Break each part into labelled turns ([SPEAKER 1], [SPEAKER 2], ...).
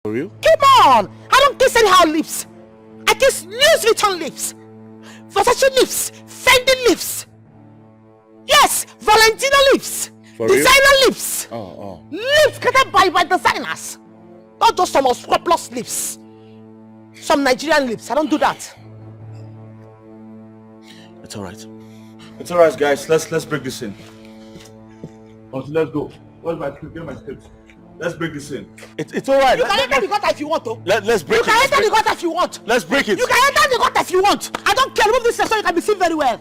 [SPEAKER 1] For real?
[SPEAKER 2] Come on! I don't kiss anyhow lips. I kiss Louis Vuitton lips, Versace lips, Fendi lips. Yes, Valentino lips,
[SPEAKER 1] For
[SPEAKER 2] designer
[SPEAKER 1] real?
[SPEAKER 2] lips.
[SPEAKER 1] Oh.
[SPEAKER 2] Lips created by designers. Not just some unscrupulous lips. Some Nigerian lips. I don't do that.
[SPEAKER 1] It's alright. It's alright, guys. Let's break this in. Let's go. Where's my script? Get my script. Let's break this in. It's alright.
[SPEAKER 2] You can enter the gutter if you want to.
[SPEAKER 1] Let's break it.
[SPEAKER 2] You can enter the gutter if you want.
[SPEAKER 1] Let's break it.
[SPEAKER 2] You can enter the gutter if you want. I don't care. Remove this so you can be seen very well.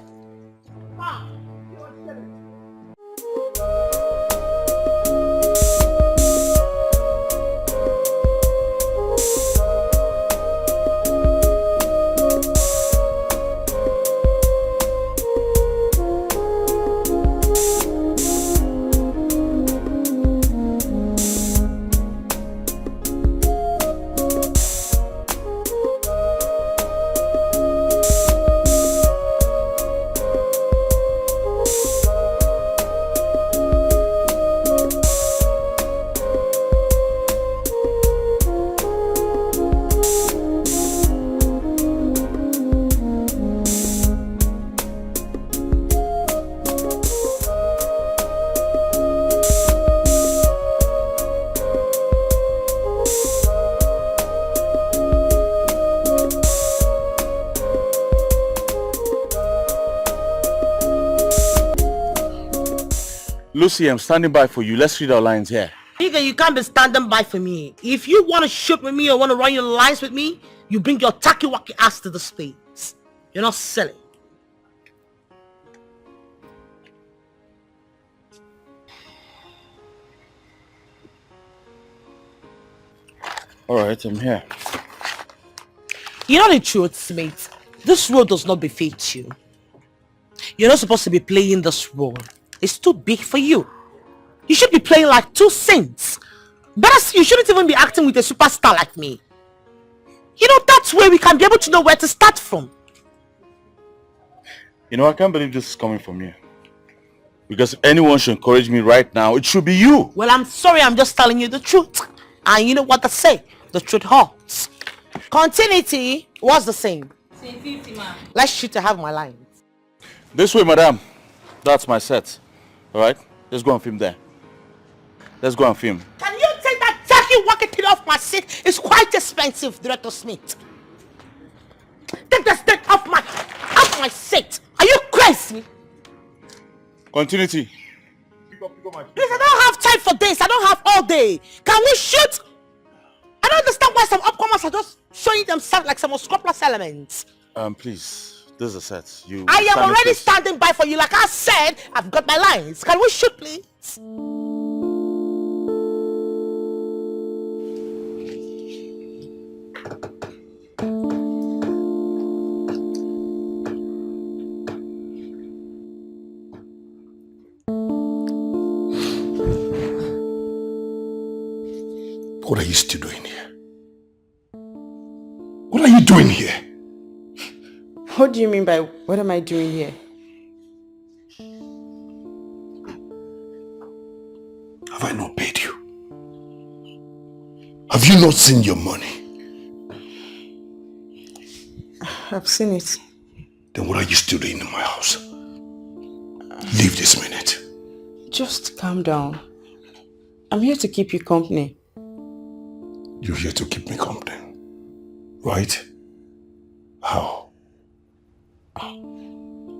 [SPEAKER 1] Lucy, I'm standing by for you. Let's read our lines here.
[SPEAKER 2] Nigga, you can't be standing by for me. If you want to shoot with me or want to run your lines with me, you bring your tacky-wacky ass to the space. You're not silly.
[SPEAKER 1] Alright, I'm here.
[SPEAKER 2] You know the truth, mate. This role does not befit you. You're not supposed to be playing this role. It's too big for you. You should be playing like two saints. Better, you shouldn't even be acting with a superstar like me. You know, that's where we can be able to know where to start from.
[SPEAKER 1] You know, I can't believe this is coming from you. Because if anyone should encourage me right now, it should be you.
[SPEAKER 2] Well, I'm sorry, I'm just telling you the truth. And you know what they say, the truth hurts. Continuity was the same.
[SPEAKER 3] Same 50, ma'am.
[SPEAKER 2] Let's shoot to have my lines.
[SPEAKER 1] This way, madam. That's my set. Alright? Let's go and film there. Let's go and film.
[SPEAKER 2] Can you take that tacky-wacky thing off my seat? It's quite expensive, Director Smith. Take the stick off my seat. Are you crazy?
[SPEAKER 1] Continuity.
[SPEAKER 2] Please, I don't have time for this. I don't have all day. Can we shoot? I don't understand why some upcomers are just showing themselves like some unscrupulous elements.
[SPEAKER 1] Please. This is a set.
[SPEAKER 2] I am already standing by for you. Like I said, I've got my lines. Can we shoot, please?
[SPEAKER 4] What are you still doing here? What are you doing here?
[SPEAKER 3] What do you mean by what am I doing here?
[SPEAKER 4] Have I not paid you? Have you not seen your money?
[SPEAKER 3] I've seen it.
[SPEAKER 4] Then what are you still doing in my house? Leave this minute.
[SPEAKER 3] Just calm down. I'm here to keep you company.
[SPEAKER 4] You're here to keep me company, right? How?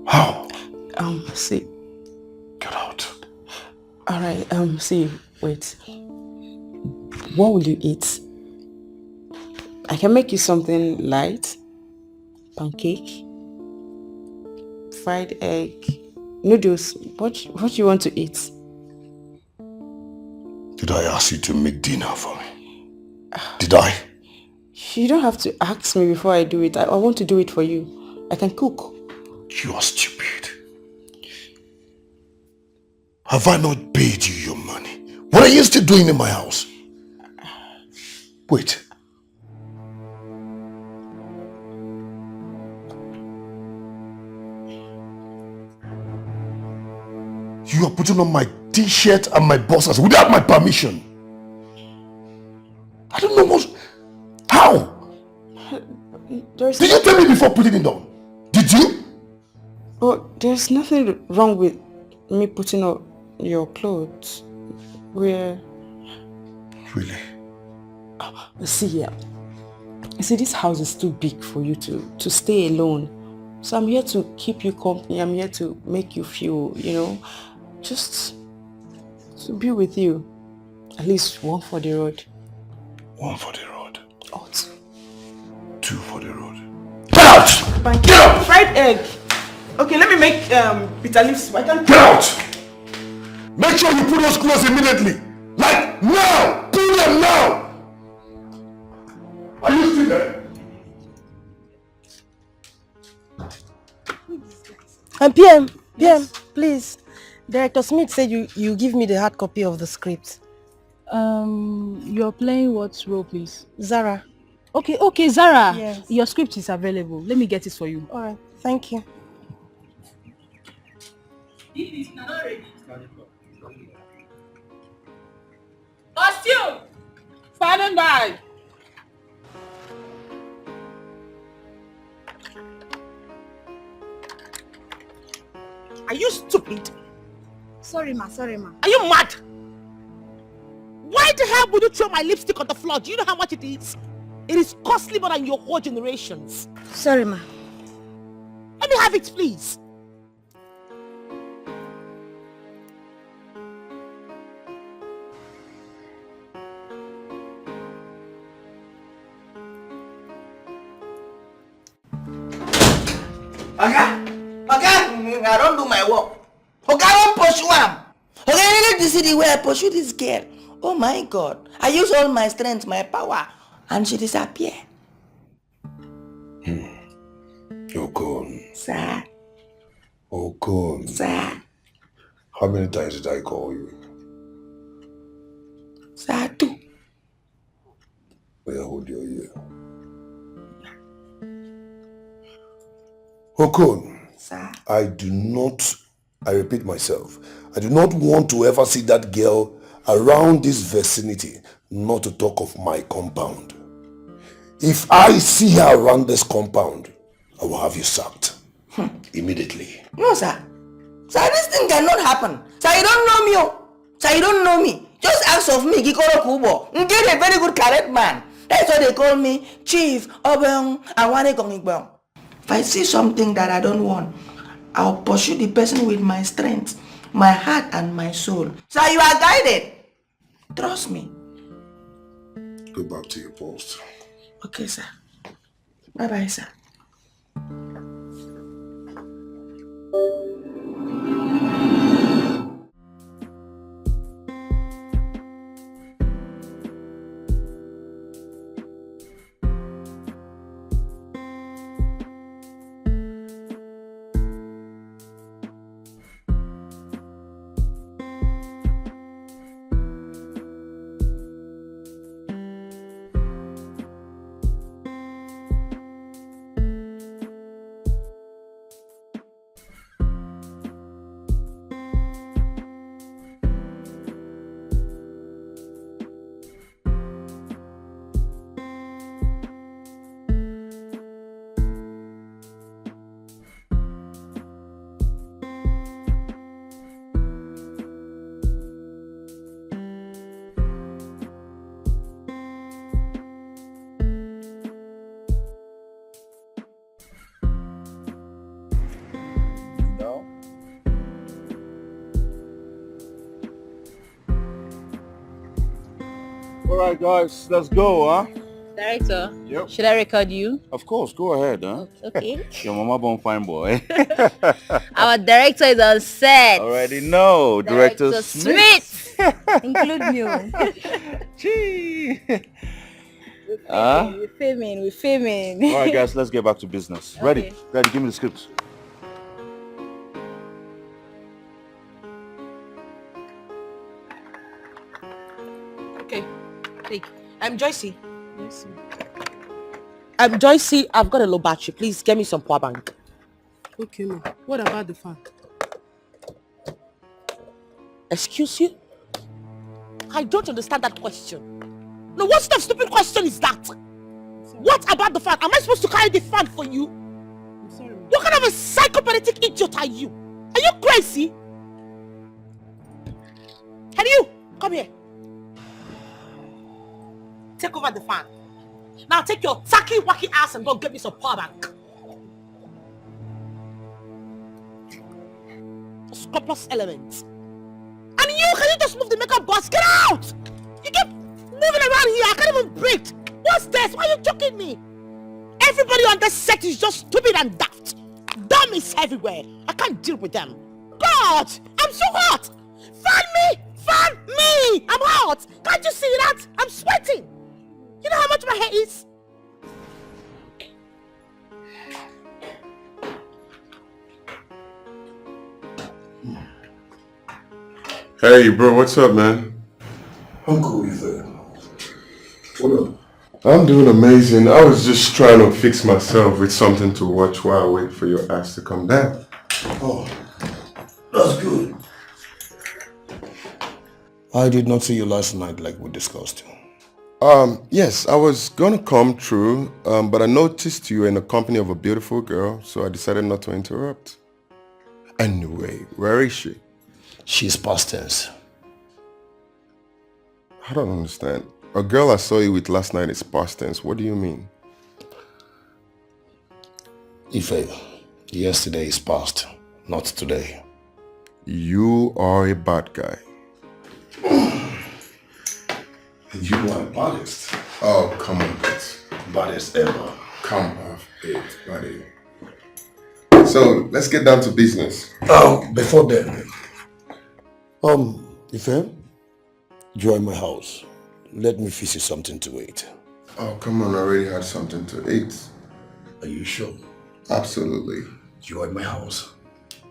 [SPEAKER 4] How?
[SPEAKER 3] See.
[SPEAKER 4] Get out.
[SPEAKER 3] Alright, see, wait. What will you eat? I can make you something light. Pancake. Fried egg. Noodles. What do you want to eat?
[SPEAKER 4] Did I ask you to make dinner for me? Did I?
[SPEAKER 3] You don't have to ask me before I do it. I want to do it for you. I can cook.
[SPEAKER 4] You are stupid. Have I not paid you your money? What are you still doing in my house? Wait. You are putting on my t-shirt and my boxers without my permission. I don't know what... How?
[SPEAKER 3] There's
[SPEAKER 4] Did you tell me before putting it on? Did you?
[SPEAKER 3] Oh, there's nothing wrong with me putting on your clothes. We're...
[SPEAKER 4] Really?
[SPEAKER 3] See here. See, this house is too big for you to stay alone. So I'm here to keep you company. I'm here to make you feel, just to be with you. At least one for the road.
[SPEAKER 4] One for the road.
[SPEAKER 3] Oh, two.
[SPEAKER 4] Two for the road. Get out! Get out!
[SPEAKER 3] Fried egg. Okay, let me make bitter leaf soup.
[SPEAKER 4] Get out! Make sure you put those clothes immediately. Like now! Do them now! Are you still there?
[SPEAKER 5] And PM, please. Director Smith said you give me the hard copy of the script.
[SPEAKER 6] You're playing what role, please?
[SPEAKER 5] Zara.
[SPEAKER 6] Okay, Zara.
[SPEAKER 5] Yes.
[SPEAKER 6] Your script is available. Let me get it for you.
[SPEAKER 5] All right, thank you.
[SPEAKER 2] Costume! Standing by! Are you stupid?
[SPEAKER 7] Sorry, ma.
[SPEAKER 2] Are you mad? Why the hell would you throw my lipstick on the floor? Do you know how much it is? It is costly more than your whole generations.
[SPEAKER 7] Sorry, ma.
[SPEAKER 2] Let me have it, please.
[SPEAKER 8] Oga, I don't do my work. Oga, I don't pursue him. Oga, I need to see the way I pursue this girl. Oh my God. I use all my strength, my power, and she disappear.
[SPEAKER 4] Okon.
[SPEAKER 8] Sir.
[SPEAKER 4] Okon.
[SPEAKER 8] Sir.
[SPEAKER 4] How many times did I call you?
[SPEAKER 8] Sir, two.
[SPEAKER 4] Where hold your ear? Okon.
[SPEAKER 8] Sir.
[SPEAKER 4] I repeat myself, I do not want to ever see that girl around this vicinity, not to talk of my compound. If I see her around this compound, I will have you sacked. Immediately.
[SPEAKER 8] No, sir. Sir, this thing cannot happen. Sir, you don't know me. Oh. Sir, you don't know me. Just ask of me, Gikoro Kubo. Get a very good correct man. That's why they call me Chief Obong Awane Kongigbong. If I see something that I don't want, I'll pursue the person with my strength, my heart and my soul. Sir, you are guided. Trust me.
[SPEAKER 4] Go back to your post.
[SPEAKER 8] Okay, sir. Bye-bye, sir.
[SPEAKER 1] Alright guys, let's go, huh?
[SPEAKER 6] Director,
[SPEAKER 1] Yep.
[SPEAKER 6] should I record you?
[SPEAKER 1] Of course, go ahead, huh?
[SPEAKER 6] Okay.
[SPEAKER 1] Your mama born fine boy.
[SPEAKER 6] Our director is on set.
[SPEAKER 1] Already know, Director Smith.
[SPEAKER 6] Include me.
[SPEAKER 1] Gee.
[SPEAKER 6] We're filming.
[SPEAKER 1] Alright guys, let's get back to business. Ready? Ready, give me the script.
[SPEAKER 2] Okay. Take. Joycey.
[SPEAKER 6] Yes,
[SPEAKER 2] Joycey, I've got a low battery. Please get me some power bank.
[SPEAKER 5] Okay, ma. What about the fan?
[SPEAKER 2] Excuse you? I don't understand that question. No, what sort of stupid question is that? What about the fan? Am I supposed to carry the fan for you?
[SPEAKER 3] I'm sorry, ma.
[SPEAKER 2] What kind of a psychopathic idiot are you? Are you crazy? And you, come here. Take over the fan. Now take your tacky wacky ass and go get me some power bank. Scrupulous elements. And you, can you just move the makeup box? Get out! You keep moving around here. I can't even breathe. What's this? Why are you joking me? Everybody on this set is just stupid and daft. Dummies everywhere. I can't deal with them. God, I'm so hot. Fan me! Fan me! I'm hot. Can't you see that? I'm sweating. You know how much my hair is?
[SPEAKER 9] Hey, bro, what's up, man?
[SPEAKER 4] I'm cool with that. What up?
[SPEAKER 9] I'm doing amazing. I was just trying to fix myself with something to watch while I wait for your ass to come down.
[SPEAKER 4] Oh, that's good. I did not see you last night like we discussed.
[SPEAKER 9] Yes, I was gonna come through, but I noticed you were in the company of a beautiful girl, so I decided not to interrupt. Anyway, where is she?
[SPEAKER 4] She's past tense.
[SPEAKER 9] I don't understand. A girl I saw you with last night is past tense. What do you mean?
[SPEAKER 4] Ife, yesterday is past, not today.
[SPEAKER 9] You are a bad guy.
[SPEAKER 4] You are baddest.
[SPEAKER 9] Oh, come on, Pete.
[SPEAKER 4] Baddest ever.
[SPEAKER 9] Come off it, buddy. So, let's get down to business.
[SPEAKER 4] Before then, Ife, join my house. Let me fix you something to eat.
[SPEAKER 9] Oh, come on, I already had something to eat.
[SPEAKER 4] Are you sure?
[SPEAKER 9] Absolutely.
[SPEAKER 4] You are in my house.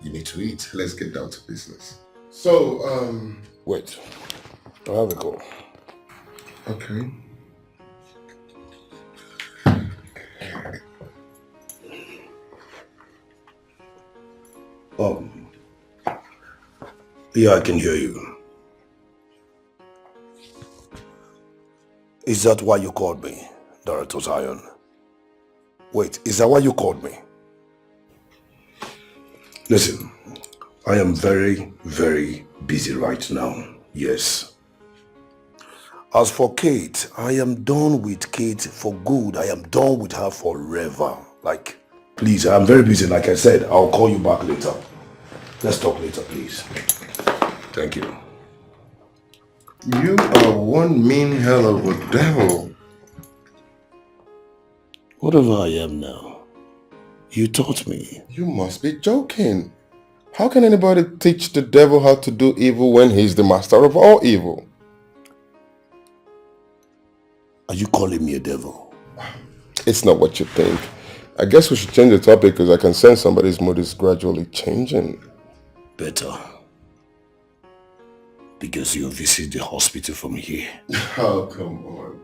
[SPEAKER 4] You need to eat.
[SPEAKER 9] Let's get down to business. So,
[SPEAKER 4] Wait. I have a call.
[SPEAKER 9] Okay.
[SPEAKER 4] Yeah, I can hear you. Is that why you called me, Director Zion? Wait, is that why you called me? Listen, I am very, very busy right now. Yes. As for Kate, I am done with Kate for good. I am done with her forever. Like, please, I'm very busy. Like I said, I'll call you back later. Let's talk later, please. Thank you.
[SPEAKER 9] You are one mean hell of a devil.
[SPEAKER 4] Whatever I am now, you taught me.
[SPEAKER 9] You must be joking. How can anybody teach the devil how to do evil when he's the master of all evil?
[SPEAKER 4] Are you calling me a devil?
[SPEAKER 9] It's not what you think. I guess we should change the topic because I can sense somebody's mood is gradually changing.
[SPEAKER 4] Better. Because you visit the hospital from here.
[SPEAKER 9] Oh, come on.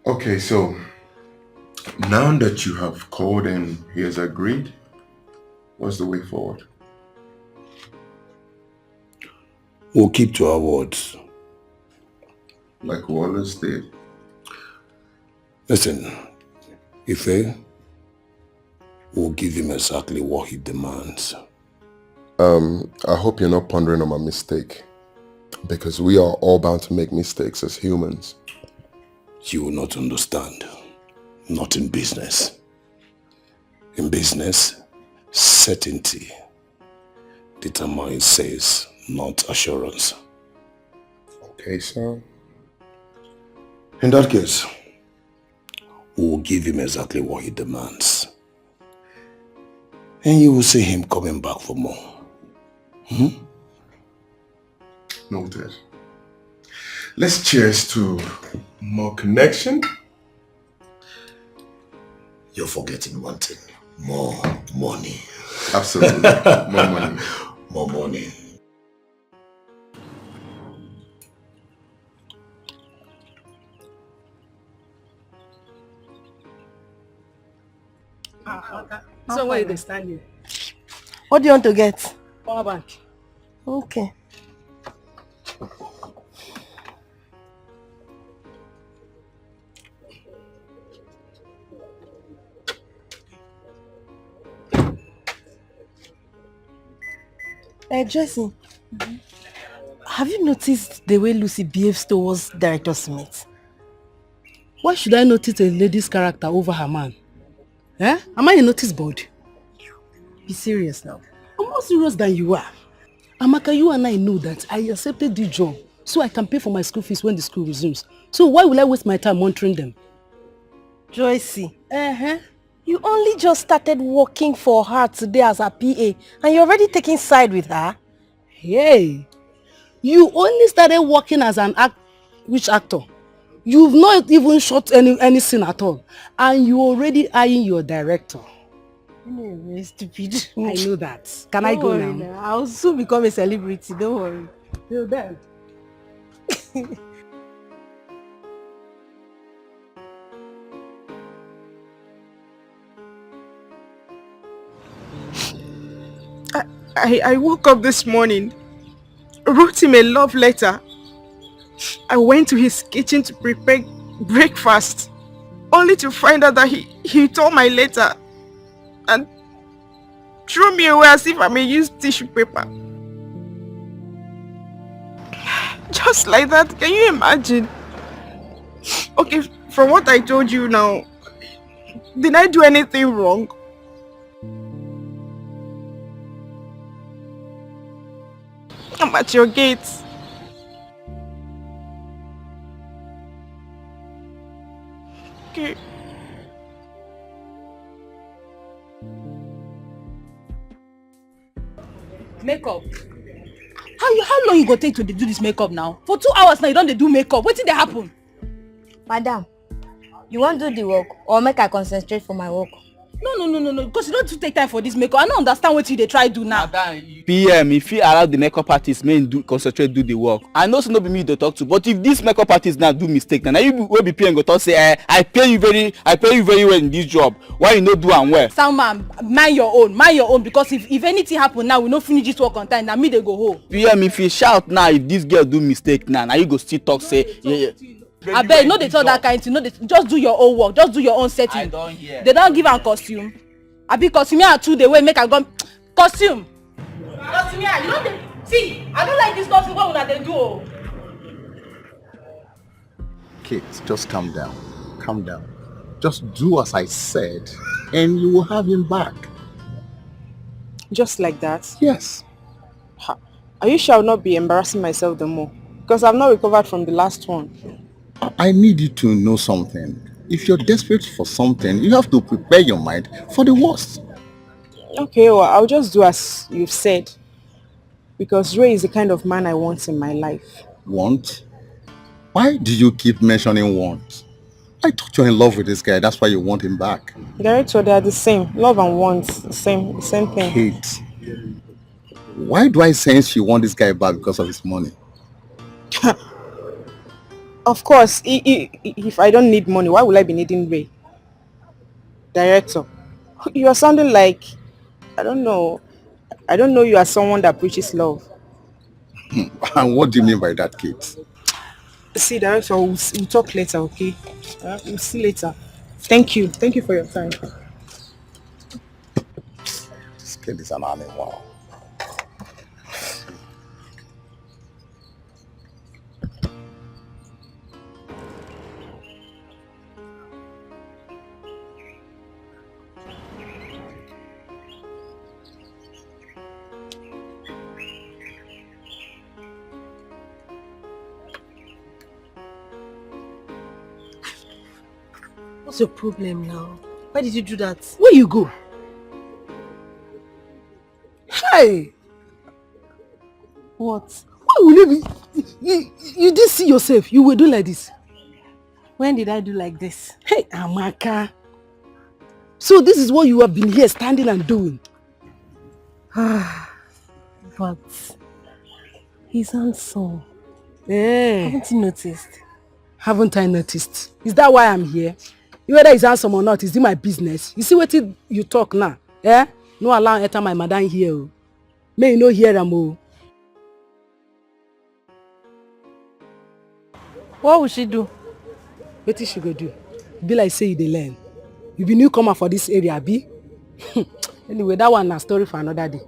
[SPEAKER 9] Okay, so now that you have called and he has agreed, what's the way forward?
[SPEAKER 4] We'll keep to our words.
[SPEAKER 9] Like we always did.
[SPEAKER 4] Listen, Ife, we'll give him exactly what he demands.
[SPEAKER 9] I hope you're not pondering on my mistake. Because we are all bound to make mistakes as humans.
[SPEAKER 4] You will not understand. Not in business. In business, certainty determines sales, not assurance.
[SPEAKER 9] Okay, sir.
[SPEAKER 4] In that case, we will give him exactly what he demands. And you will see him coming back for more.
[SPEAKER 9] Noted. Let's cheers to more connection.
[SPEAKER 4] You're forgetting one thing. More money.
[SPEAKER 9] Absolutely. More money.
[SPEAKER 4] More money.
[SPEAKER 6] So where they stand here?
[SPEAKER 5] What do you want to get?
[SPEAKER 6] Power bank.
[SPEAKER 5] Okay. Joyce, have you noticed the way Lucy behaves towards Director Smith?
[SPEAKER 10] Why should I notice a lady's character over her man? Eh? Am I a notice board?
[SPEAKER 5] Be serious now.
[SPEAKER 10] I'm more serious than you are. Amaka, you and I know that I accepted this job so I can pay for my school fees when the school resumes. So why will I waste my time monitoring them?
[SPEAKER 5] Joyce, you only just started working for her today as a PA and you're already taking side with her?
[SPEAKER 10] Hey, you only started working as an which actor? You've not even shot any scene at all. And you're already eyeing your director.
[SPEAKER 5] Anyway, stupid.
[SPEAKER 10] I know that. Can I go now?
[SPEAKER 5] I'll soon become a celebrity, don't worry.
[SPEAKER 10] Till then.
[SPEAKER 3] I woke up this morning, wrote him a love letter. I went to his kitchen to prepare breakfast, only to find out that he tore my letter and threw me away as if I may use tissue paper. Just like that, can you imagine? Okay, from what I told you now, did I do anything wrong? I'm at your gates. Okay.
[SPEAKER 6] Makeup. How long you go take to do this makeup now? For 2 hours now you don't do makeup. What did they happen?
[SPEAKER 7] Madam, you want to do the work or make I concentrate for my work?
[SPEAKER 6] No. Because you don't take time for this makeup. I don't understand what you they try do now.
[SPEAKER 11] PM, if you allow the makeup artist men do concentrate do the work. I know it's not be me to talk to, but if this makeup artist now do mistake, now you will be PM go talk say, I pay you very well in this job. Why you not do am well?
[SPEAKER 6] Soundman, mind your own. Because if anything happen now, we no finish this work on time. Now me they go home.
[SPEAKER 11] PM, if you shout now, if this girl do mistake now you go still talk say, yeah.
[SPEAKER 6] I bet no they talk that kind thing. No, they just do your own work. Just do your own setting.
[SPEAKER 11] I don't hear.
[SPEAKER 6] They don't give am costume. I be costume here 2 days. Wait, make I go costume. Costume here. You know they see. I don't like this costume. What will they do?
[SPEAKER 12] Kate, just calm down. Calm down. Just do as I said, and you will have him back.
[SPEAKER 3] Just like that?
[SPEAKER 12] Yes.
[SPEAKER 3] Are you sure I will not be embarrassing myself the more? Because I've not recovered from the last one.
[SPEAKER 12] I need you to know something. If you're desperate for something, you have to prepare your mind for the worst.
[SPEAKER 3] Okay, well, I'll just do as you've said. Because Ray is the kind of man I want in my life.
[SPEAKER 12] Want? Why do you keep mentioning want? I thought you're in love with this guy, that's why you want him back.
[SPEAKER 3] Director, they are the same. Love and want, the same thing.
[SPEAKER 12] Kate, why do I sense you want this guy back because of his money?
[SPEAKER 3] Of course, if I don't need money, why will I be needing Ray? Director, you are sounding like, I don't know you as someone that preaches love.
[SPEAKER 12] And what do you mean by that, Kate?
[SPEAKER 3] See, Director, we'll talk later, okay? We'll see later. Thank you for your time.
[SPEAKER 12] This kid is an animal.
[SPEAKER 5] What's your problem now? Why did you do that?
[SPEAKER 10] Where you go? Hey!
[SPEAKER 5] What?
[SPEAKER 10] Why will you be? You did see yourself. You will do like this.
[SPEAKER 5] When did I do like this?
[SPEAKER 10] Hey, Amaka. So this is what you have been here standing and doing.
[SPEAKER 5] But he's handsome.
[SPEAKER 10] Yeah.
[SPEAKER 5] Haven't you noticed?
[SPEAKER 10] Haven't I noticed? Is that why I'm here? Whether he's handsome or not, is it my business? You see what you talk now? Yeah? No allow enter my madam here. May you no hear am.
[SPEAKER 5] What will she do?
[SPEAKER 10] What she go do? Be like say you dey learn. You be newcomer for this area, be? Anyway, that one na story for another day.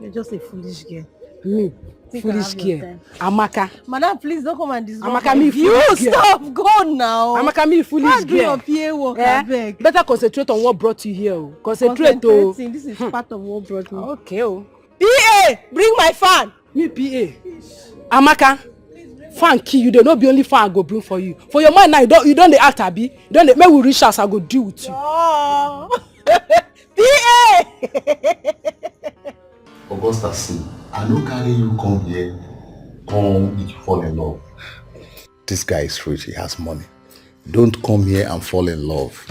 [SPEAKER 5] You're just a foolish girl.
[SPEAKER 10] Me?
[SPEAKER 5] Think
[SPEAKER 10] Foolish
[SPEAKER 5] I have your
[SPEAKER 10] girl.
[SPEAKER 5] time.
[SPEAKER 10] Amaka.
[SPEAKER 5] Madam, please don't come and disrupt
[SPEAKER 10] Amaka,
[SPEAKER 5] my
[SPEAKER 10] me
[SPEAKER 5] view.
[SPEAKER 10] foolish girl.
[SPEAKER 5] Stop, go now.
[SPEAKER 10] Amaka, me foolish
[SPEAKER 5] do your
[SPEAKER 10] girl.
[SPEAKER 5] PA work, I beg.
[SPEAKER 10] Better concentrate on what brought you here. Concentrate.
[SPEAKER 5] Concentrating, this is part of what brought me.
[SPEAKER 10] Okay.
[SPEAKER 5] PA, bring my fan.
[SPEAKER 10] Me PA. Amaka, fan key you. They no be only fan I go bring for you. For your mind now, you don't dey act abi. You don't dey make we reach us. I go deal with you.
[SPEAKER 5] Oh. PA.
[SPEAKER 12] Augusta, see, I no carry you come here, come make you fall in love. This guy is rich, he has money. Don't come here and fall in love.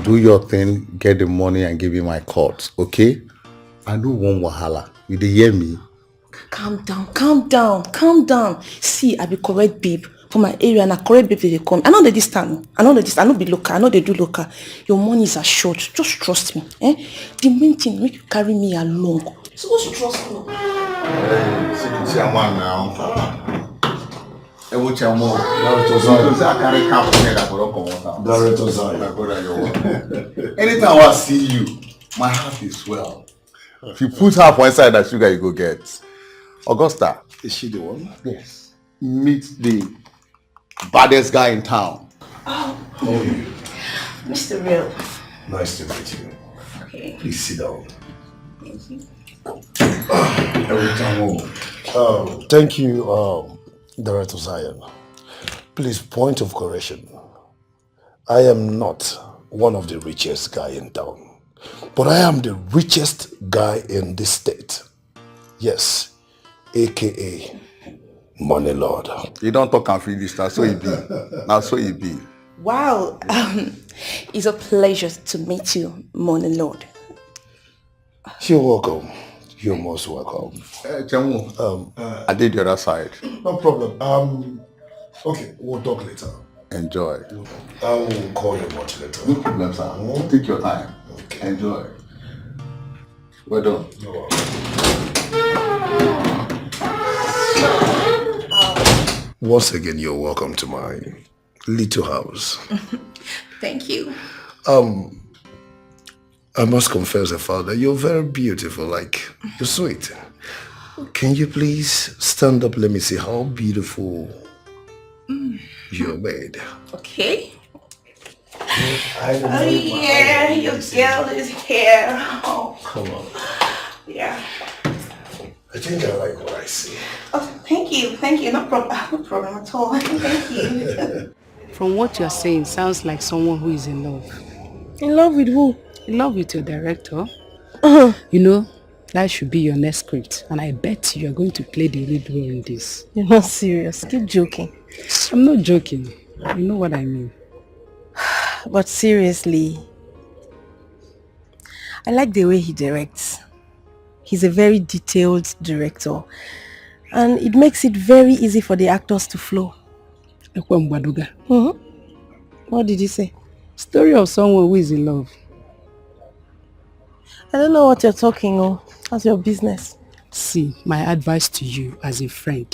[SPEAKER 12] Do your thing, get the money and give me my cards, okay? I no want wahala. You dey hear me?
[SPEAKER 8] Calm down. See, I be correct babe for my area and a correct babe they come. I know they stand. I know be local. I know they do local. Your money is assured. Just trust me. The main thing make you carry me along. So just trust me.
[SPEAKER 12] Hey, see chairman now. Ewo chairman. I carry cap here that go come out.
[SPEAKER 4] Director Zion.
[SPEAKER 12] Anytime I see you, my heart is swell. If you put her for inside that sugar, you go get. Augusta.
[SPEAKER 4] Is she the one?
[SPEAKER 12] Yes. Meet the baddest guy in town.
[SPEAKER 8] Oh,
[SPEAKER 4] you?
[SPEAKER 8] Mr. Real.
[SPEAKER 4] Nice to meet you.
[SPEAKER 8] Okay.
[SPEAKER 4] Please sit down.
[SPEAKER 8] Thank you.
[SPEAKER 4] Thank you, Director Zion. Please, point of correction. I am not one of the richest guy in town, but I am the richest guy in this state. Yes, aka Money Lord.
[SPEAKER 12] You don't talk and finish, that's so it be. That's so it be.
[SPEAKER 8] Wow. It's a pleasure to meet you, Money Lord.
[SPEAKER 4] You're welcome. You're most welcome.
[SPEAKER 12] Chemu, I did the other side.
[SPEAKER 4] No problem. Okay, we'll talk later.
[SPEAKER 12] Enjoy.
[SPEAKER 4] I will call you much later.
[SPEAKER 12] No problem, sir. Take your time. Okay. Enjoy. Well done.
[SPEAKER 4] You're welcome. Once again, you're welcome to my little house.
[SPEAKER 8] Thank you.
[SPEAKER 4] I must confess, Father, you're very beautiful, like, you're sweet. Can you please stand up? Let me see how beautiful you're made.
[SPEAKER 8] Okay. Oh yeah, your girl is here. Oh,
[SPEAKER 4] come on.
[SPEAKER 8] Yeah.
[SPEAKER 4] I think I like what I see.
[SPEAKER 8] Oh, thank you. No problem at all. Thank you.
[SPEAKER 10] From what you're saying, sounds like someone who is in love.
[SPEAKER 5] In love with who?
[SPEAKER 10] In love with your director. You know, that should be your next script. And I bet you're going to play the lead role in this.
[SPEAKER 5] You're not serious. Keep joking.
[SPEAKER 10] I'm not joking. You know what I mean.
[SPEAKER 5] But seriously, I like the way he directs. He's a very detailed director. And it makes it very easy for the actors to flow. What did he say?
[SPEAKER 10] Story of someone who is in love.
[SPEAKER 5] I don't know what you're talking of. That's your business.
[SPEAKER 10] See, my advice to you as a friend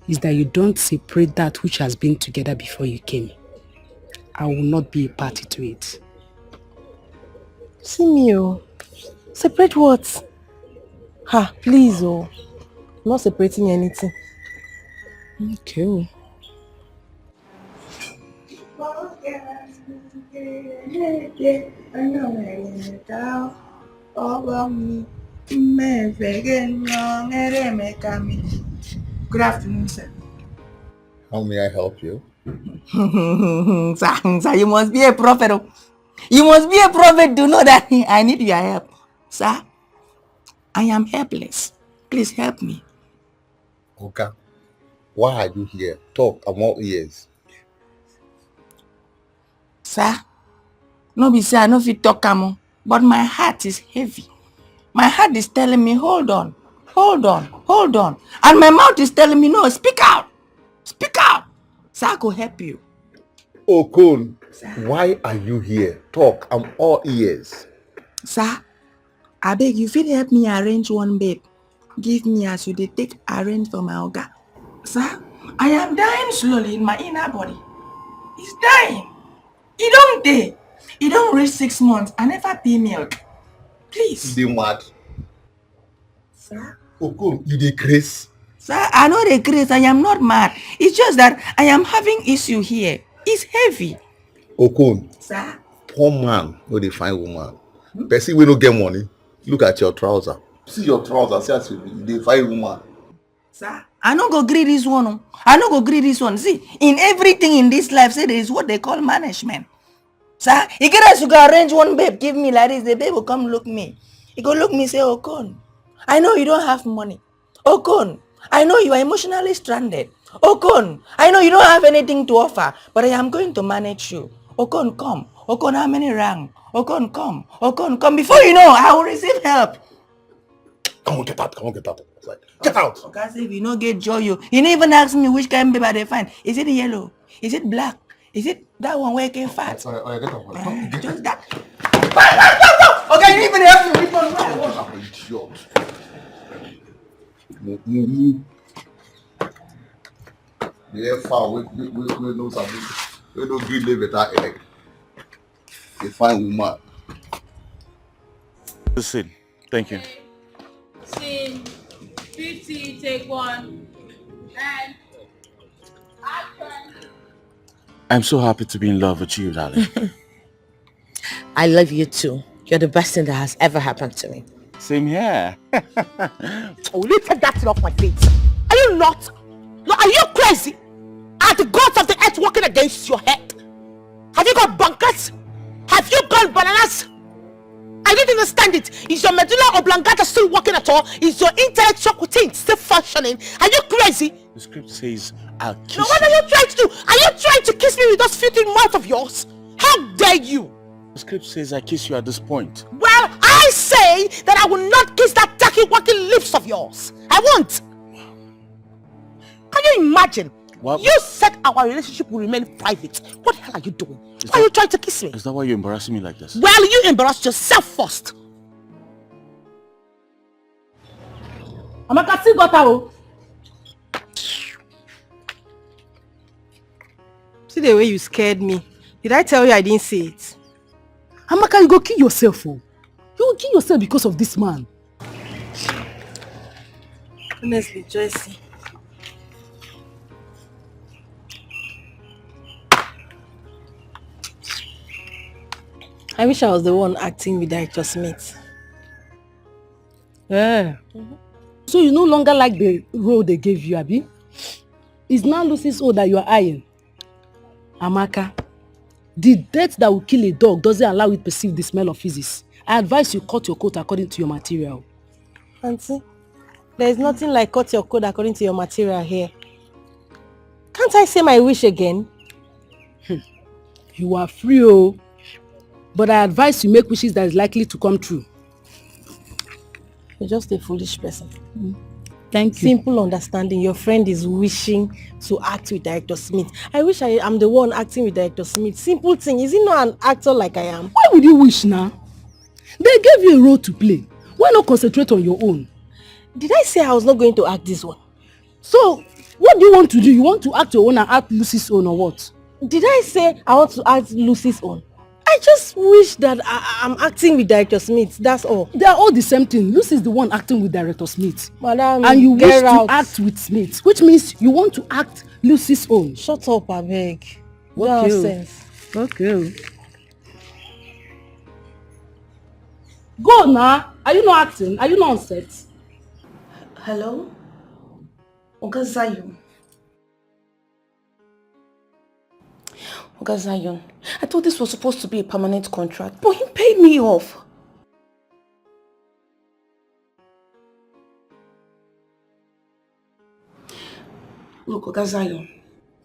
[SPEAKER 10] is that you don't separate that which has been together before you came. I will not be a party to it.
[SPEAKER 5] See me, oh. Separate what? Ha, please, oh. I'm not separating anything.
[SPEAKER 10] Okay.
[SPEAKER 8] Good afternoon, sir.
[SPEAKER 12] How may I help you?
[SPEAKER 8] Sir, you must be a prophet. You must be a prophet to know that I need your help. Sir, I am helpless. Please help me.
[SPEAKER 12] Okay. Why are you here? Talk, I'm all ears.
[SPEAKER 8] Sir, no be say I no fit talk am, but my heart is heavy. My heart is telling me, hold on. And my mouth is telling me, no, speak out. Sir, I could help you.
[SPEAKER 12] Okon, why are you here? Talk, I'm all ears.
[SPEAKER 8] Sir, I beg you, fit help me arrange one babe. Give me as you dey take arrange for my oga. Sir, I am dying slowly in my inner body. It's dying. It don't day. It don't reach 6 months. I never pee milk. Please.
[SPEAKER 12] Be mad.
[SPEAKER 8] Sir?
[SPEAKER 12] Okon, you dey craze?
[SPEAKER 8] Sir, I know the craze. I am not mad. It's just that I am having issue here. It's heavy.
[SPEAKER 12] Okon,
[SPEAKER 8] Sir?
[SPEAKER 12] poor man no dey find woman. Person wey no get money, look at your trouser. See your trouser, see as you dey find woman.
[SPEAKER 8] Sir, I no go gree this one. I no go gree this one. See, in everything in this life, say there is what they call management. Sir, you get as you go arrange one babe, give me like this, the babe will come look me. He go look me say, Okon, I know you don't have money. Okon, I know you are emotionally stranded. Okon, I know you don't have anything to offer, but I am going to manage you. Okon, come. Okon, how many rang? Okon, come. Okon, come. Before you know, I will receive help.
[SPEAKER 12] Come on, get out. Come on, get out. Get out.
[SPEAKER 8] Okay, say if you no get joy, you didn't even ask me which kind of babe they find. Is it yellow? Is it black? Is it that one where it came fat?
[SPEAKER 12] Oh, get out.
[SPEAKER 8] Just that. Okay, you even help me. Which one?
[SPEAKER 12] I'm an idiot. The air foul, we know something. We don't green live without egg. A fine woman.
[SPEAKER 1] Listen, thank you.
[SPEAKER 6] Scene 50, take one. And action.
[SPEAKER 1] I'm so happy to be in love with you, darling.
[SPEAKER 2] I love you too. You're the best thing that has ever happened to me.
[SPEAKER 1] Same here.
[SPEAKER 2] Will you take that thing off my plate? Are you not? No, are you crazy? Are the gods of the earth working against your head? Have you got bunkers? Have you got bananas? I didn't understand it. Is your medulla oblongata still working at all? Is your intellectual routine still functioning? Are you crazy?
[SPEAKER 1] The script says I'll kiss
[SPEAKER 2] Now what are you trying to do? Are you trying to kiss me with those filthy mouth of yours? How dare you?
[SPEAKER 1] The script says I kiss you at this point.
[SPEAKER 2] Well, I say that I will not kiss that tacky wacky lips of yours. I won't. Can you imagine?
[SPEAKER 1] What?
[SPEAKER 2] You said our relationship will remain private. What the hell are you doing? Why are you trying to kiss me?
[SPEAKER 1] Is that why you're embarrassing me like this?
[SPEAKER 2] Well, you embarrassed yourself first.
[SPEAKER 10] Amaka still got her.
[SPEAKER 5] See the way you scared me. Did I tell you I didn't say it?
[SPEAKER 10] Amaka, you go kill yourself. Oh. You will kill yourself because of this man.
[SPEAKER 5] Honestly, Joycey. I wish I was the one acting with Director Smith.
[SPEAKER 10] Yeah. So you no longer like the role they gave you, Abi? It's now Lucy's own that you are eyeing. Amaka, the death that will kill a dog doesn't allow you to perceive the smell of physics. I advise you cut your coat according to your material.
[SPEAKER 5] Auntie, there is nothing like cut your coat according to your material here. Can't I say my wish again?
[SPEAKER 10] You are free, oh. But I advise you make wishes that is likely to come true.
[SPEAKER 5] You're just a foolish person.
[SPEAKER 10] Thank you.
[SPEAKER 5] Simple understanding. Your friend is wishing to act with Director Smith. I wish I am the one acting with Director Smith. Simple thing. Is he not an actor like I am?
[SPEAKER 10] Why would you wish now? They gave you a role to play. Why not concentrate on your own?
[SPEAKER 5] Did I say I was not going to act this one?
[SPEAKER 10] So, what do you want to do? You want to act your own and act Lucy's own or what?
[SPEAKER 5] Did I say I want to act Lucy's own? I just wish that I'm acting with Director Smith. That's all.
[SPEAKER 10] They are all the same thing. Lucy is the one acting with Director Smith.
[SPEAKER 5] Madam,
[SPEAKER 10] and you wish
[SPEAKER 5] out.
[SPEAKER 10] to act with Smith, which means you want to act Lucy's own.
[SPEAKER 5] Shut up, I beg.
[SPEAKER 10] Okay.
[SPEAKER 5] Nonsense.
[SPEAKER 10] Okay. Go now. Are you not acting? Are you not on set?
[SPEAKER 8] Hello? Oga Zion. Oga Zion, I thought this was supposed to be a permanent contract, but he paid me off. Look, Oga Zion,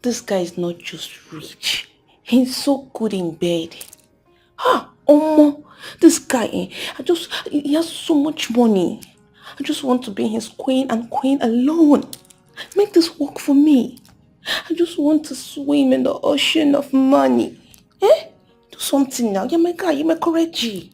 [SPEAKER 8] this guy is not just rich. He's so good in bed. This guy, he has so much money. I just want to be his queen and queen alone. Make this work for me. I just want to swim in the ocean of money. Do something now. You're my guy. You're my correct G.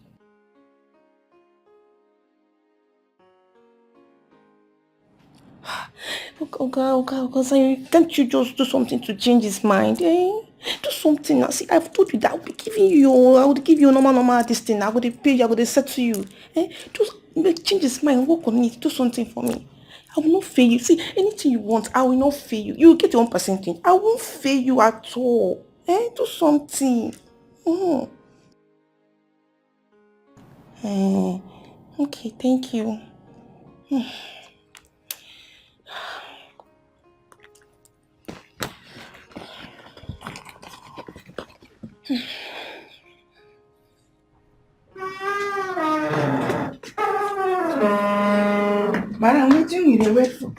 [SPEAKER 8] Okay, so can't you just do something to change his mind, Do something now. See, I've told you that I would give you normal this thing. I would pay you, I would settle you. Just change his mind, work on it, do something for me. I will not fail you. See, anything you want, I will not fail you. You will get your own percentage. I won't fail you at all. Do something. Okay, thank you. Madam, what do you need to wait for?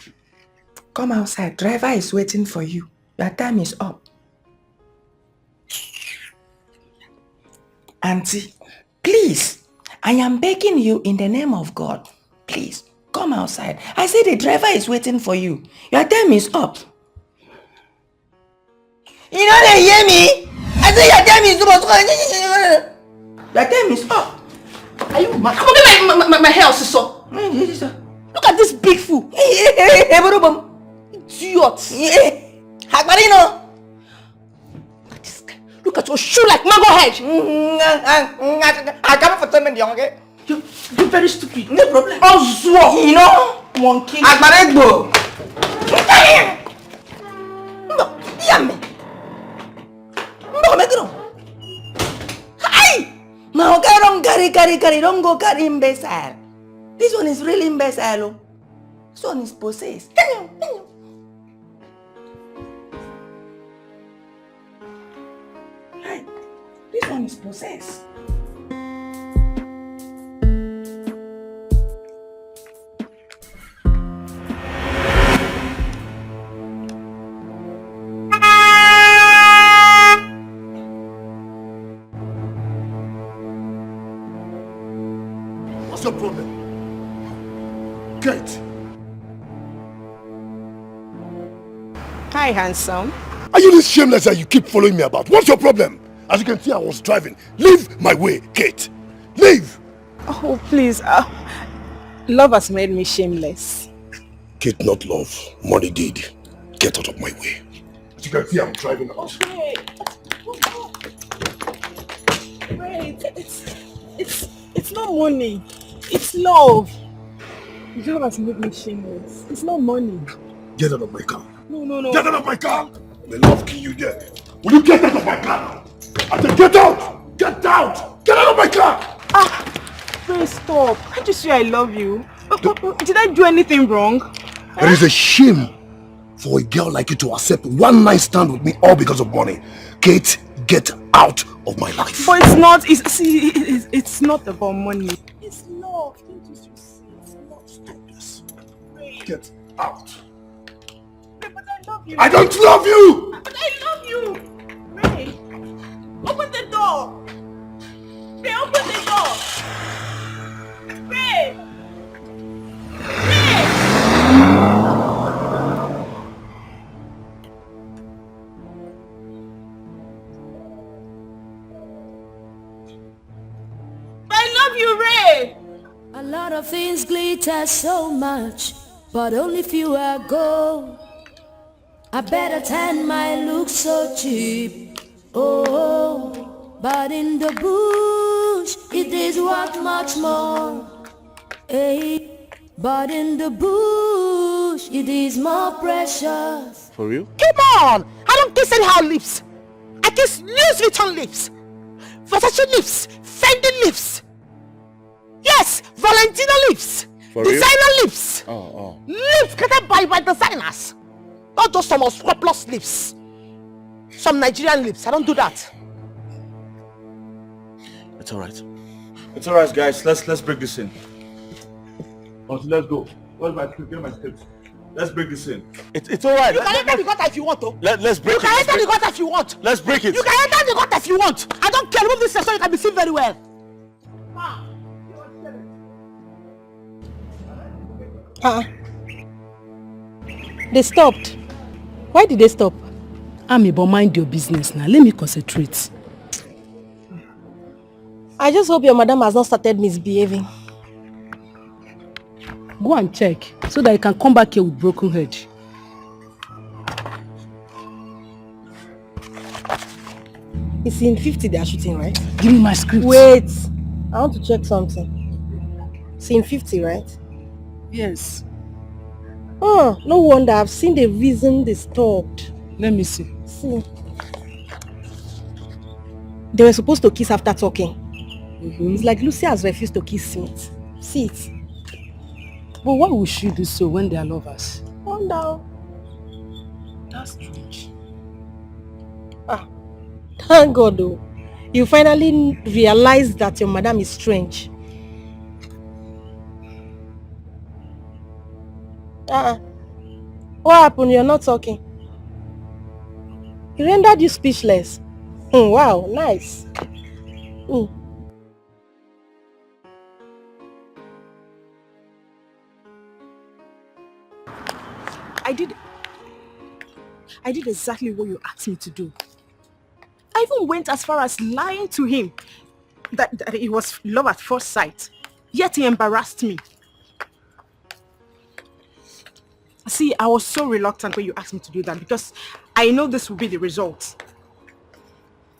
[SPEAKER 8] Come outside. Driver is waiting for you. Your time is up. Auntie, please, I am begging you in the name of God. Please, come outside. I say the driver is waiting for you. Your time is up. You know they hear me? I say your time is up. Your time is up. Are you mad? Come on, get my hair, sister. Look at this big fool. Idiot. Hagbarino. Look at this guy. Look at your shoe like mango head. I come for 10 minutes, okay? You're very stupid. No problem. Oh, you know? Monkey. Hagbarino. No, yummy. No, make it on. Hi! Now, don't go carry imbecile. This one is really imbecile. This one is possessed. Right. This one is possessed.
[SPEAKER 4] What's your problem? Kate.
[SPEAKER 3] Hi, handsome.
[SPEAKER 4] Are you this shameless that you keep following me about? What's your problem? As you can see, I was driving. Leave my way, Kate. Leave!
[SPEAKER 3] Oh, please. Love has made me shameless.
[SPEAKER 4] Kate, not love. Money did. Get out of my way. As you can see, I'm driving out.
[SPEAKER 3] Wait, it's not money. It's love. Love has made me shameless. It's not money.
[SPEAKER 4] Get out of my car.
[SPEAKER 3] No.
[SPEAKER 4] Get out of my car! May love kill you there. Will you get out of my car now? I said get out! Get out! Get out of my car!
[SPEAKER 3] Please stop. Can't you see I love you? Did I do anything wrong?
[SPEAKER 4] It is a shame for a girl like you to accept one night stand with me all because of money. Kate, get out of my life.
[SPEAKER 3] But it's not. It's not about money. It's love. Can't you see? It's not.
[SPEAKER 4] Stop this. Get out.
[SPEAKER 3] But I love you.
[SPEAKER 4] I don't love you!
[SPEAKER 3] But I love you. Ray, open the door. Ray, open the door. Ray.
[SPEAKER 13] A lot of things glitter so much, but only few are gold. I better tan my look so cheap. Oh, but in the bush it is worth much more. Hey, but in the bush it is more precious.
[SPEAKER 11] For real?
[SPEAKER 2] Come on! I don't kiss anyhow lips. I kiss Louis Vuitton lips, Versace lips, Fendi lips. Yes, Valentino lips.
[SPEAKER 11] For real?
[SPEAKER 2] Designer lips.
[SPEAKER 11] Oh.
[SPEAKER 2] Lips created by designers. Not just some unscrupulous lips. Some Nigerian lips. I don't do that.
[SPEAKER 1] It's alright. It's alright, guys. Let's break this in. Let's go. Where's my script? Get my script. Let's break this in.
[SPEAKER 11] It's alright.
[SPEAKER 2] You can enter the gutter if you want to.
[SPEAKER 11] Let's break it.
[SPEAKER 2] You can enter the gutter if you want.
[SPEAKER 11] Let's break it.
[SPEAKER 2] You can enter the gutter if you want. I don't care. Remove this so you can be seen very well.
[SPEAKER 5] They stopped. Why did they stop?
[SPEAKER 10] Ami, but mind your business now. Let me concentrate.
[SPEAKER 5] I just hope your madam has not started misbehaving.
[SPEAKER 10] Go and check so that you can come back here with broken head.
[SPEAKER 5] It's in 50 they are shooting, right?
[SPEAKER 10] Give me my script.
[SPEAKER 5] Wait. I want to check something. It's in 50, right?
[SPEAKER 10] Yes.
[SPEAKER 5] Oh, no wonder. I've seen the reason they stopped.
[SPEAKER 10] Let me see.
[SPEAKER 5] See. They were supposed to kiss after talking. It's like Lucy has refused to kiss Smith. See it.
[SPEAKER 10] But why would she do so when they are lovers?
[SPEAKER 5] Wonder.
[SPEAKER 10] That's strange.
[SPEAKER 5] Ah, thank God though. You finally realized that your madam is strange. What happened? You're not talking. He rendered you speechless. Wow, nice.
[SPEAKER 14] I did exactly what you asked me to do. I even went as far as lying to him that it was love at first sight. Yet he embarrassed me. See, I was so reluctant when you asked me to do that because I know this will be the result.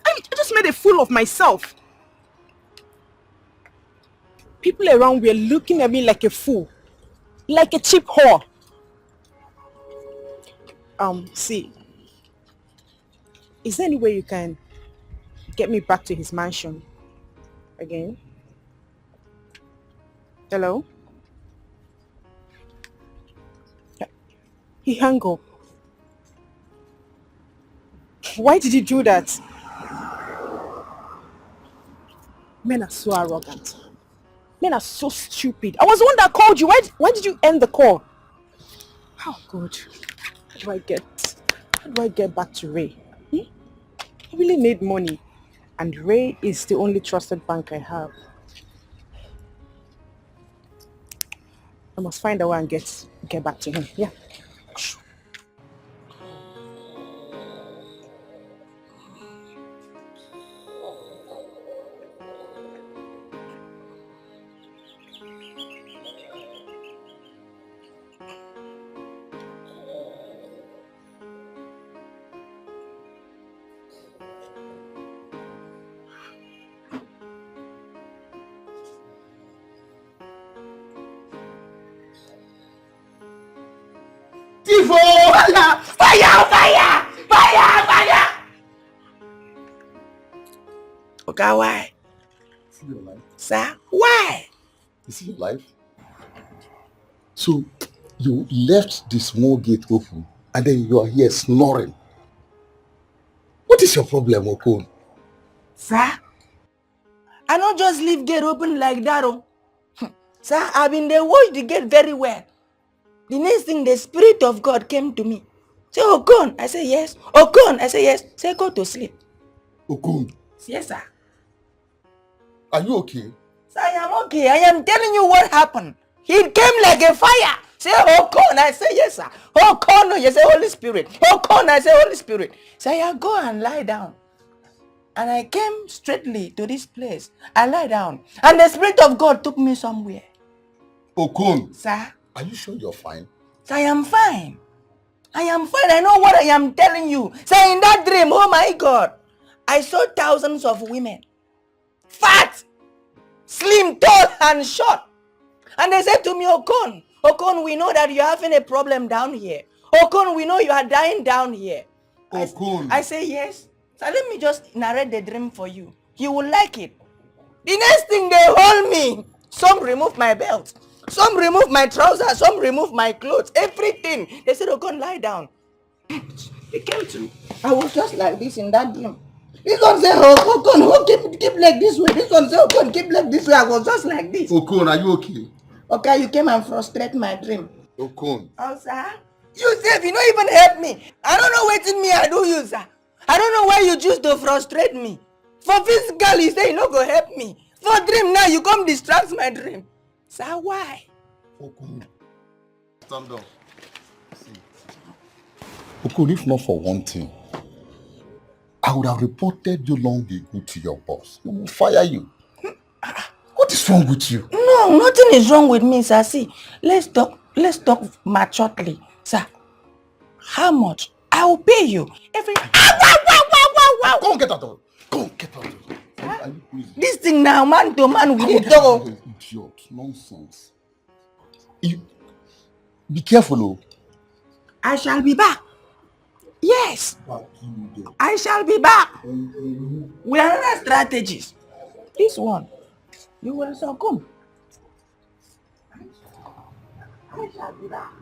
[SPEAKER 14] I just made a fool of myself. People around were looking at me like a fool. Like a cheap whore. See, is there any way you can get me back to his mansion again? Hello? He hung up. Why did you do that? Men are so arrogant. Men are so stupid. I was the one that called you. Why did you end the call? Oh God. How do I get back to Ray? I really need money. And Ray is the only trusted bank I have. I must find a way and get back to him. Yeah.
[SPEAKER 8] Fire! Okay, why?
[SPEAKER 12] See your life.
[SPEAKER 8] Sir, why?
[SPEAKER 12] You see your life? So, you left the small gate open and then you are here snoring. What is your problem, Okon?
[SPEAKER 8] Sir, I don't just leave gate open like that. Oh. Sir, I've been there, watch the gate very well. The next thing, the Spirit of God came to me. Say, Okon. I say, yes. Okon. I say, yes. Say, go to sleep.
[SPEAKER 12] Okon.
[SPEAKER 8] Yes, sir.
[SPEAKER 12] Are you okay?
[SPEAKER 8] Sir, I am okay. I am telling you what happened. He came like a fire. Say, Okon. I say, yes, sir. Okon. You say, Holy Spirit. Okon. I say, Holy Spirit. Say, I go and lie down. And I came straightly to this place. I lie down. And the Spirit of God took me somewhere.
[SPEAKER 12] Okon.
[SPEAKER 8] Sir.
[SPEAKER 12] Are you sure you're fine?
[SPEAKER 8] Sir, I am fine. I am fine. I know what I am telling you. Sir, in that dream, oh my God, I saw thousands of women. Fat, slim, tall, and short. And they said to me, Okon, we know that you're having a problem down here. Okon, we know you are dying down here.
[SPEAKER 12] Okon.
[SPEAKER 8] I say yes. So let me just narrate the dream for you. You will like it. The next thing, they hold me. Some remove my belt. Some remove my trousers. Some remove my clothes. Everything. They said, Okon, lie down. They came to me. I was just like this in that dream. This one said, Okon, keep leg this way. This one said, Okon, keep leg this way. I was just like this.
[SPEAKER 12] Okon, are you okay?
[SPEAKER 8] Okay, you came and frustrate my dream.
[SPEAKER 12] Okon.
[SPEAKER 8] Oh, sir? You said you don't even help me. I don't know what in me I do you, sir. I don't know why you choose to frustrate me. For physical, you say you not go help me. For dream now, you come distract my dream. Sir, why?
[SPEAKER 12] Okon. Stand up. See. Okon, if not for one thing, I would have reported you long ago to your boss. He will fire you. What is wrong with you?
[SPEAKER 8] No, nothing is wrong with me, sir. See, let's talk maturely. Sir, how much? I will pay you every...
[SPEAKER 12] Go and get out of it. Go, get out of here. Are you crazy?
[SPEAKER 8] This thing now, man to man, we dey talk.
[SPEAKER 12] Idiot, nonsense. You, be careful, oh.
[SPEAKER 8] I shall be back. Yes, I shall be back. We are another strategies. This one, you will succumb. I shall be back.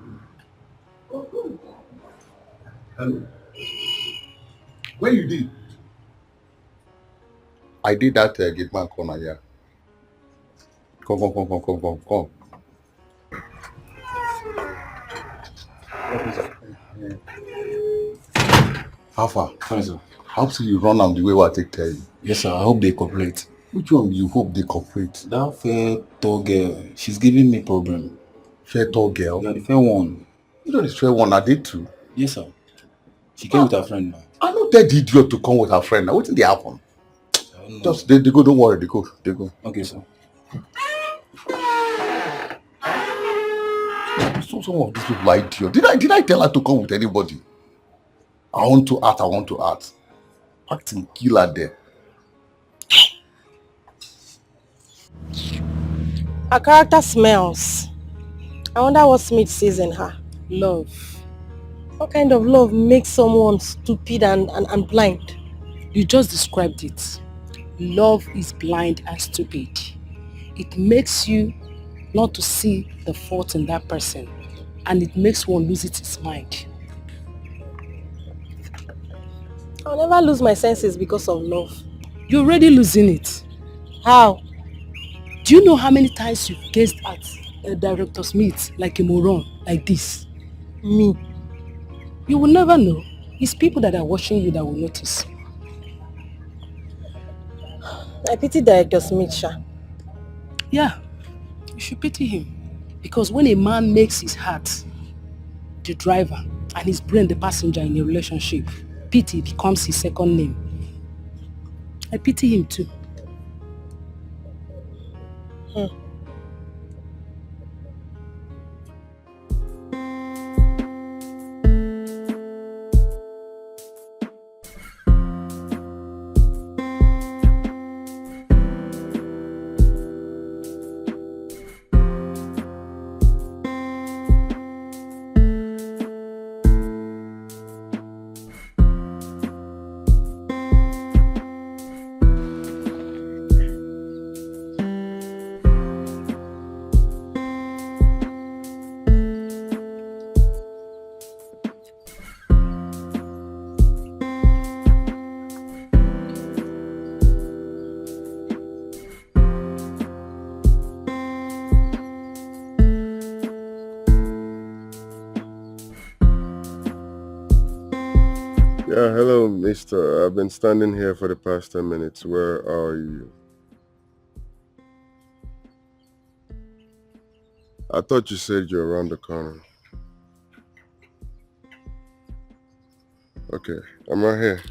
[SPEAKER 12] Hello. Where you did? I did that gate man corner here. Come. How far?
[SPEAKER 15] Fine, sir.
[SPEAKER 12] How so you run am the way I take tell you?
[SPEAKER 15] Yes, sir. I hope they cooperate.
[SPEAKER 12] Which one you hope they cooperate?
[SPEAKER 15] That fair tall girl, she's giving me problem.
[SPEAKER 12] Fair tall girl?
[SPEAKER 15] Yeah, the fair one.
[SPEAKER 12] You know the fair one I did too?
[SPEAKER 15] Yes, sir. She came with her friend now.
[SPEAKER 12] I know that idiot to come with her friend. Now what did they happen? Just they go, don't worry, they go.
[SPEAKER 15] Okay, sir.
[SPEAKER 12] So some of these people are idiot. Did I tell her to come with anybody? I want to act. Acting killer there.
[SPEAKER 5] Her character smells. I wonder what Smith sees in her.
[SPEAKER 10] Love.
[SPEAKER 5] What kind of love makes someone stupid and blind?
[SPEAKER 10] You just described it. Love is blind and stupid. It makes you not to see the fault in that person, and it makes one lose its mind.
[SPEAKER 5] I'll never lose my senses because of love.
[SPEAKER 10] You're already losing it.
[SPEAKER 5] How?
[SPEAKER 10] Do you know how many times you've gazed at Director Smith like a moron, like this?
[SPEAKER 5] Me?
[SPEAKER 10] You will never know. It's people that are watching you that will notice.
[SPEAKER 5] I pity Director Smith, Sha.
[SPEAKER 10] Yeah, you should pity him. Because when a man makes his heart the driver and his brain the passenger in a relationship, pity becomes his second name. I pity him too.
[SPEAKER 9] Yeah, hello, mister. I've been standing here for the past 10 minutes. Where are you? I thought you said you're around the corner. Okay, I'm right here.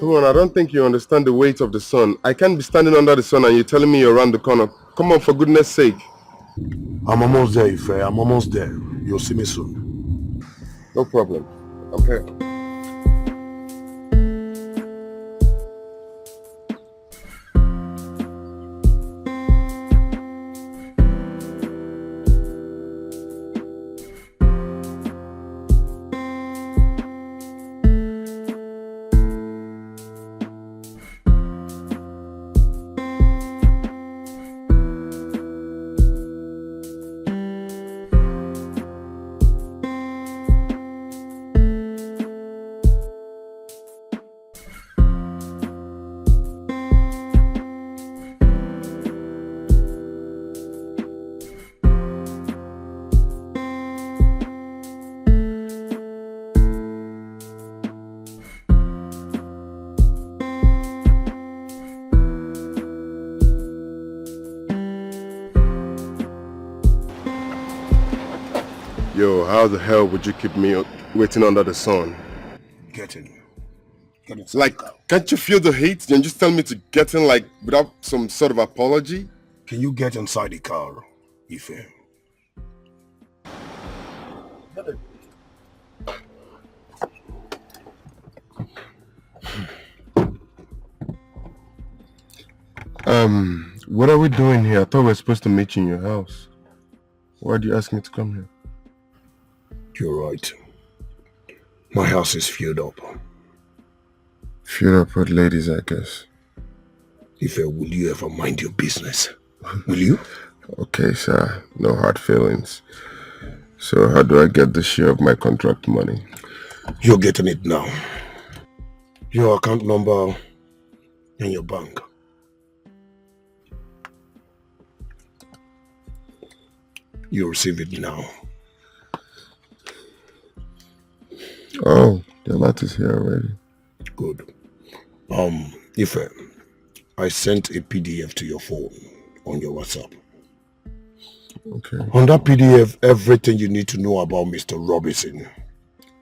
[SPEAKER 9] Come on, I don't think you understand the weight of the sun. I can't be standing under the sun and you're telling me you're around the corner. Come on, for goodness sake.
[SPEAKER 4] I'm almost there, Ife. I'm almost there. You'll see me soon.
[SPEAKER 9] No problem. I'm here. Yo, how the hell would you keep me waiting under the sun?
[SPEAKER 4] Get in. Get in.
[SPEAKER 9] Like, can't you feel the heat? Then just tell me to get in, like, without some sort of apology?
[SPEAKER 4] Can you get inside the car, Ife?
[SPEAKER 9] What are we doing here? I thought we were supposed to meet you in your house. Why do you ask me to come here?
[SPEAKER 4] You're right. My house is filled up.
[SPEAKER 9] Filled up with ladies, I guess.
[SPEAKER 4] Ife, will you ever mind your business? Will you?
[SPEAKER 9] Okay, sir. No hard feelings. So how do I get the share of my contract money?
[SPEAKER 4] You're getting it now. Your account number and your bank. You receive it now.
[SPEAKER 9] Oh, the lot is here already.
[SPEAKER 4] Good. Ife, I sent a PDF to your phone on your WhatsApp.
[SPEAKER 9] Okay.
[SPEAKER 4] On that PDF, everything you need to know about Mr. Robinson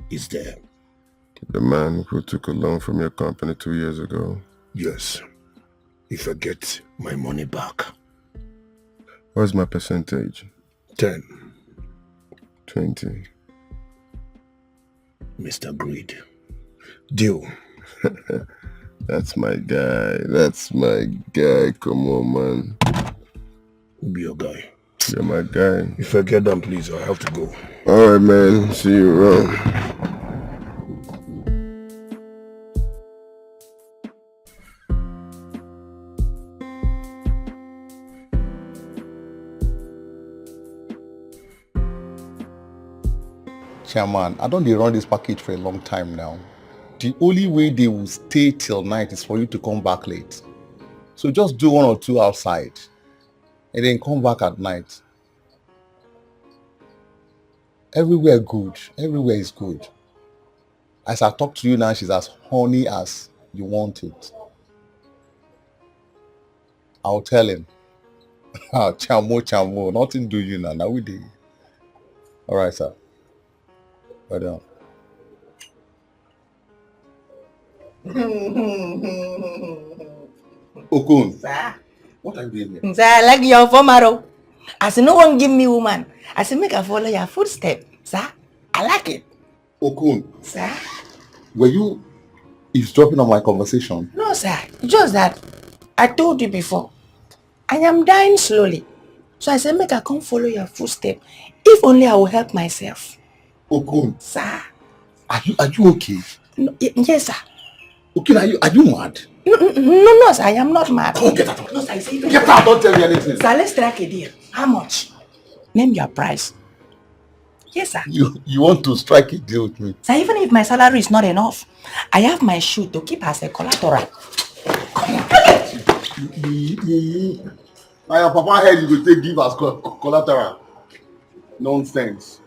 [SPEAKER 4] is there.
[SPEAKER 9] The man who took a loan from your company 2 years ago.
[SPEAKER 4] Yes. If I get my money back.
[SPEAKER 9] What's my percentage?
[SPEAKER 4] 10.
[SPEAKER 9] 20.
[SPEAKER 4] Mr. Greed. Deal.
[SPEAKER 9] That's my guy. That's my guy. Come on, man.
[SPEAKER 4] Who'll be your guy?
[SPEAKER 9] You're my guy.
[SPEAKER 4] If I get done, please, I have to go.
[SPEAKER 9] Alright, man. See you around.
[SPEAKER 12] Chairman, I don't run this package for a long time now. The only way they will stay till night is for you to come back late. So just do 1 or 2 outside and then come back at night. Everywhere good. Everywhere is good. As I talk to you now, she's as horny as you want it. I'll tell him. Chamo, nothing do you now. Now we do. All right, sir. Right down.
[SPEAKER 8] Okun. Sir.
[SPEAKER 12] What are you doing here?
[SPEAKER 8] Sir, I like your former. As no one give me woman, I say make I follow your footstep. Sir, I like it.
[SPEAKER 12] Okun.
[SPEAKER 8] Sir?
[SPEAKER 12] Were you eavesdropping on my conversation?
[SPEAKER 8] No, sir. Just that I told you before. I am dying slowly. So I said make I come follow your footstep. If only I will help myself.
[SPEAKER 12] Okun.
[SPEAKER 8] Sir.
[SPEAKER 12] Are you okay?
[SPEAKER 8] No, yes, sir.
[SPEAKER 12] Okay, are you mad?
[SPEAKER 8] No, sir, I am not mad.
[SPEAKER 12] Come get out.
[SPEAKER 8] No, sir, I say
[SPEAKER 12] get out, don't tell me anything.
[SPEAKER 8] Sir, let's strike a deal. How much? Name your price. Yes, sir.
[SPEAKER 12] You want to strike a deal with me?
[SPEAKER 8] Sir, even if my salary is not enough, I have my shoe to keep as a collateral.
[SPEAKER 12] Now your papa head you will take give as collateral. Nonsense.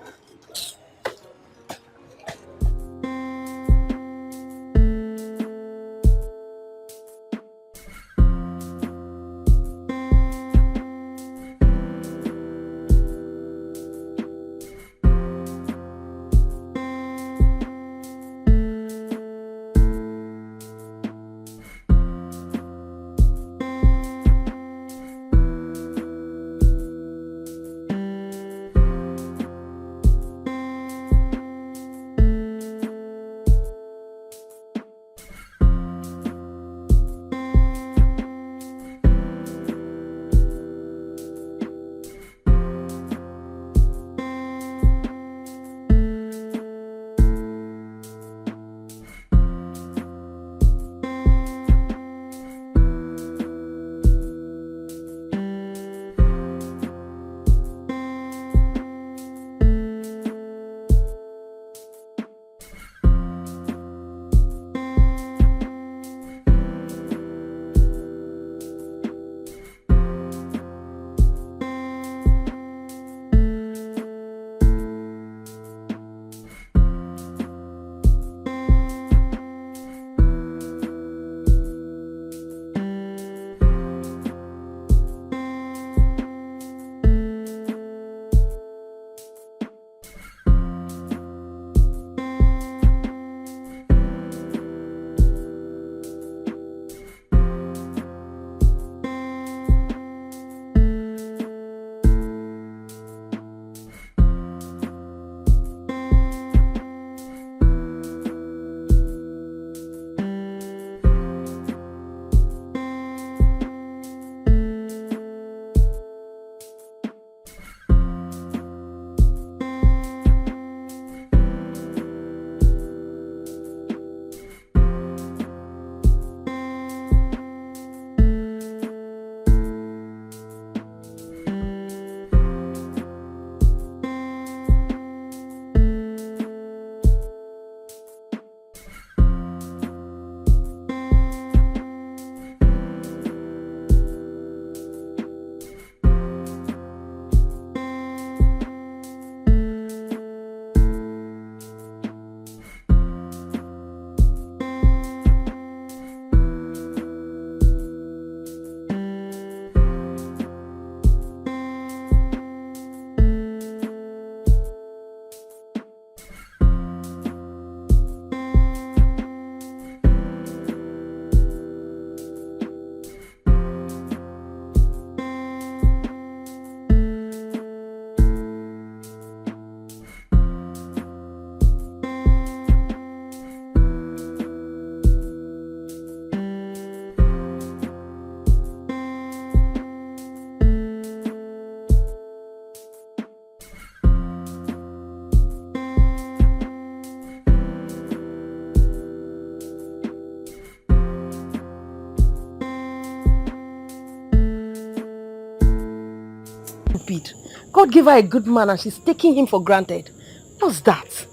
[SPEAKER 5] Stupid. God gave her a good man and she's taking him for granted. What's that?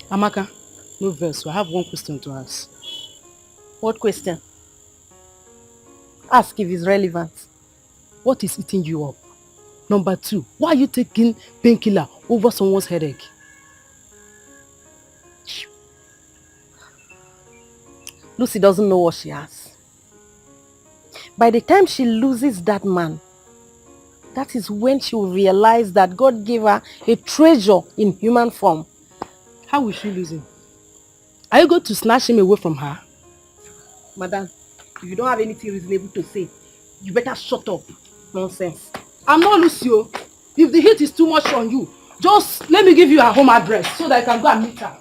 [SPEAKER 10] Amaka, no verse. I have one question to ask.
[SPEAKER 5] What question? Ask if it's relevant.
[SPEAKER 10] What is eating you up? Number 2, why are you taking painkiller over someone's headache?
[SPEAKER 5] Lucy doesn't know what she has. By the time she loses that man, that is when she will realize that God gave her a treasure in human form.
[SPEAKER 10] How will she lose him? Are you going to snatch him away from her?
[SPEAKER 5] Madam, if you don't have anything reasonable to say, you better shut up. Nonsense.
[SPEAKER 10] I'm not Lucio. If the heat is too much on you, just let me give you her home address so that I can go and meet her.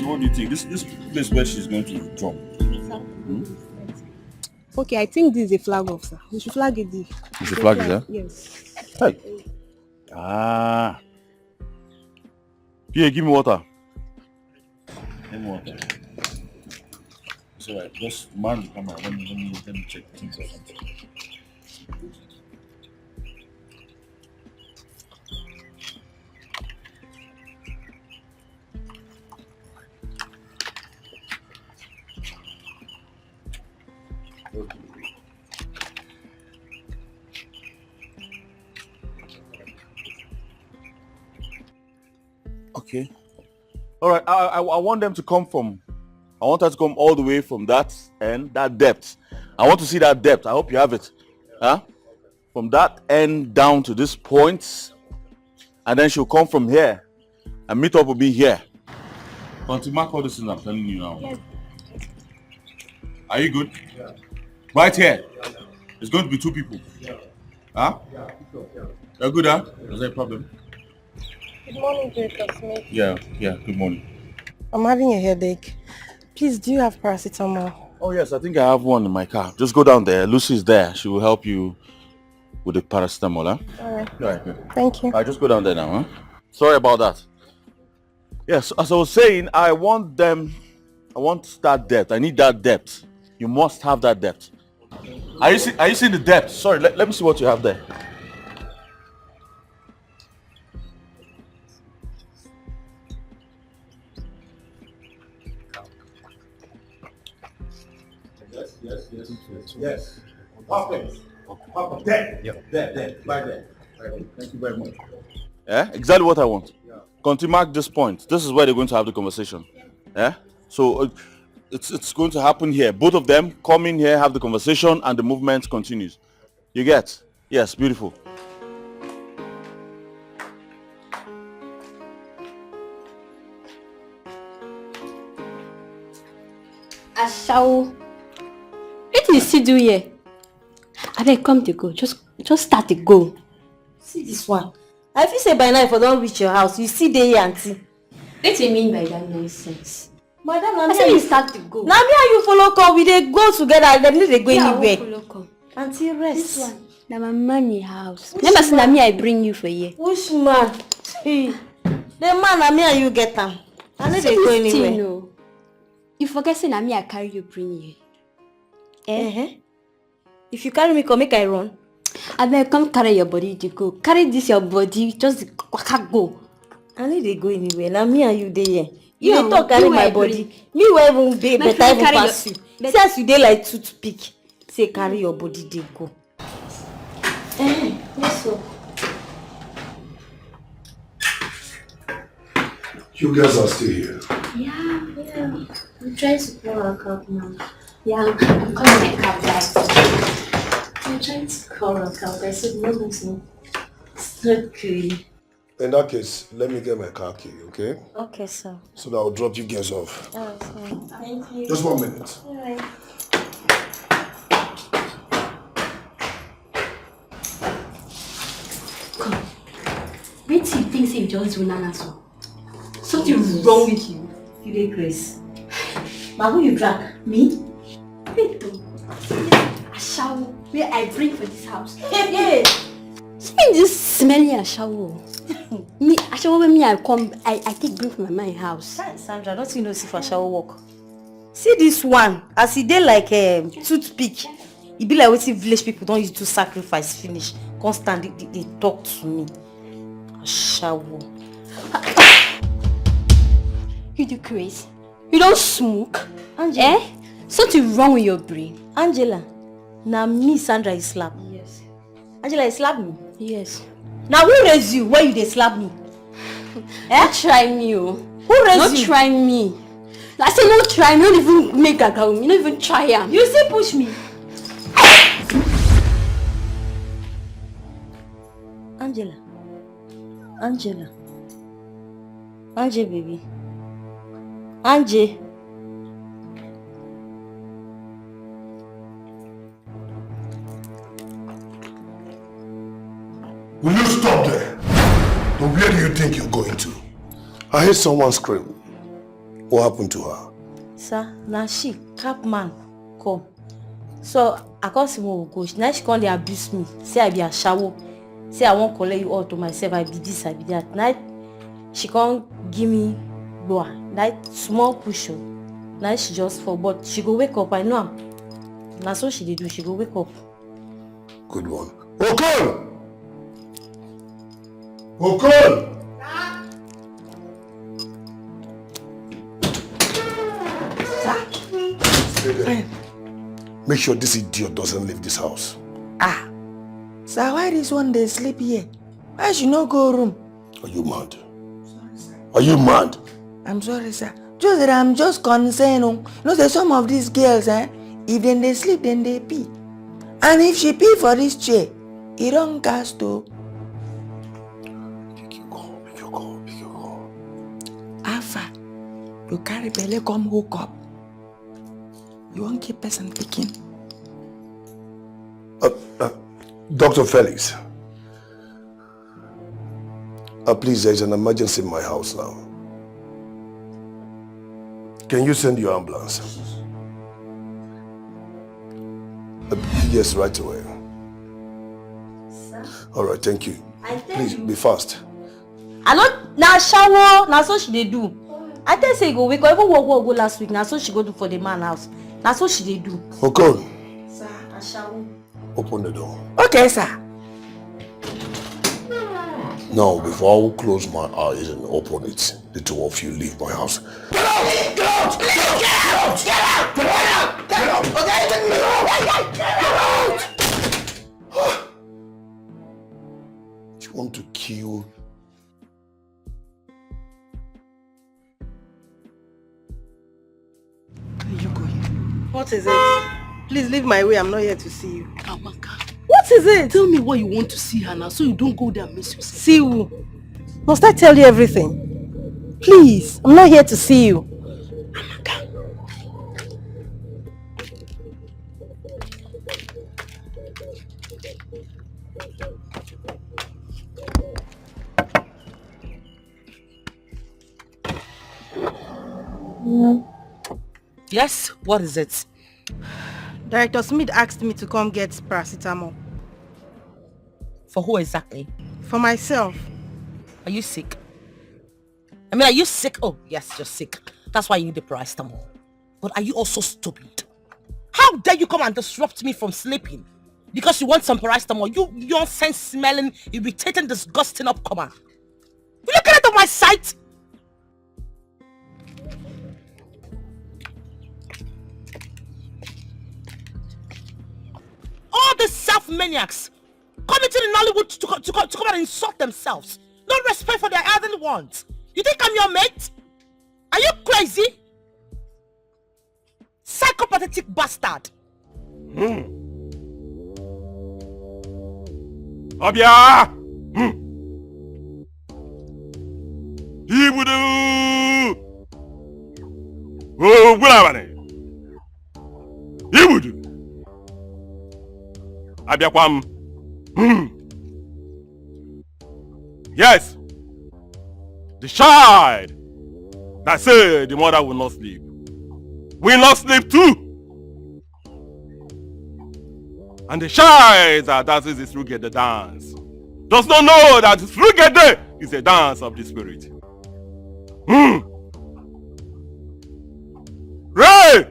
[SPEAKER 1] What do you think? This place where she's going to drop.
[SPEAKER 6] Okay, I think this is a flag off, sir. We should flag it.
[SPEAKER 1] It's a flag, is that?
[SPEAKER 6] Yes.
[SPEAKER 1] Hey. Ah. Here, give me water. Give me water. It's alright. Just man the camera. Let me check things out. Okay. All right. I want them to come from. I want her to come all the way from that end, that depth. I want to see that depth. I hope you have it. Huh? From that end down to this point, and then she'll come from here, and meet up with me here. Continue, mark all this things I'm telling you now. Yes. Are you good? Yeah. Right here. Yeah. It's going to be 2 people. Yeah. Huh? Yeah. You're good, huh? Is there a problem?
[SPEAKER 5] Good morning, Smith.
[SPEAKER 1] Yeah, good morning.
[SPEAKER 5] I'm having a headache. Please, do you have paracetamol?
[SPEAKER 1] Oh yes, I think I have one in my car. Just go down there. Lucy's there. She will help you with the paracetamol, huh?
[SPEAKER 5] Alright.
[SPEAKER 1] Alright, good.
[SPEAKER 5] Thank you.
[SPEAKER 1] Alright, just go down there now, huh? Sorry about that. Yes, as I was saying, I want that depth. I need that depth. You must have that depth. Are you seeing the depth? Sorry, let me see what you have there.
[SPEAKER 4] Yes. Perfect. There. Right there. Thank you very much.
[SPEAKER 1] Yeah, exactly what I want. Continue, mark this point. This is where they're going to have the conversation. Yeah, so it's going to happen here. Both of them come in here, have the conversation, and the movement continues. You get? Yes, beautiful.
[SPEAKER 16] Ashawo, what do you still do here? I beg, come to go. Just start to go.
[SPEAKER 7] See this one. I feel say by now if I don't reach your house, you see there, auntie.
[SPEAKER 16] What do you mean by that nonsense?
[SPEAKER 7] Madam,
[SPEAKER 16] I said you start to go.
[SPEAKER 7] Now me and you follow come, we dey go together, dem no dey go anywhere.
[SPEAKER 16] Follow come.
[SPEAKER 7] Auntie, rest.
[SPEAKER 16] This one, na my money house. Remember say na me I bring you for here.
[SPEAKER 7] Which man? Hey, the man na me and you get am. I no dey go anywhere.
[SPEAKER 16] No. You forget say na me I carry you bring you.
[SPEAKER 7] If you carry me come, make I run.
[SPEAKER 16] I beg, come carry your body to go. Carry this your body, just go.
[SPEAKER 7] I no dey go anywhere. Na me and you dey here. You
[SPEAKER 16] Yeah,
[SPEAKER 7] dey talk carry
[SPEAKER 16] you
[SPEAKER 7] my
[SPEAKER 16] were
[SPEAKER 7] body.
[SPEAKER 16] bring.
[SPEAKER 7] Me wey even dey
[SPEAKER 16] My
[SPEAKER 7] better
[SPEAKER 16] friend
[SPEAKER 7] even
[SPEAKER 16] carry
[SPEAKER 7] pass
[SPEAKER 16] your-
[SPEAKER 7] you. See as you dey like toothpick. Say carry your body dey go.
[SPEAKER 16] Yes, so.
[SPEAKER 4] You guys are still here.
[SPEAKER 16] Yeah. I'm trying to call a cab now. Yeah, I'm calling my cab back. I'm trying to call a cab. I said no. It's not good.
[SPEAKER 4] In that case, let me get my car key, okay?
[SPEAKER 7] Okay, sir.
[SPEAKER 4] So that I'll drop you guys off.
[SPEAKER 7] Oh, sir. Thank you.
[SPEAKER 4] Just 1 minute.
[SPEAKER 7] Alright.
[SPEAKER 16] Wait till you think say you just do nana so. Something wrong with you.
[SPEAKER 7] You dey grace. Now who you drag? Me?
[SPEAKER 16] Wait though. Ashawo, where I bring for this house.
[SPEAKER 7] Hey.
[SPEAKER 16] Smell this smelly ashawo. Me, ashawo when me I come, I take bring from my mind house.
[SPEAKER 7] Hi, Sandra, don't you know see for shower work? See this one, as e dey like toothpick. E be like wetin village people don use do sacrifice finish. Constant they talk to me. Shower.
[SPEAKER 16] You do crazy. You don't smoke.
[SPEAKER 7] Angela.
[SPEAKER 16] Something wrong with your brain.
[SPEAKER 7] Angela, na me Sandra you slap.
[SPEAKER 16] Yes.
[SPEAKER 7] Angela, you slap me?
[SPEAKER 16] Yes.
[SPEAKER 7] Now who raise you when you dey slap me?
[SPEAKER 16] Don't try me, oh.
[SPEAKER 7] Who raise
[SPEAKER 16] Don't
[SPEAKER 7] you?
[SPEAKER 16] try me. I say don't try me. Don't even make a go. You don't even try am.
[SPEAKER 7] You still push me. Angela, baby. Angie.
[SPEAKER 4] Will you stop there? But where do you think you're going to? I heard someone scream. What happened to her?
[SPEAKER 7] Sir, na she, Capman, come. So, I can't see more go. Now she come dey abuse me. Say I be a shower. Say I won't collect you all to myself. I be this, I be that. Now she can't give me blow. That small push. Now she just fall. But she go wake up. I know am. Na so she dey do. She go wake up.
[SPEAKER 4] Good one. Okon! Okon! Stay there. Make sure this idiot doesn't leave this house.
[SPEAKER 8] Sir, why this one dey sleep here? Why she no go room?
[SPEAKER 4] Are you mad? Are you mad?
[SPEAKER 8] I'm sorry, sir. Just that I'm just concerned. You know, say some of these girls, if then they sleep, then they pee. And if she pee for this chair, it don't cast to.
[SPEAKER 4] Pick your call.
[SPEAKER 8] Alpha, you carry belly come hook up. You won't keep person picking.
[SPEAKER 4] Dr. Felix. Please, there's an emergency in my house now. Can you send your ambulance? Yes, right away.
[SPEAKER 7] Sir?
[SPEAKER 4] All right, thank you. Please, be fast.
[SPEAKER 7] I not na shower. Na so she dey do. I tell say go wake up. Even work go last week. Na so she go do for the man house. Na so she dey do.
[SPEAKER 4] Okon.
[SPEAKER 7] Sir,
[SPEAKER 4] Open the door.
[SPEAKER 8] Okay, sir.
[SPEAKER 4] Now, before I close my eyes and open it, the two of you leave my house.
[SPEAKER 8] Get out! Get out! Get out! Get out! Get out! Get out! Okay, get out!
[SPEAKER 4] You want to kill?
[SPEAKER 5] What is it? Please leave my way. I'm not here to see you.
[SPEAKER 10] Amaka,
[SPEAKER 5] What is it?
[SPEAKER 10] tell me what you want to see her now so you don't go there and miss yourself.
[SPEAKER 5] See who? Must I tell you everything? Please, I'm not here to see you.
[SPEAKER 2] Yes, what is it?
[SPEAKER 6] Director Smith asked me to come get paracetamol.
[SPEAKER 2] For who exactly?
[SPEAKER 6] For myself.
[SPEAKER 2] Are you sick? I mean, are you sick? Oh, yes, you're sick. That's why you need the paracetamol. But are you also stupid? How dare you come and disrupt me from sleeping? Because you want some paracetamol, you nonsense smelling, irritating, disgusting upcomer. Will you get out of my sight? All the self-maniacs coming to the Nollywood to come and insult themselves. No respect for their elderly ones. You think I'm your mate? Are you crazy? Psychopathetic bastard.
[SPEAKER 1] Obia! Ibudu! Oh, Gulabane! Ibudu! Abiakwam! Yes! The child that said the mother will not sleep will not sleep too! And the child that dances the Srugede dance does not know that the Srugede is a dance of the spirit. Ray!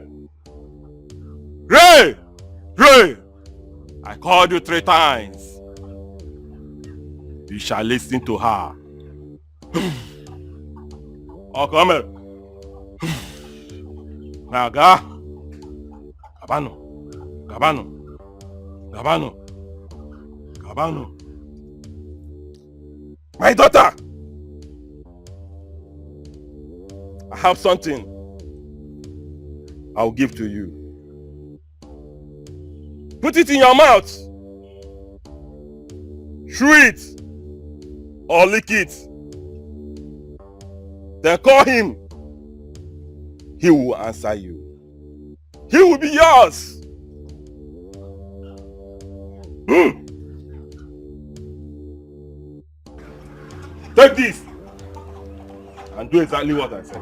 [SPEAKER 1] Ray! Ray! I called you 3 times. You shall listen to her. Oh, come here. Now, Gabano. My daughter! I have something I'll give to you. Put it in your mouth. Chew it or lick it. Then call him. He will answer you. He will be yours. Take this and do exactly what I said.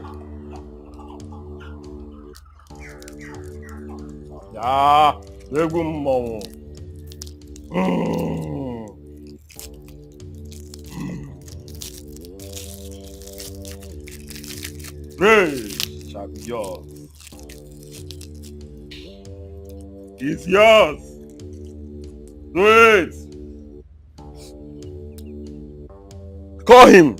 [SPEAKER 1] Yeah, very good mom. Praise shall be yours. It's yours. Do it. Call him.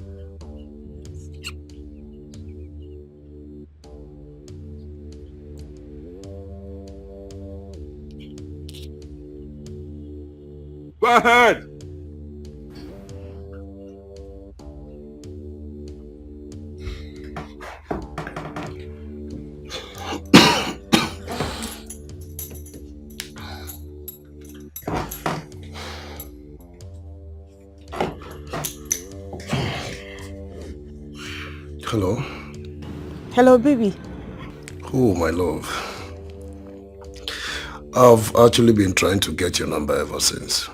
[SPEAKER 1] Go ahead.
[SPEAKER 4] Hello?
[SPEAKER 5] Hello, baby.
[SPEAKER 4] Oh, my love. I've actually been trying to get your number ever since.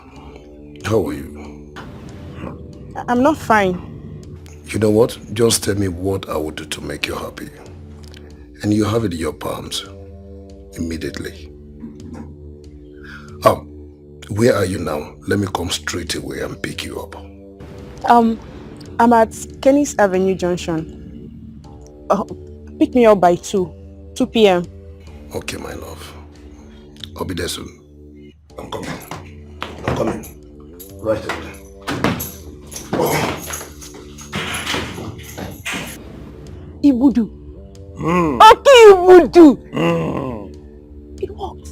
[SPEAKER 4] How are you?
[SPEAKER 5] I'm not fine.
[SPEAKER 4] You know what? Just tell me what I would do to make you happy. And you have it in your palms. Immediately. Where are you now? Let me come straight away and pick you up.
[SPEAKER 5] I'm at Kenny's Avenue Junction. Pick me up by 2 p.m.
[SPEAKER 4] Okay, my love. I'll be there soon. I'm coming. I'm coming. Right away.
[SPEAKER 14] Ibudu.
[SPEAKER 1] Okay,
[SPEAKER 14] It worked.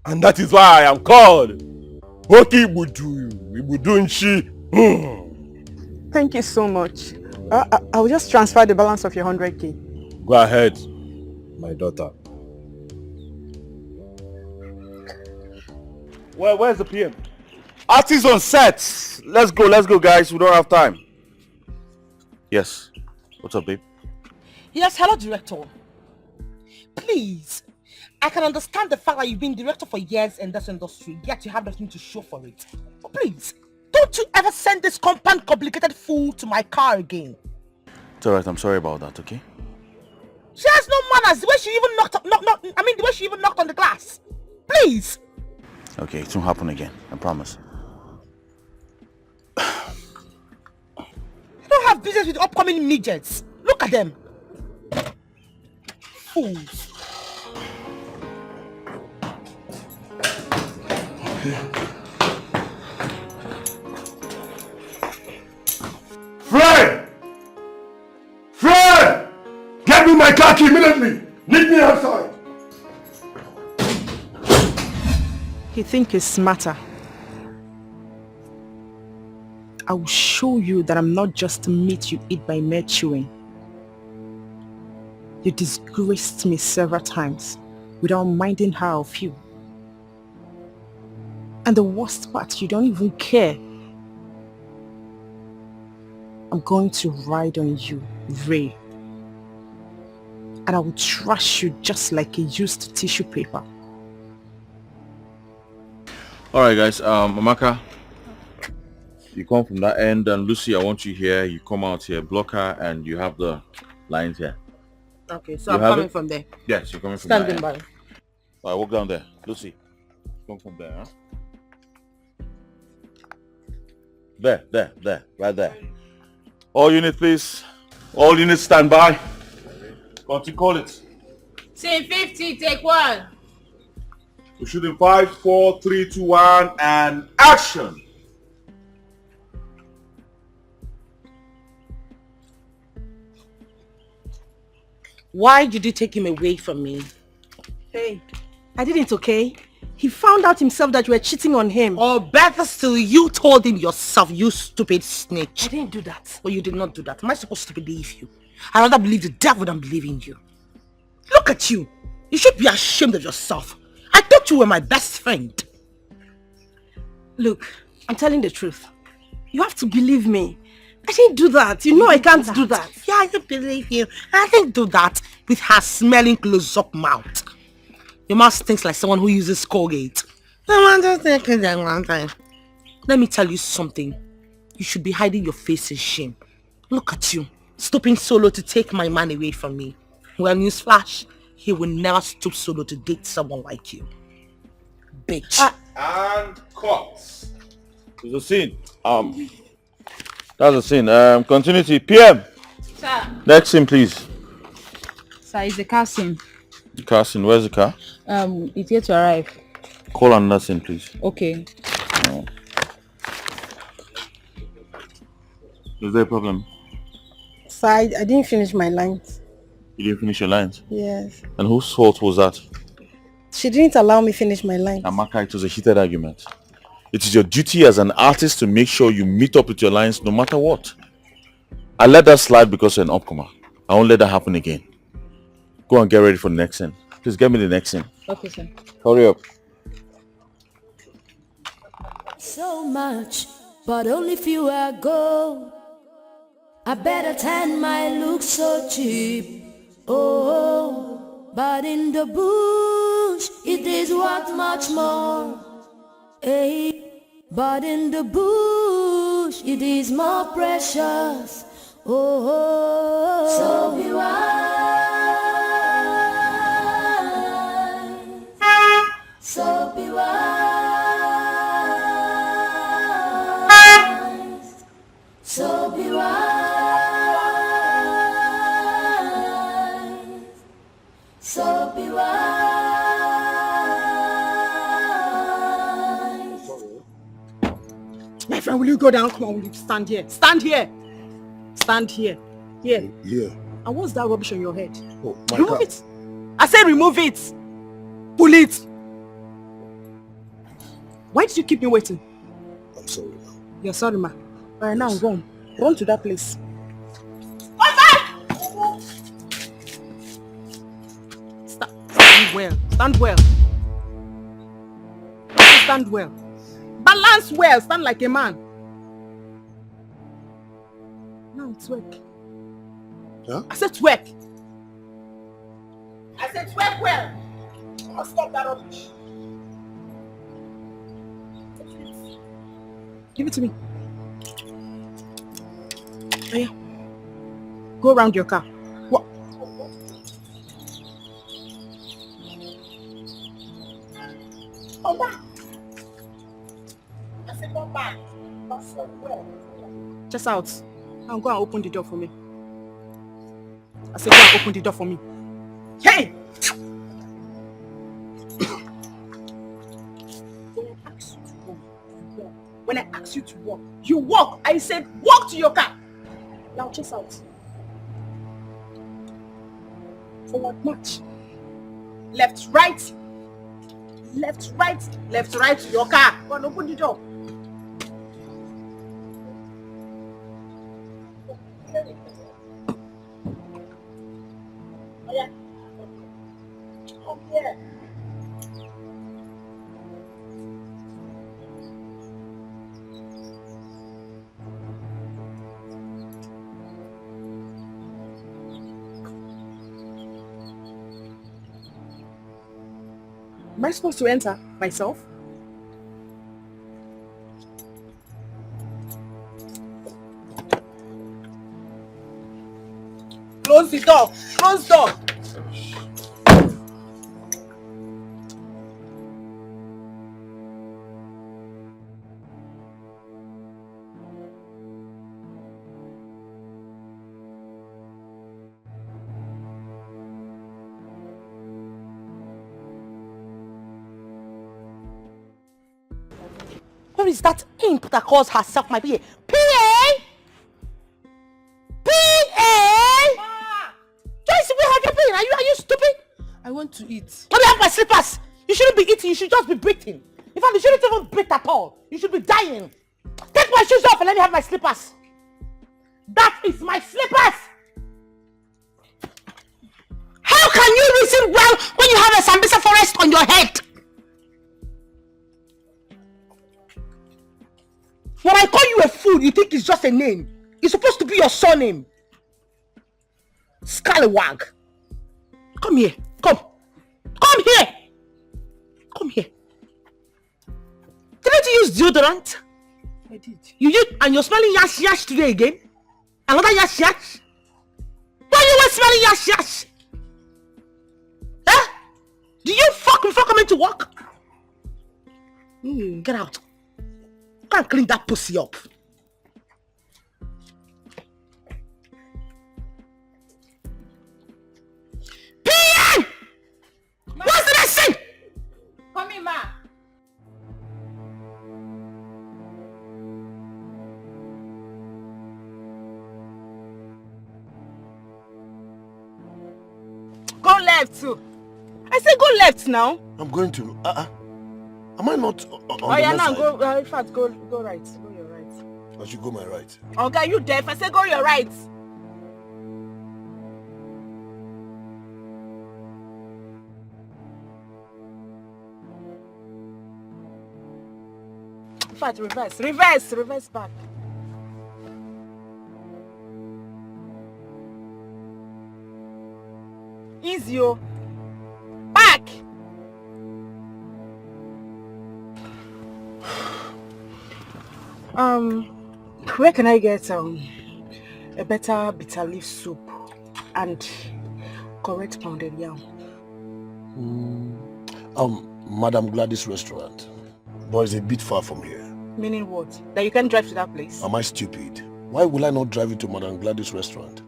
[SPEAKER 1] and that is why I am called Hoki Ibudu. Ibudunshi.
[SPEAKER 14] Thank you so much. I'll just transfer the balance of your 100K.
[SPEAKER 1] Go ahead, my daughter. Where's the PM? Artists on set. Let's go, guys. We don't have time. Yes. What's up, babe?
[SPEAKER 2] Yes, hello, director. Please, I can understand the fact that you've been director for years in this industry, yet you have nothing to show for it. But please, don't you ever send this complicated fool to my car again.
[SPEAKER 1] It's alright, I'm sorry about that, okay?
[SPEAKER 2] She has no manners, the way she even the way she even knocked on the glass. Please.
[SPEAKER 1] Okay, it won't happen again, I promise.
[SPEAKER 2] You don't have business with upcoming midgets. Look at them. Fools.
[SPEAKER 4] Fred! Fred! Get me my car key immediately! Meet me outside!
[SPEAKER 14] You think he's smarter? I will show you that I'm not just meat you eat by mere chewing. You disgraced me several times without minding how I feel. And the worst part, you don't even care. I'm going to ride on you, Ray. And I will trash you just like a used tissue paper.
[SPEAKER 1] Alright guys, Amaka, you come from that end, and Lucy, I want you here. You come out here, block her, and you have the lines here.
[SPEAKER 2] Okay, so
[SPEAKER 1] You
[SPEAKER 2] I'm
[SPEAKER 1] have
[SPEAKER 2] coming
[SPEAKER 1] it?
[SPEAKER 2] from there.
[SPEAKER 1] Yes, you're coming from
[SPEAKER 2] Standing
[SPEAKER 1] that end.
[SPEAKER 2] by.
[SPEAKER 1] Alright, walk down there. Lucy, come from there, huh? There, right there. All units, please. All units, stand by. Continue, call it.
[SPEAKER 6] Scene 50, take 1.
[SPEAKER 1] We're shooting 5, 4, 3, 2, 1, and action!
[SPEAKER 2] Why did you take him away from me?
[SPEAKER 5] Hey, I didn't, okay? He found out himself that you were cheating on him.
[SPEAKER 2] Or better still, you told him yourself, you stupid snitch.
[SPEAKER 5] I didn't do that.
[SPEAKER 2] But you did not do that. Am I supposed to believe you? I'd rather believe the devil than believing you. Look at you. You should be ashamed of yourself. I thought you were my best friend.
[SPEAKER 5] Look, I'm telling the truth. You have to believe me. I didn't do that. You know I can't do that.
[SPEAKER 2] Yeah, I don't believe you. I didn't do that with her smelling close-up mouth. Your mouth stinks like someone who uses Colgate. Let me tell you something. You should be hiding your face in shame. Look at you, stooping solo to take my man away from me. Well, newsflash, he will never stoop solo to date someone like you. Bitch.
[SPEAKER 1] And cut. There's a scene. That's the scene. Continuity. PM.
[SPEAKER 6] Sir.
[SPEAKER 1] Next scene, please.
[SPEAKER 6] Sir, it's the car scene.
[SPEAKER 1] The car scene. Where's the car?
[SPEAKER 6] It's here to arrive.
[SPEAKER 1] Call another scene, please.
[SPEAKER 6] Okay.
[SPEAKER 1] Is there a problem?
[SPEAKER 5] Sir, I didn't finish my lines.
[SPEAKER 1] You didn't finish your lines?
[SPEAKER 5] Yes.
[SPEAKER 1] And whose fault was that?
[SPEAKER 5] She didn't allow me finish my lines.
[SPEAKER 1] Amaka, it was a heated argument. It is your duty as an artist to make sure you meet up with your lines no matter what. I let that slide because you're an upcomer. I won't let that happen again. Go and get ready for the next scene. Please get me the next scene.
[SPEAKER 6] Okay, sir.
[SPEAKER 1] Hurry up.
[SPEAKER 13] So much, but only few I go. I better tan my look so cheap. Oh, but in the bush it is worth much more. Hey, but in the bush it is more precious. Oh, so be wise. So be wise. So be wise. So be wise.
[SPEAKER 14] My friend, will you go down? Come on, will you stand here? Stand here. Stand here. Here.
[SPEAKER 4] Yeah.
[SPEAKER 14] And what's that rubbish on your head?
[SPEAKER 4] Oh, my
[SPEAKER 14] Remove
[SPEAKER 4] God.
[SPEAKER 14] it. I said remove it. Pull it. Why did you keep me waiting?
[SPEAKER 4] I'm sorry.
[SPEAKER 14] You're sorry, ma. All right, now run. Run to that place. Stand well. Stand well. Stand well. Balance well. Stand like a man. Now twerk.
[SPEAKER 4] Huh?
[SPEAKER 14] I said twerk. I said twerk well. I'll stop that rubbish. Give it to me. Oh, yeah. Go around your car. What? Come back. I said come back. Just out. Now go and open the door for me. I said go and open the door for me. Hey! When I asked you to walk, you walk. I said walk to your car. Now chase out. Forward march. Left, right. Left, right. Left, right to your car. Go and open the door. Oh yeah. Come here. Am I supposed to enter myself? Close the door. Close the door.
[SPEAKER 2] Where is that imp that calls herself my PA? PA! PA! Joyce, where have you been? Are you stupid?
[SPEAKER 14] I want to eat.
[SPEAKER 2] Let me have my slippers. You shouldn't be eating. You should just be breathing. In fact, you shouldn't even breathe at all. You should be dying. Take my shoes off and let me have my slippers. That is my slippers. How can you reason well when you have a Sambisa forest on your head? When I call you a fool, you think it's just a name. It's supposed to be your surname. Scallywag. Come here. Come. Come here. Come here. Didn't you use deodorant?
[SPEAKER 14] I did.
[SPEAKER 2] You used, and you're smelling yash yash today again? Another yash yash? Why are you always smelling yash yash? Huh? Do you fuck before coming to work? Get out. Go and clean that pussy up. PM! What's the next thing?
[SPEAKER 6] Come in, ma. Go left too. I said go left now.
[SPEAKER 4] I'm going to. Am I not on
[SPEAKER 6] Oh
[SPEAKER 4] the
[SPEAKER 6] yeah,
[SPEAKER 4] left
[SPEAKER 6] now
[SPEAKER 4] side?
[SPEAKER 6] go. In fact, go right. Go your right.
[SPEAKER 4] I should go my right.
[SPEAKER 6] Okay, you deaf? I said go your right. In fact, reverse back. Easy, oh. Back.
[SPEAKER 14] Where can I get a better bitter leaf soup and correct pounded yam?
[SPEAKER 4] Madam Gladys restaurant. But it's a bit far from here.
[SPEAKER 14] Meaning what? That you can't drive to that place?
[SPEAKER 4] Am I stupid? Why will I not drive you to Madam Gladys restaurant?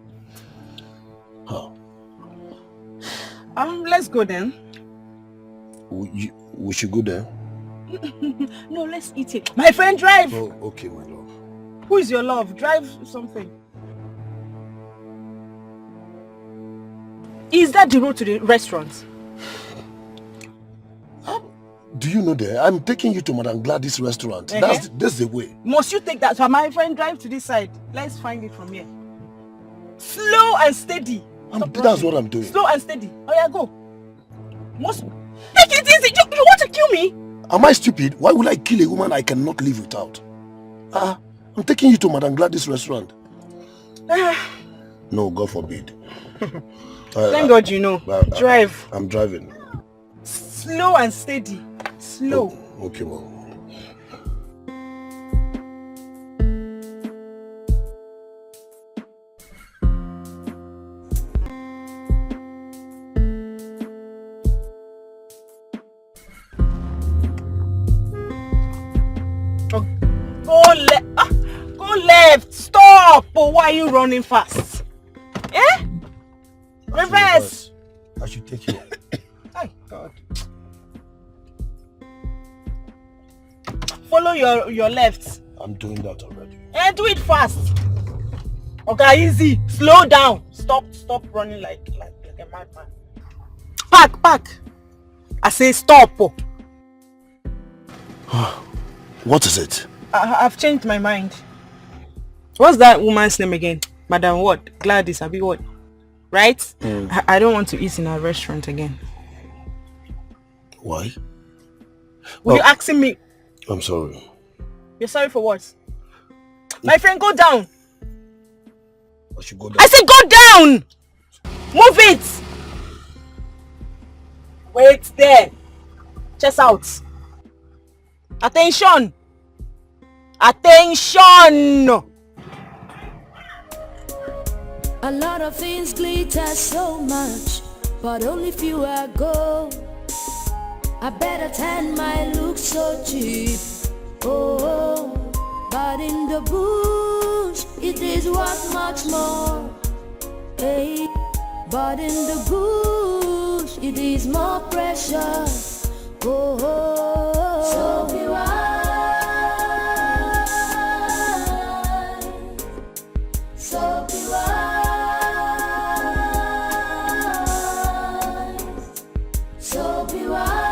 [SPEAKER 4] Huh?
[SPEAKER 14] Let's go then.
[SPEAKER 4] We should go there.
[SPEAKER 14] No, let's eat it. My friend, drive.
[SPEAKER 4] Oh, okay, my love.
[SPEAKER 14] Who is your love? Drive something. Is that the road to the restaurant?
[SPEAKER 4] Do you know that? I'm taking you to Madam Gladys' restaurant. That's the way.
[SPEAKER 14] Must you take that? So my friend, drive to this side. Let's find it from here. Slow and steady.
[SPEAKER 4] That's what I'm doing.
[SPEAKER 14] Slow and steady. Oh yeah, go. Must take it easy. You want to kill me?
[SPEAKER 4] Am I stupid? Why would I kill a woman I cannot live without? I'm taking you to Madam Gladys' restaurant. No, God forbid.
[SPEAKER 14] Thank God you know. Drive.
[SPEAKER 4] I'm driving.
[SPEAKER 14] Slow and steady. Slow.
[SPEAKER 4] Oh, okay, Mom.
[SPEAKER 14] Go left. Stop. Oh, why are you running fast? Eh? Reverse.
[SPEAKER 4] I should take you.
[SPEAKER 14] Oh, God. Follow your left.
[SPEAKER 4] I'm doing that already.
[SPEAKER 14] And do it fast. Okay, easy. Slow down. Stop running like a madman. Park. I say stop.
[SPEAKER 4] What is it?
[SPEAKER 14] I've changed my mind. What's that woman's name again? Madam what? Gladys, Abi what? Right? I don't want to eat in a restaurant again.
[SPEAKER 4] Why?
[SPEAKER 14] Were you asking me?
[SPEAKER 4] I'm sorry.
[SPEAKER 14] You're sorry for what? My friend, go down.
[SPEAKER 4] I should go down.
[SPEAKER 14] I said go down! Move it! Wait there. Chest out. Attention! Attention!
[SPEAKER 13] A lot of things glitter so much, but only few are gold. I better tan my look so cheap. Oh, but in the bush it is worth much more. Hey, but in the bush it is more precious. Oh, so be wise, so be wise, so be wise.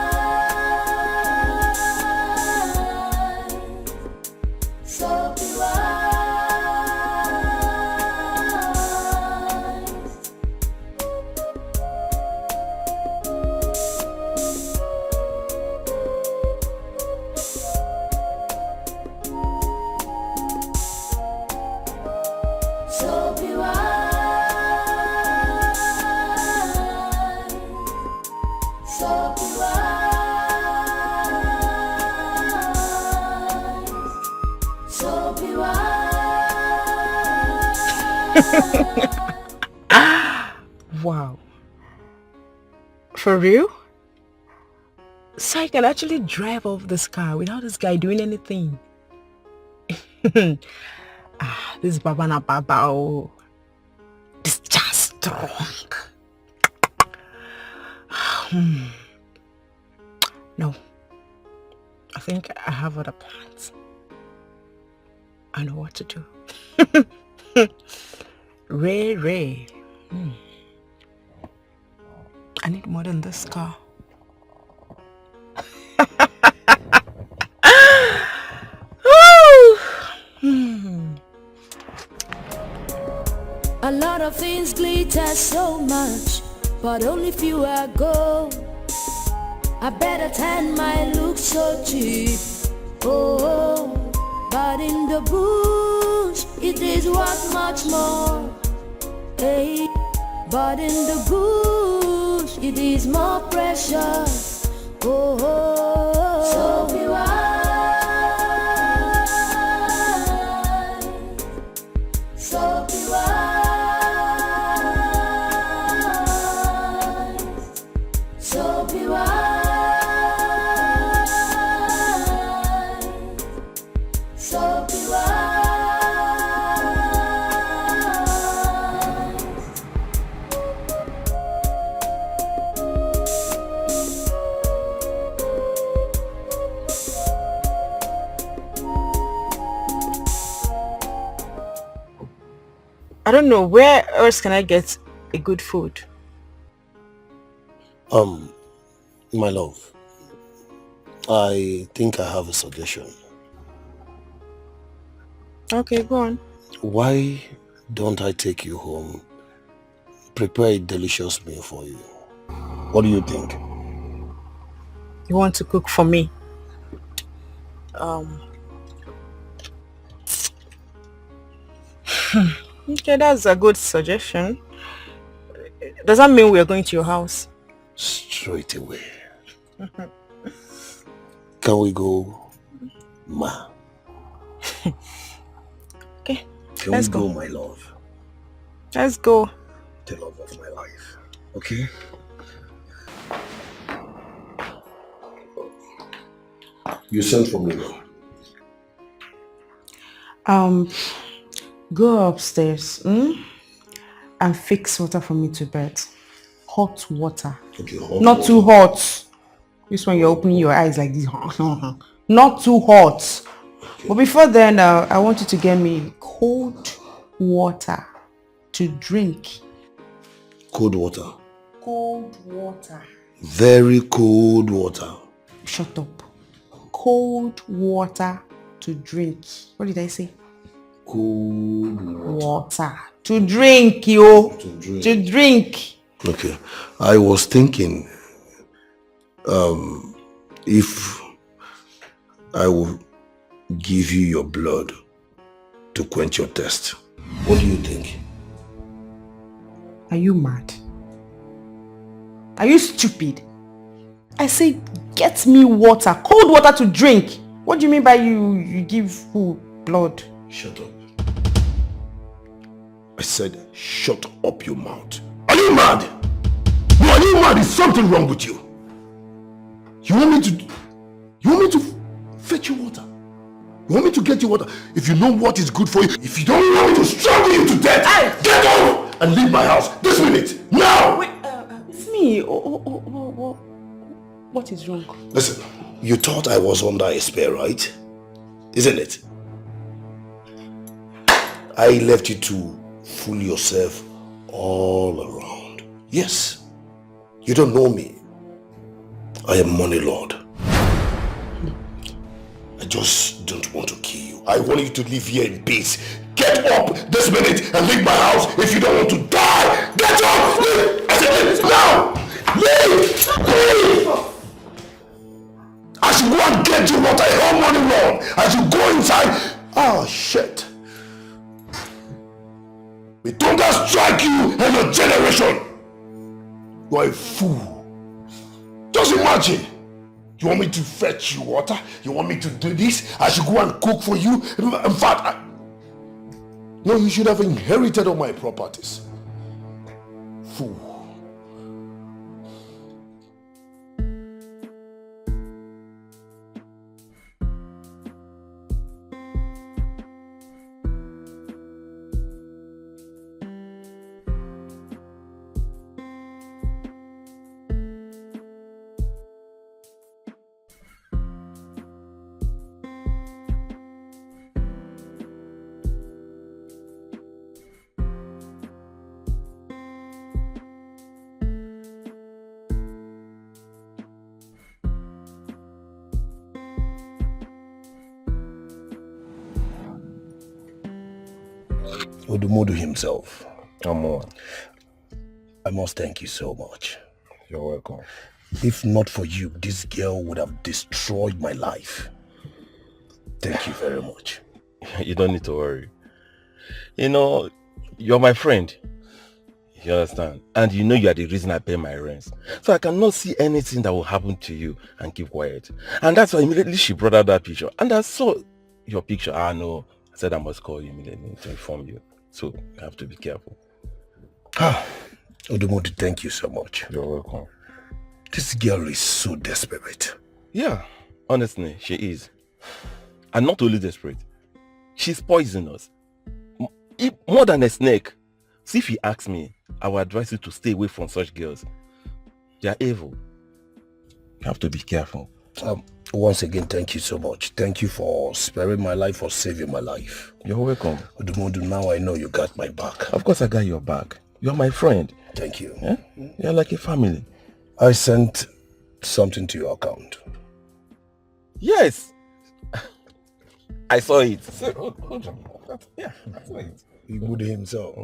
[SPEAKER 14] Wow. For real? So I can actually drive off this car without this guy doing anything. This Baba na Baba. Oh. This just strong. No. I think I have other plans. I know what to do. Ray. I need more than this car.
[SPEAKER 13] A lot of things glitter so much, but only few are gold. I better tan my look so cheap. Oh, but in the bush it is worth much more. Hey, but in the bush it is more precious. Oh, so be wise, so be wise, so be wise, so be wise.
[SPEAKER 14] I don't know, where else can I get a good food?
[SPEAKER 4] My love, I think I have a suggestion.
[SPEAKER 14] Okay, go on.
[SPEAKER 4] Why don't I take you home, prepare a delicious meal for you? What do you think?
[SPEAKER 14] You want to cook for me? Okay, that's a good suggestion. Does that mean we're going to your house?
[SPEAKER 4] Straight away. Can we go, ma?
[SPEAKER 14] Okay,
[SPEAKER 4] Can
[SPEAKER 14] let's
[SPEAKER 4] we go, my love?
[SPEAKER 14] Let's go.
[SPEAKER 4] The love of my life. Okay? You sent for me now.
[SPEAKER 3] Go upstairs and fix water for me to bed. Hot water.
[SPEAKER 4] Okay, hot
[SPEAKER 3] Not
[SPEAKER 4] water.
[SPEAKER 3] too hot. This one you're opening your eyes like this. Not too hot. But before then, I want you to get me cold water to drink.
[SPEAKER 4] Cold water.
[SPEAKER 3] Cold water.
[SPEAKER 4] Very cold water.
[SPEAKER 3] Shut up. Cold water to drink. What did I say?
[SPEAKER 4] Cold
[SPEAKER 3] water. To drink, yo. To drink.
[SPEAKER 4] Okay. I was thinking, if I will give you your blood to quench your thirst, what do you think?
[SPEAKER 3] Are you mad? Are you stupid? I say get me water, cold water to drink. What do you mean by you give who blood?
[SPEAKER 4] Shut up. I said shut up your mouth. Are you mad? No, are you mad? Is something wrong with you? You want me to fetch you water? You want me to get you water? If you know what is good for you, if you don't want me to strangle you to death, get out and leave my house this minute, now!
[SPEAKER 3] Wait, it's me. What is wrong?
[SPEAKER 4] Listen, you thought I was under a spell, right? Isn't it? I left you to fool yourself all around. Yes, you don't know me. I am Money Lord. I just don't want to kill you. I want you to live here in peace. Get up this minute and leave my house if you don't want to die. Get up! Leave! I said leave now! Leave! Leave! I should go and get you what I owe Money Lord. I should go inside. Oh shit. May thunder strike you and your generation. You are a fool. Just imagine. You want me to fetch you water? You want me to do this? I should go and cook for you? In fact, no, you should have inherited all my properties. Fool. Odumodu himself. I must thank you so much.
[SPEAKER 9] You're welcome.
[SPEAKER 4] If not for you, this girl would have destroyed my life. Thank you very much.
[SPEAKER 1] You don't need to worry. You know, you're my friend. You understand? And you know you are the reason I pay my rent. So I cannot see anything that will happen to you and keep quiet. And that's why immediately she brought out that picture. And I saw your picture. I know. I said I must call you immediately to inform you. So you have to be careful.
[SPEAKER 4] Odumodu, thank you so much.
[SPEAKER 1] You're welcome.
[SPEAKER 4] This girl is so desperate.
[SPEAKER 1] Yeah, honestly, she is. And not only desperate. She's poisonous. More than a snake. See, if you ask me, I would advise you to stay away from such girls. They are evil. You have to be careful.
[SPEAKER 4] Once again, thank you so much. Thank you for sparing my life, for saving my life.
[SPEAKER 1] You're welcome.
[SPEAKER 4] Odumodu, now I know you got my back.
[SPEAKER 1] Of course I got your back. You're my friend.
[SPEAKER 4] Thank you.
[SPEAKER 1] Yeah? You're like a family.
[SPEAKER 4] I sent something to your account.
[SPEAKER 1] Yes. I saw it. Yeah, I saw it.
[SPEAKER 4] He would himself.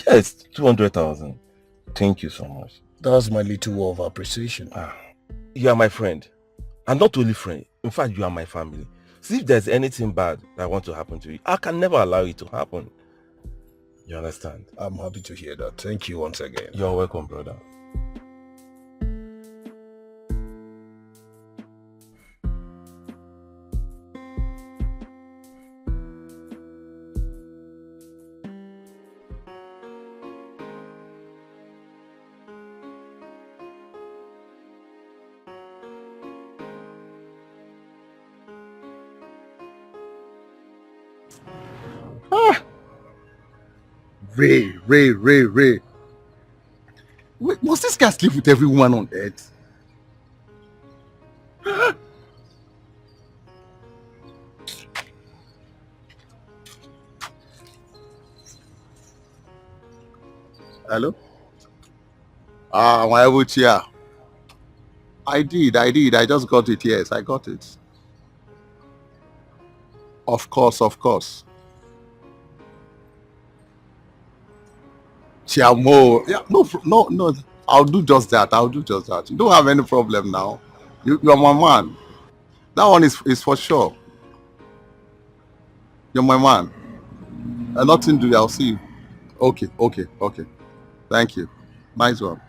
[SPEAKER 1] Yes, 200,000. Thank you so much.
[SPEAKER 4] That's my little of appreciation.
[SPEAKER 1] You are my friend. And not only friend. In fact, you are my family. See, if there's anything bad that want to happen to you, I can never allow it to happen. You understand?
[SPEAKER 4] I'm happy to hear that. Thank you once again.
[SPEAKER 1] You're welcome, brother.
[SPEAKER 12] Ray. Wait, must this guy sleep with every woman on earth? Hello? My chair. I did. I just got it. Yes, I got it. Of course. Chiamo. Yeah, no. I'll do just that. You don't have any problem now. You are my man. That one is for sure. You're my man. Nothing to do. I'll see you. Okay. Thank you. Nice one.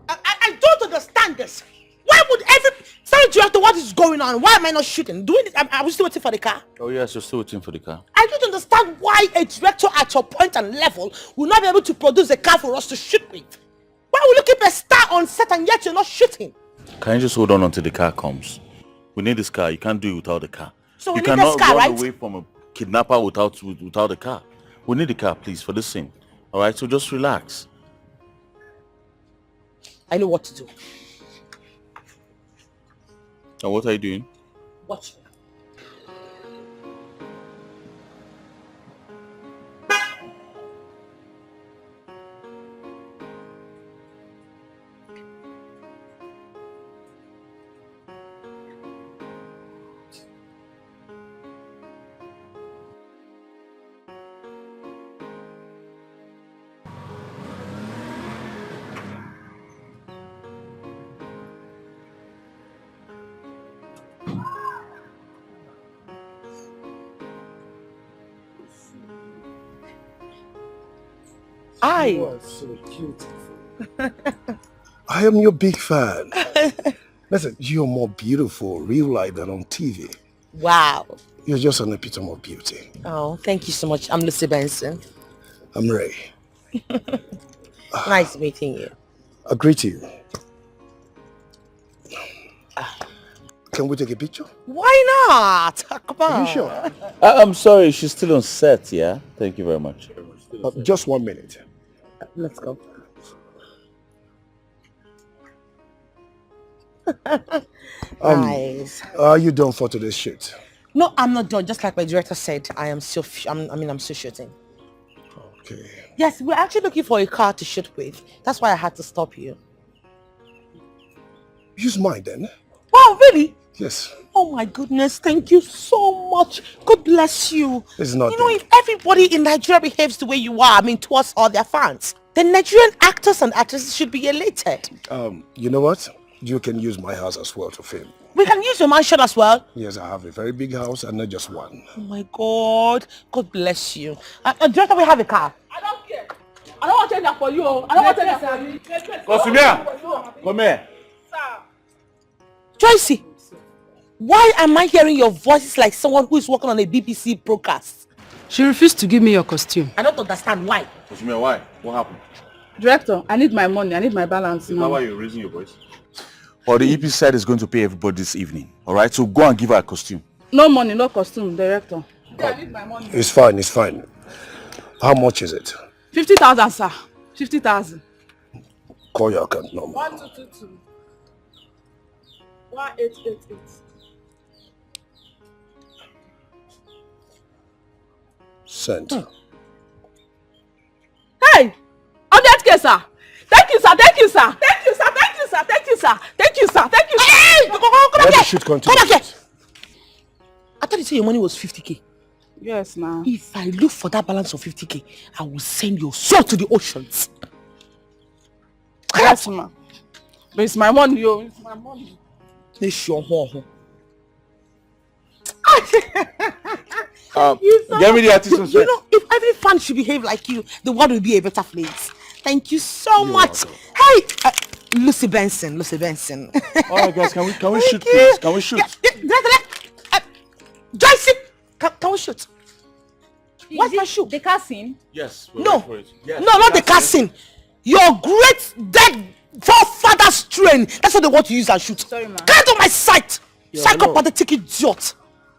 [SPEAKER 2] I don't understand this. Why would sorry, director, what is going on? Why am I not shooting? Are we still waiting for the car?
[SPEAKER 1] Oh yes, you're still waiting for the car.
[SPEAKER 2] I don't understand why a director at your point and level will not be able to produce a car for us to shoot with. Why will you keep a star on set and yet you're not shooting?
[SPEAKER 1] Can you just hold on until the car comes? We need this car. You can't do it without the car.
[SPEAKER 2] So
[SPEAKER 1] you
[SPEAKER 2] we need this car, right?
[SPEAKER 1] You cannot run away from a kidnapper without the car. We need the car, please, for this scene. All right, so just relax.
[SPEAKER 2] I know what to do.
[SPEAKER 1] And what are you doing?
[SPEAKER 2] Watch me.
[SPEAKER 4] You are so beautiful. I am your big fan. Listen, you're more beautiful real life than on TV.
[SPEAKER 2] Wow.
[SPEAKER 4] You're just an epitome of beauty.
[SPEAKER 2] Oh, thank you so much. I'm Lucy Benson.
[SPEAKER 4] I'm Ray.
[SPEAKER 2] Nice meeting you.
[SPEAKER 4] I greet you. Can we take a picture?
[SPEAKER 2] Why not? Come on.
[SPEAKER 4] Are you sure?
[SPEAKER 1] I'm sorry, she's still on set, yeah? Thank you very much.
[SPEAKER 4] Just 1 minute.
[SPEAKER 2] Let's go. Nice.
[SPEAKER 4] Are you done for today's shoot?
[SPEAKER 2] No, I'm not done. Just like my director said, I'm still shooting.
[SPEAKER 4] Okay.
[SPEAKER 2] Yes, we're actually looking for a car to shoot with. That's why I had to stop you.
[SPEAKER 4] Use mine then.
[SPEAKER 2] Wow, really?
[SPEAKER 4] Yes.
[SPEAKER 2] Oh my goodness, thank you so much. God bless you.
[SPEAKER 4] It's not.
[SPEAKER 2] You know, if everybody in Nigeria behaves the way you are, towards all their fans, then Nigerian actors and actresses should be elated.
[SPEAKER 4] You know what? You can use my house as well to film.
[SPEAKER 2] We can use your mansion as well.
[SPEAKER 4] Yes, I have a very big house and not just one.
[SPEAKER 2] Oh my God. God bless you. Director, we have a car.
[SPEAKER 6] I don't care. I don't want to change that for you. I don't want to change that for you.
[SPEAKER 1] Come here. Come here.
[SPEAKER 2] Joycey, why am I hearing your voices like someone who is working on a BBC broadcast?
[SPEAKER 10] She refused to give me your costume.
[SPEAKER 2] I don't understand why.
[SPEAKER 1] Why? What happened?
[SPEAKER 6] Director, I need my money. I need my balance
[SPEAKER 1] now. Is that why you're raising your voice? Or the EP side is going to pay everybody this evening. All right, so go and give her a costume.
[SPEAKER 6] No money, no costume, director. I need my money.
[SPEAKER 4] It's fine, it's fine. How much is it?
[SPEAKER 6] 50,000, sir. 50,000.
[SPEAKER 4] Call your account number.
[SPEAKER 6] 1222 1888.
[SPEAKER 4] Sent.
[SPEAKER 6] Hey! On that case, sir. Thank you, sir. Thank you, sir. Thank you, sir. Thank you, sir. Thank you, sir. Thank you, sir. Thank you, sir.
[SPEAKER 2] Hey! Come
[SPEAKER 4] Let
[SPEAKER 2] back
[SPEAKER 4] the
[SPEAKER 2] here!
[SPEAKER 4] shoot continue.
[SPEAKER 2] Come back here! I thought you said your money was 50k.
[SPEAKER 6] Yes, now.
[SPEAKER 2] If I look for that balance of 50k, I will send your soul to the oceans.
[SPEAKER 6] Yes, ma. But it's my money, yo. It's my money.
[SPEAKER 2] It's your home.
[SPEAKER 1] Get me the artisan set.
[SPEAKER 2] You know, if every fan should behave like you, the world will be a better place. Thank you so much. Hey, Lucy Benson.
[SPEAKER 1] All right, guys, can we shoot, please? Can we shoot?
[SPEAKER 2] Joyce, can we shoot? What's my shoe?
[SPEAKER 6] The casting?
[SPEAKER 1] Yes.
[SPEAKER 2] No,
[SPEAKER 1] for it. Yes,
[SPEAKER 2] no, not the casting. Your great dead forefather's train. That's what they want to use and shoot.
[SPEAKER 6] Sorry, ma.
[SPEAKER 2] Get out of my sight. Psychopathetic idiot.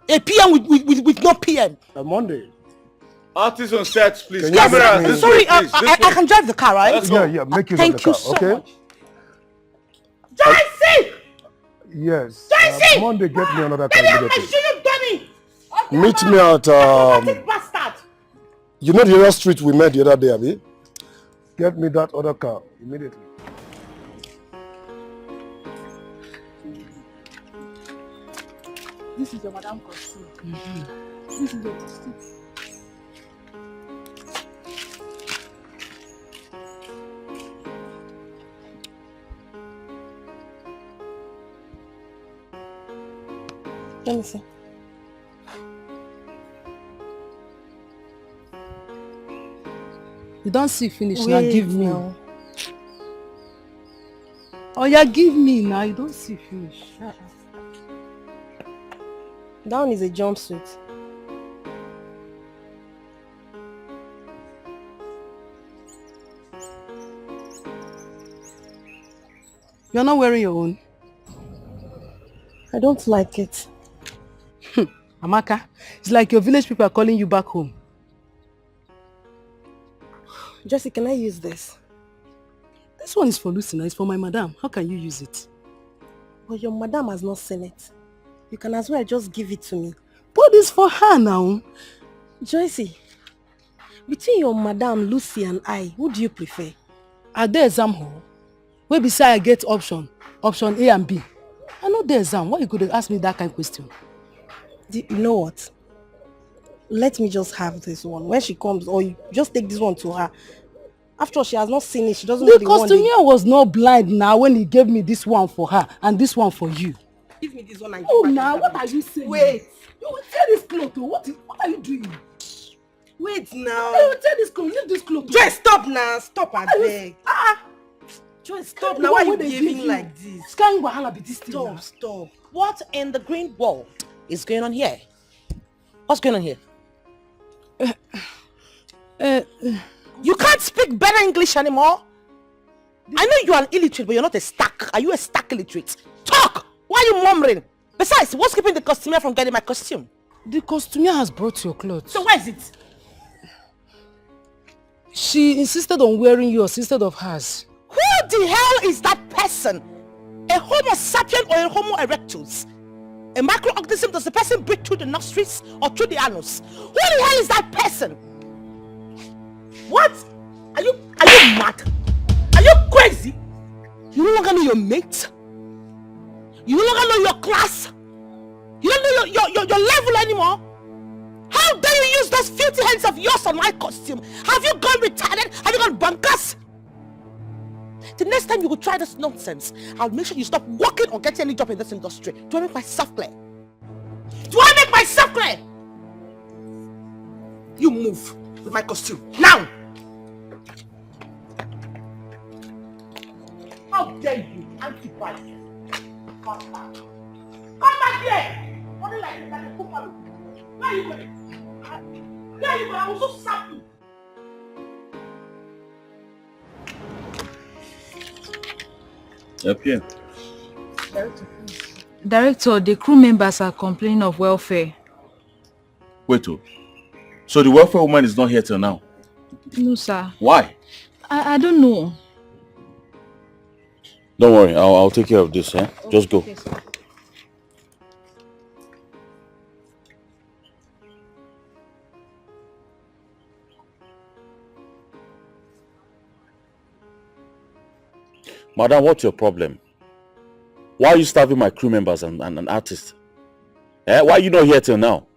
[SPEAKER 2] A PM with no PM.
[SPEAKER 4] Monday.
[SPEAKER 1] Artisan sets, please.
[SPEAKER 4] Can you
[SPEAKER 1] Camera, this
[SPEAKER 2] Sorry,
[SPEAKER 1] way, please. This
[SPEAKER 2] I
[SPEAKER 1] way.
[SPEAKER 2] can drive the car, right?
[SPEAKER 1] Let's go.
[SPEAKER 4] Yeah, make use
[SPEAKER 2] Thank
[SPEAKER 4] of the
[SPEAKER 2] you
[SPEAKER 4] car,
[SPEAKER 2] so
[SPEAKER 4] okay?
[SPEAKER 2] much. Joyce!
[SPEAKER 4] Yes.
[SPEAKER 2] Joyce!
[SPEAKER 4] Monday, get me another car
[SPEAKER 2] Get me out my
[SPEAKER 4] immediately.
[SPEAKER 2] shoe, you dummy!
[SPEAKER 4] Meet me at
[SPEAKER 2] Bastard!
[SPEAKER 4] you know the other street we met the other day, Abi? Get me that other car immediately.
[SPEAKER 6] This is your madam costume. This is your costume.
[SPEAKER 5] Let me see.
[SPEAKER 10] You don't see finish
[SPEAKER 5] Wait,
[SPEAKER 10] now, give me.
[SPEAKER 5] now.
[SPEAKER 10] Oh yeah, give me now, you don't see finish.
[SPEAKER 5] That one is a jumpsuit.
[SPEAKER 10] You're not wearing your own.
[SPEAKER 5] I don't like it.
[SPEAKER 10] Amaka, it's like your village people are calling you back home.
[SPEAKER 5] Jessie, can I use this?
[SPEAKER 10] This one is for Lucy now, it's for my madam. How can you use it?
[SPEAKER 5] But your madam has not seen it. You can as well just give it to me.
[SPEAKER 10] But it's for her now.
[SPEAKER 5] Joycey, between your madam, Lucy and I, who do you prefer?
[SPEAKER 10] At the exam hall, where beside I get option A and B. I know the exam. Why you could ask me that kind of question?
[SPEAKER 5] You know what? Let me just have this one. When she comes, or you just take this one to her. After all, she has not seen it. She doesn't know the one.
[SPEAKER 10] The costumier was not blind now when he gave me this one for her and this one for you.
[SPEAKER 5] Give me this one and
[SPEAKER 10] Oh, now what are you saying?
[SPEAKER 5] Wait.
[SPEAKER 10] You will tear this cloth. What are you doing?
[SPEAKER 5] Wait now.
[SPEAKER 10] You will tear this cloth. Leave this cloth.
[SPEAKER 5] Joy, stop now. Stop, I beg. Joy, stop now. Why are you behaving like this?
[SPEAKER 10] Scan wahala be this thing now.
[SPEAKER 5] Stop.
[SPEAKER 2] What in the green wall is going on here? What's going on here? You can't speak better English anymore. I know you are an illiterate, but you're not a stack. Are you a stack illiterate? Talk! Why are you murmuring? Besides, what's keeping the costumier from getting my costume?
[SPEAKER 10] The costumier has brought your clothes.
[SPEAKER 2] So where is it?
[SPEAKER 10] She insisted on wearing yours instead of hers.
[SPEAKER 2] Who the hell is that person? A Homo sapien or a Homo erectus? A microorganism, does the person breathe through the nostrils or through the anus? Who the hell is that person? What? Are you mad? Are you crazy? You no longer know your mate? You no longer know your class? You don't know your level anymore? How dare you use those filthy hands of yours on my costume? Have you gone retarded? Have you gone bonkers? The next time you will try this nonsense, I'll make sure you stop working or getting any job in this industry. Do I make myself clear? Do I make myself clear? You move with my costume. Now! How dare you, anti-Christ? Come back here! What like a cooker? Where are you going? Where are you going? I will so slap you.
[SPEAKER 1] Up here.
[SPEAKER 6] Director, the crew members are complaining of welfare.
[SPEAKER 1] Wait, oh. So the welfare woman is not here till now?
[SPEAKER 6] No, sir.
[SPEAKER 1] Why?
[SPEAKER 6] I don't know.
[SPEAKER 1] Don't worry, I'll take care of this, eh? Just go.
[SPEAKER 6] Okay, sir.
[SPEAKER 1] Madam, what's your problem? Why are you starving my crew members and artists? Eh? Why are you not here till now?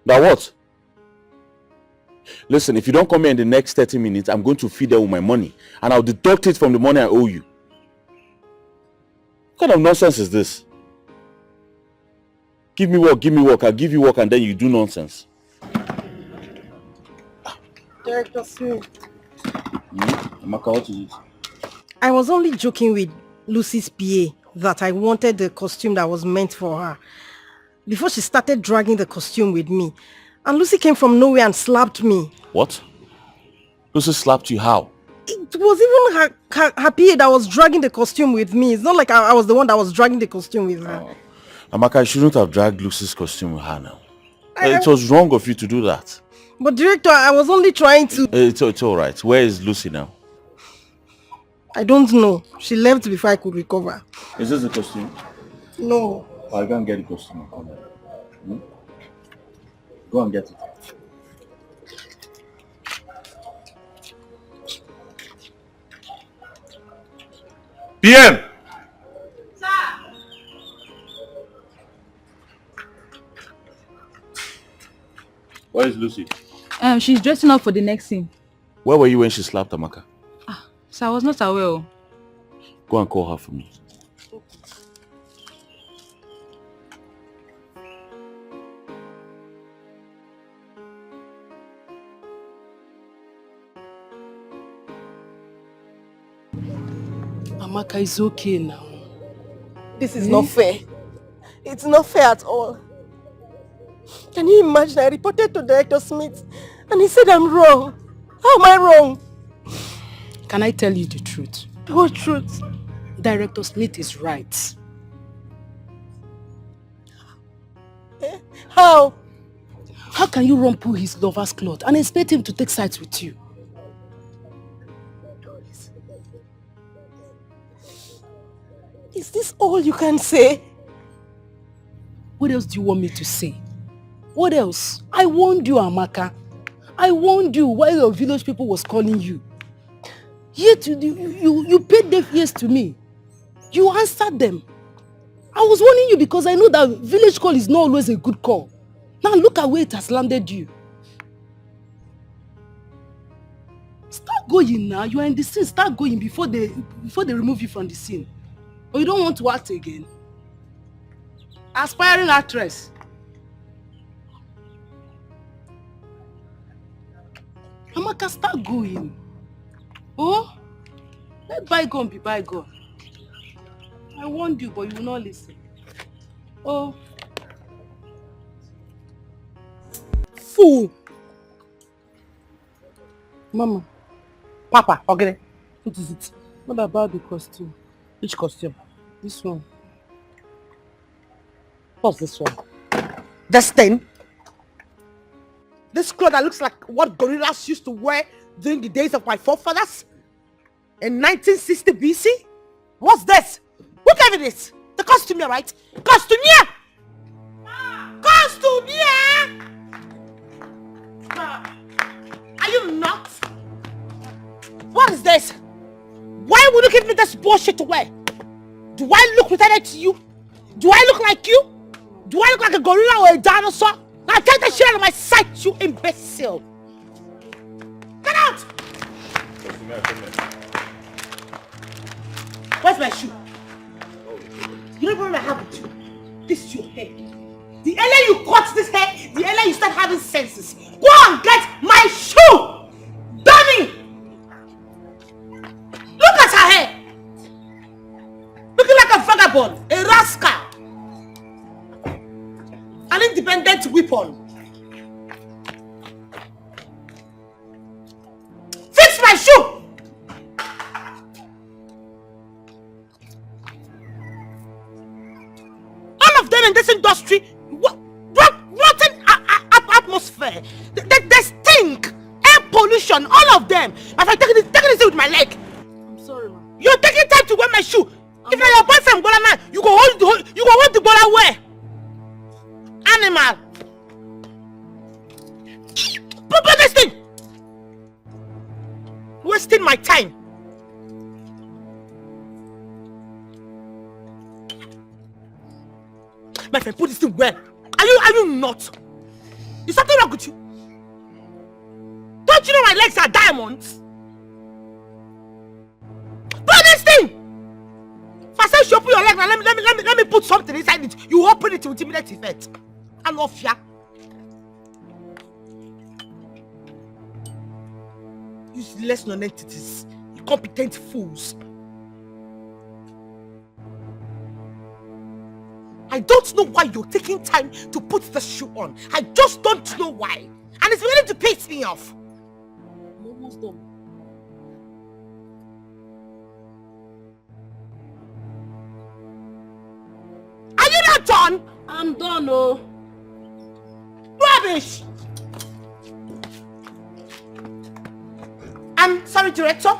[SPEAKER 1] Now what? Listen, if you don't come here in the next 30 minutes, I'm going to feed them with my money. And I'll deduct it from the money I owe you. What kind of nonsense is this? Give me work. I'll give you work and then you do nonsense.
[SPEAKER 5] Director Smith.
[SPEAKER 1] Amaka, what is it?
[SPEAKER 5] I was only joking with Lucy's PA that I wanted the costume that was meant for her. Before she started dragging the costume with me. And Lucy came from nowhere and slapped me.
[SPEAKER 1] What? Lucy slapped you how?
[SPEAKER 5] It was even her PA that was dragging the costume with me. It's not like I was the one that was dragging the costume with her.
[SPEAKER 1] Amaka, I shouldn't have dragged Lucy's costume with her now. It was wrong of you to do that.
[SPEAKER 5] But director, I was only trying to...
[SPEAKER 1] It's alright. Where is Lucy now?
[SPEAKER 5] I don't know. She left before I could recover.
[SPEAKER 1] Is this the costume?
[SPEAKER 5] No.
[SPEAKER 1] I can't get the costume. Go and get it. PM!
[SPEAKER 6] Sir!
[SPEAKER 1] Where is Lucy?
[SPEAKER 6] She's dressing up for the next scene.
[SPEAKER 1] Where were you when she slapped Amaka?
[SPEAKER 6] So I was not aware.
[SPEAKER 1] Go and call her for me.
[SPEAKER 10] Amaka is okay now.
[SPEAKER 5] This is not fair. It's not fair at all. Can you imagine? I reported to Director Smith and he said I'm wrong. How am I wrong?
[SPEAKER 10] Can I tell you the truth?
[SPEAKER 5] What truth?
[SPEAKER 10] Director Smith is right.
[SPEAKER 5] How?
[SPEAKER 10] How can you rumple his lover's cloth and expect him to take sides with you?
[SPEAKER 5] Is this all you can say?
[SPEAKER 10] What else do you want me to say? What else? I warned you, Amaka. I warned you while your village people was calling you. Yet you paid deaf ears to me. You answered them. I was warning you because I know that village call is not always a good call. Now look at where it has landed you. Start going now. You are in the scene. Start going before they remove you from the scene. Or you don't want to act again. Aspiring actress. Amaka, start going. Oh? Let bygone be bygone. I warned you, but you will not listen. Oh.
[SPEAKER 5] Fool! Mama. Papa, okay.
[SPEAKER 10] What is it? What about the costume?
[SPEAKER 5] Which costume?
[SPEAKER 10] This one.
[SPEAKER 5] What's this one? This thing? This cloth that looks like what gorillas used to wear during the days of my forefathers? In 1960 BC? What's this? Who gave me this? The costumier, right? Costumier! Costumier! Are you nuts? What is this? Why would you give me this bullshit to wear? Do I look retarded to you? Do I look like you? Do I look like a gorilla or a dinosaur? Now take the shit out of my sight, you imbecile! Get out! Where's my shoe? You don't remember how to do. This is your hair. The earlier you cut this hair, the earlier you start having senses. Go and get my shoe! Dummy! Look at her hair! Looking like a vagabond, a rascal. An independent weapon. Fix my shoe! All of them in this industry,
[SPEAKER 2] everywhere. They stink. Air pollution, all of them. If I take it with my leg.
[SPEAKER 10] I'm sorry, ma.
[SPEAKER 2] You're taking time to wear my shoe. If you're your boyfriend, Bola man, you go hold the Bola where? Animal. Put this thing. Wasting my time. My friend, put this thing where? Are you not? Is something wrong with you? Don't you know my legs are diamonds? Put this thing! If I say you open your leg now, let me put something inside it. You open it with immediate effect. I love ya. Useless non-entities. Incompetent fools. I don't know why you're taking time to put the shoe on. I just don't know why. And it's beginning to piss me off.
[SPEAKER 10] I'm almost done.
[SPEAKER 2] Are you not done?
[SPEAKER 10] I'm done, oh.
[SPEAKER 2] Rubbish! I'm sorry, director.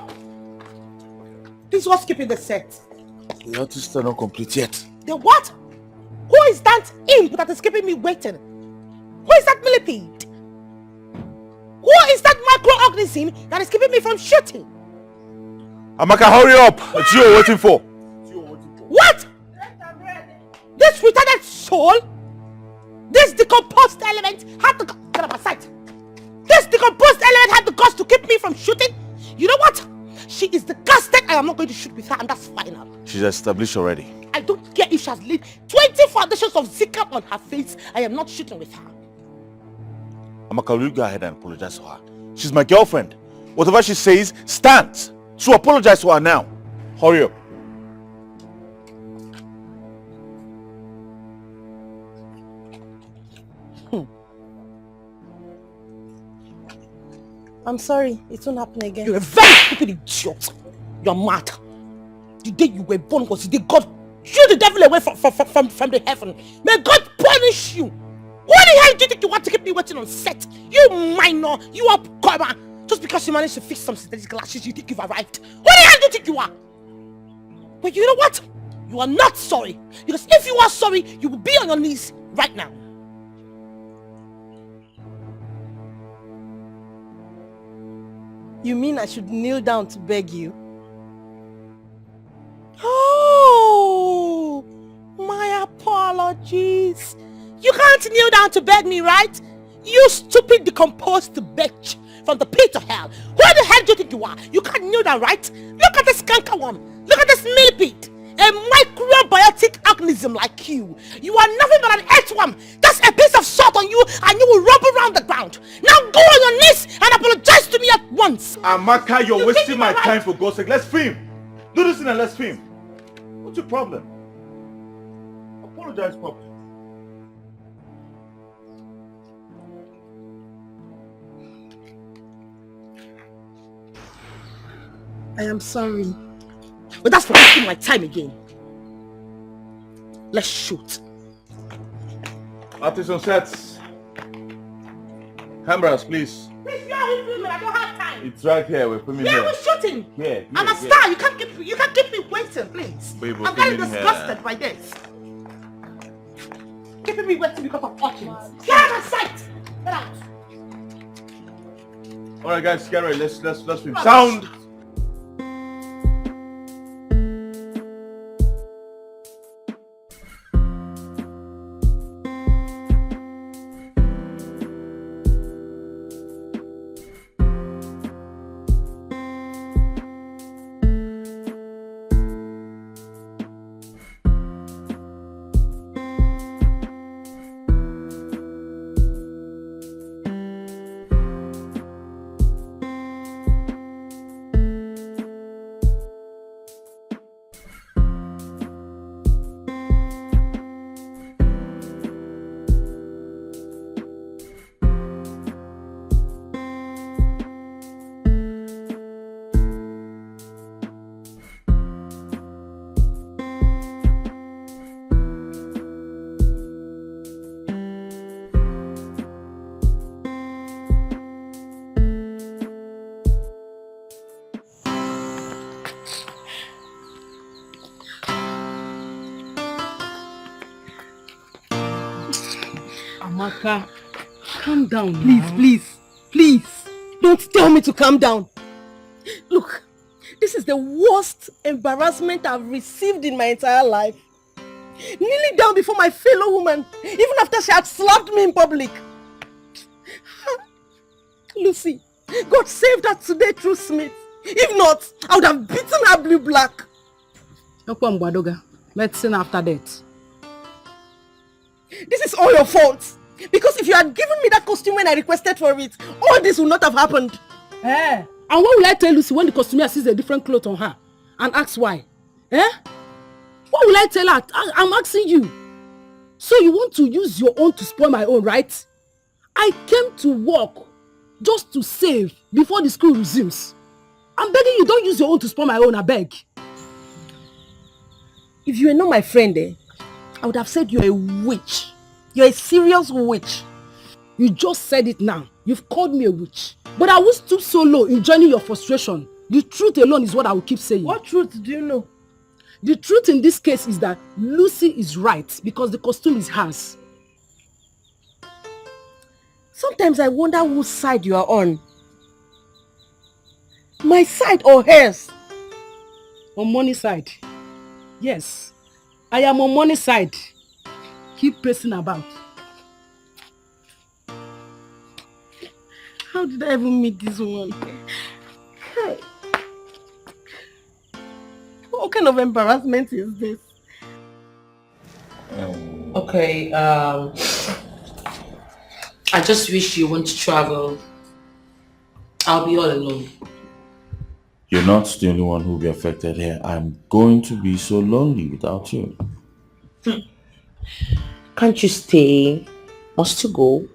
[SPEAKER 2] This was skipping the set.
[SPEAKER 1] The artists are not complete yet.
[SPEAKER 2] The what? Who is that imp that is keeping me waiting? Who is that millipede? Who is that microorganism that is keeping me from shooting?
[SPEAKER 1] Amaka, hurry up! It's you we're waiting for.
[SPEAKER 2] What? This retarded soul? This decomposed element had the... Get up aside. This decomposed element had the guts to keep me from shooting? You know what? She is disgusted. I am not going to shoot with her, and that's final.
[SPEAKER 1] She's established already.
[SPEAKER 2] I don't care if she has laid 20 foundations of Zika on her face. I am not shooting with her.
[SPEAKER 1] Amaka, will you go ahead and apologize to her? She's my girlfriend. Whatever she says, stands. So apologize to her now. Hurry up.
[SPEAKER 5] I'm sorry, it won't happen again.
[SPEAKER 2] You're a very stupid idiot. You're mad. The day you were born was the day God threw the devil away from the heaven. May God punish you. What the hell do you think you want to keep me waiting on set? You minor, you upcomer. Just because you managed to fix some synthetic glasses, you think you've arrived. What the hell do you think you are? But you know what? You are not sorry. Because if you are sorry, you will be on your knees right now.
[SPEAKER 5] You mean I should kneel down to beg you?
[SPEAKER 2] Oh, my apologies. You can't kneel down to beg me, right? You stupid decomposed bitch from the pit of hell. Who the hell do you think you are? You can't kneel down, right? Look at this cankerworm. Look at this millipede. A microbiotic organism like you. You are nothing but an earthworm. That's a piece of salt on you and you will rub around the ground. Now go on your knees and apologize to me at once.
[SPEAKER 1] Amaka, you're wasting my time for God's sake. Let's film. Do this thing and let's film. What's your problem? Apologize properly.
[SPEAKER 2] I am sorry. But that's for wasting my time again. Let's shoot.
[SPEAKER 1] Artists on sets. Cameras, please.
[SPEAKER 2] Please, you are filming. I don't have time.
[SPEAKER 1] It's right here. We're filming here.
[SPEAKER 2] We're shooting.
[SPEAKER 1] Yeah,
[SPEAKER 2] I'm a star. You can't keep me waiting, please.
[SPEAKER 1] Babe,
[SPEAKER 2] I'm getting disgusted by this. Keeping me waiting because of audience. Get out of sight. Get out.
[SPEAKER 1] All right, guys, get ready. Let's film. Sound.
[SPEAKER 10] Amaka, calm down
[SPEAKER 5] Please, please, please. Don't tell me to calm down. Look, this is the worst embarrassment I've received in my entire life. Kneeling down before my fellow woman, even after she had slapped me in public. Lucy, God saved her today through Smith. If not, I would have beaten her blue black.
[SPEAKER 10] Medicine after death.
[SPEAKER 5] This is all your fault. Because if you had given me that costume when I requested for it, all this would not have happened.
[SPEAKER 10] Eh? And what will I tell Lucy when the costumier sees a different cloth on her and asks why? Eh? What will I tell her? I'm asking you. So you want to use your own to spoil my own, right? I came to work just to save before the school resumes. I'm begging you, don't use your own to spoil my own, I beg.
[SPEAKER 5] If you were not my friend, I would have said you're a witch. You're a serious witch.
[SPEAKER 10] You just said it now. You've called me a witch. But I won't stoop so low in joining your frustration. The truth alone is what I will keep saying.
[SPEAKER 5] What truth do you know?
[SPEAKER 10] The truth in this case is that Lucy is right because the costume is hers.
[SPEAKER 5] Sometimes I wonder whose side you are on. My side or hers?
[SPEAKER 10] On Money's side. Yes, I am on Money's side. Keep pacing about.
[SPEAKER 5] How did I even meet this woman? What kind of embarrassment is this?
[SPEAKER 2] Okay, I just wish you won't travel. I'll be all alone.
[SPEAKER 1] You're not the only one who will be affected here. I'm going to be so lonely without you.
[SPEAKER 2] Can't you stay? Must you go?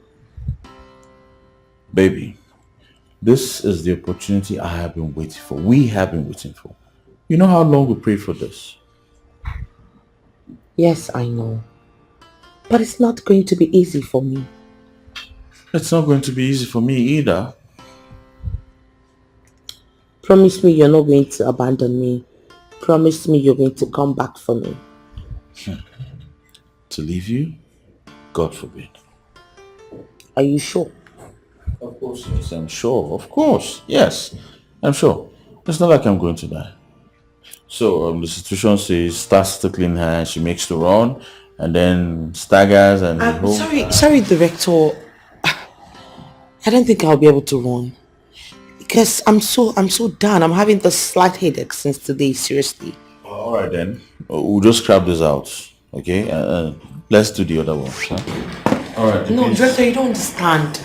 [SPEAKER 1] Baby, this is the opportunity I have been waiting for. We have been waiting for. You know how long we prayed for this?
[SPEAKER 2] Yes, I know. But it's not going to be easy for me.
[SPEAKER 1] It's not going to be easy for me either.
[SPEAKER 2] Promise me you're not going to abandon me. Promise me you're going to come back for me.
[SPEAKER 1] To leave you? God forbid.
[SPEAKER 2] Are you sure?
[SPEAKER 1] Of course, yes, I'm sure. Of course, yes, I'm sure. It's not like I'm going to die. So the situation says starts to clean her and she makes the run and then staggers and...
[SPEAKER 2] Sorry, director. I don't think I'll be able to run. Because I'm so done. I'm having the slight headache since today, seriously.
[SPEAKER 1] All right then. We'll just scrap this out, okay? Let's do the other one. Huh? All right.
[SPEAKER 2] No, director, you don't understand.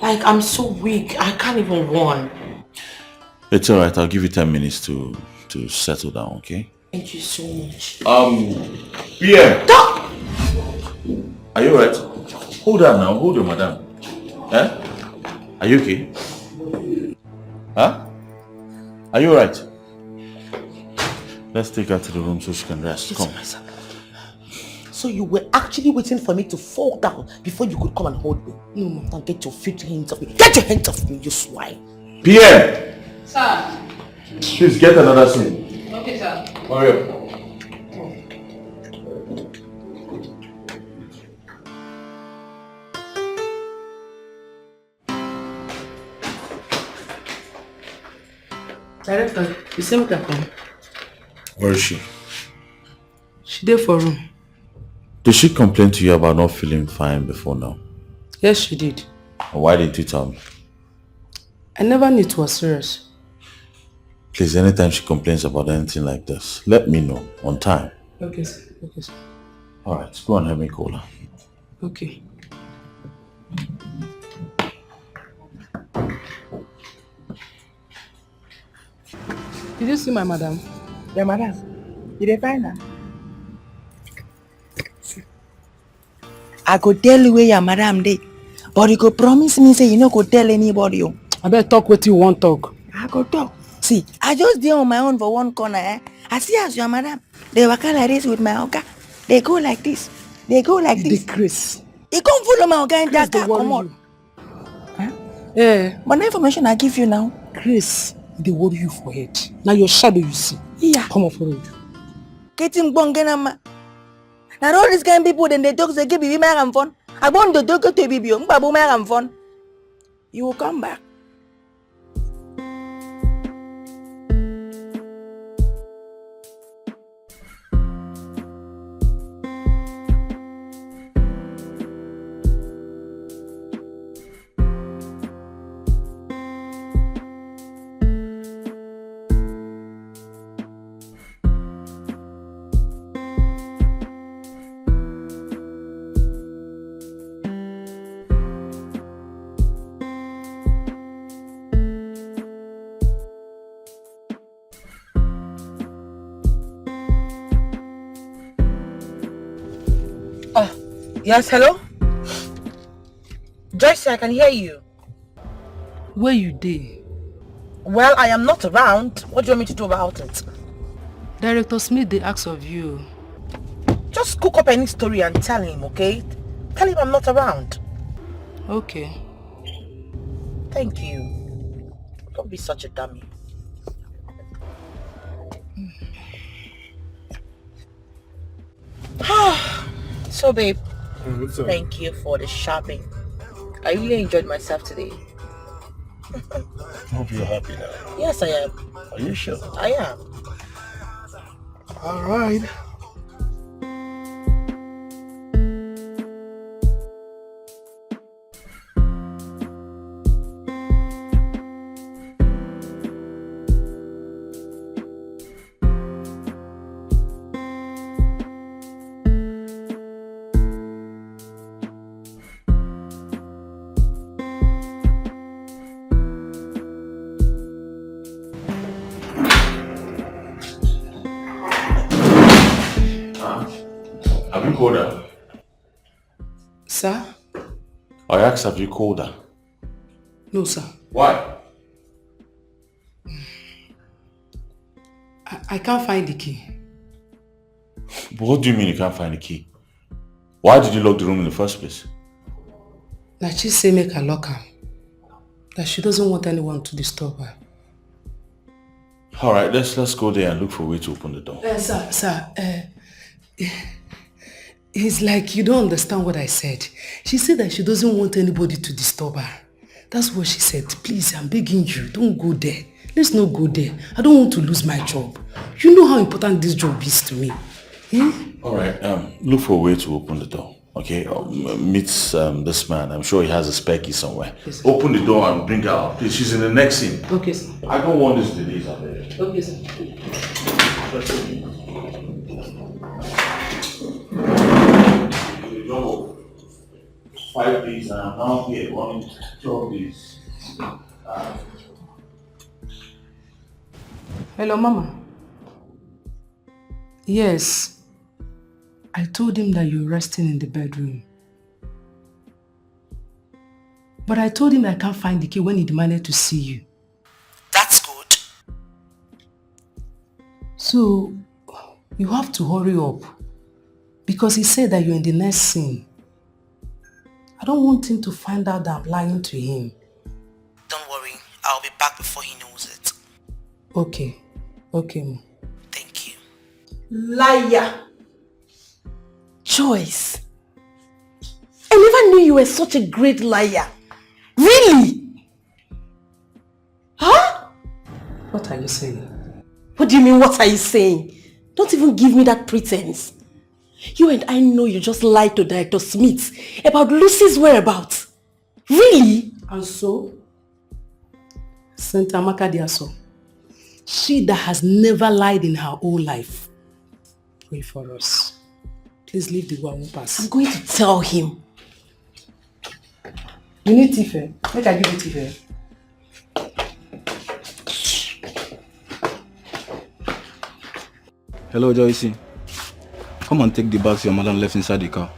[SPEAKER 2] Like, I'm so weak. I can't even run.
[SPEAKER 1] It's all right. I'll give you 10 minutes to settle down, okay?
[SPEAKER 2] Thank you so much.
[SPEAKER 1] Pierre! Are you alright? Hold on now. Hold on, madam. Eh? Are you okay? Huh? Are you alright? Let's take her to the room so she can rest. Come.
[SPEAKER 2] So you were actually waiting for me to fall down before you could come and hold me? No, now get your feet hands off me. Get your hands off me, you swine.
[SPEAKER 1] Pierre!
[SPEAKER 6] Sir.
[SPEAKER 1] Please get another seat.
[SPEAKER 6] Okay, sir.
[SPEAKER 1] Hurry up.
[SPEAKER 10] Director, you see me can come.
[SPEAKER 1] Where is she?
[SPEAKER 10] She there for room.
[SPEAKER 1] Did she complain to you about not feeling fine before now?
[SPEAKER 10] Yes, she did.
[SPEAKER 1] Why didn't you tell me?
[SPEAKER 10] I never knew it was serious.
[SPEAKER 1] Please, anytime she complains about anything like this, let me know on time.
[SPEAKER 10] Okay, sir. Okay, sir.
[SPEAKER 1] Alright, go and help me call her.
[SPEAKER 10] Okay. Did you see my madam?
[SPEAKER 14] Your madam? Did they find her?
[SPEAKER 8] I go tell you where your madam dey, but you go promise me say you no go tell anybody.
[SPEAKER 10] I better talk what you want talk.
[SPEAKER 8] I go talk. See, I just dey on my own for one corner. I see as your madam, they waka like this with my oga. They go like this. They go like this.
[SPEAKER 10] Chris.
[SPEAKER 8] He come follow my oga in that car, come on.
[SPEAKER 10] Huh? Yeah.
[SPEAKER 8] But the information I give you now.
[SPEAKER 10] Chris, they worry you for head. Now your shadow you see.
[SPEAKER 8] Yeah.
[SPEAKER 10] Come on for you.
[SPEAKER 8] Get him bongenama. Now all these kind of people then they talk say give me and fun. I want to go to ebube. Mbabu mayam fun. You will come back.
[SPEAKER 2] Yes, hello? Joyce, I can hear you.
[SPEAKER 10] Where you dey?
[SPEAKER 2] Well, I am not around. What do you want me to do about it?
[SPEAKER 10] Director Smith, they ask of you.
[SPEAKER 2] Just cook up any story and tell him, okay? Tell him I'm not around.
[SPEAKER 10] Okay.
[SPEAKER 2] Thank you. Don't be such a dummy. So, babe, thank you for the shopping. I really enjoyed myself today.
[SPEAKER 4] Hope you're happy now.
[SPEAKER 2] Yes, I am.
[SPEAKER 4] Are you sure?
[SPEAKER 2] I am.
[SPEAKER 4] All right.
[SPEAKER 1] Have you called her?
[SPEAKER 10] Sir?
[SPEAKER 1] I asked, have you called her?
[SPEAKER 10] No, sir.
[SPEAKER 1] Why?
[SPEAKER 10] I can't find the key.
[SPEAKER 1] But what do you mean you can't find the key? Why did you lock the room in the first place?
[SPEAKER 10] Now she say make her lock her. That she doesn't want anyone to disturb her.
[SPEAKER 1] Alright, let's go there and look for a way to open the door.
[SPEAKER 10] Sir, it's like you don't understand what I said. She said that she doesn't want anybody to disturb her. That's what she said. Please, I'm begging you, don't go there. Let's not go there. I don't want to lose my job. You know how important this job is to me.
[SPEAKER 1] Alright, look for a way to open the door. Okay, meet this man. I'm sure he has a spare key somewhere. Yes, open the door and bring her out. Please, she's in the next scene.
[SPEAKER 10] Okay, sir.
[SPEAKER 1] I don't want this delays out there.
[SPEAKER 10] Okay, sir.
[SPEAKER 1] Five days and I'm now here running 12 days.
[SPEAKER 10] Hello, Mama. Yes. I told him that you're resting in the bedroom. But I told him I can't find the key when he demanded to see you.
[SPEAKER 2] That's good.
[SPEAKER 10] So, you have to hurry up. Because he said that you're in the next scene. I don't want him to find out that I'm lying to him.
[SPEAKER 2] Don't worry. I'll be back before he knows it.
[SPEAKER 10] Okay. Okay, Ma.
[SPEAKER 2] Thank you.
[SPEAKER 14] Liar!
[SPEAKER 5] Joyce, I never knew you were such a great liar. Really? Huh?
[SPEAKER 10] What are you saying?
[SPEAKER 5] What do you mean, what are you saying? Don't even give me that pretense. You and I know you just lied to Director Smith about Lucy's whereabouts. Really?
[SPEAKER 10] And so? Saint Amaka Diaso, she that has never lied in her whole life. Pray for us. Please leave the one who pass.
[SPEAKER 5] I'm going to tell him.
[SPEAKER 10] You need Tife. Make I give you Tife.
[SPEAKER 15] Hello, Joyce. Come and take the bags your madam left inside the car.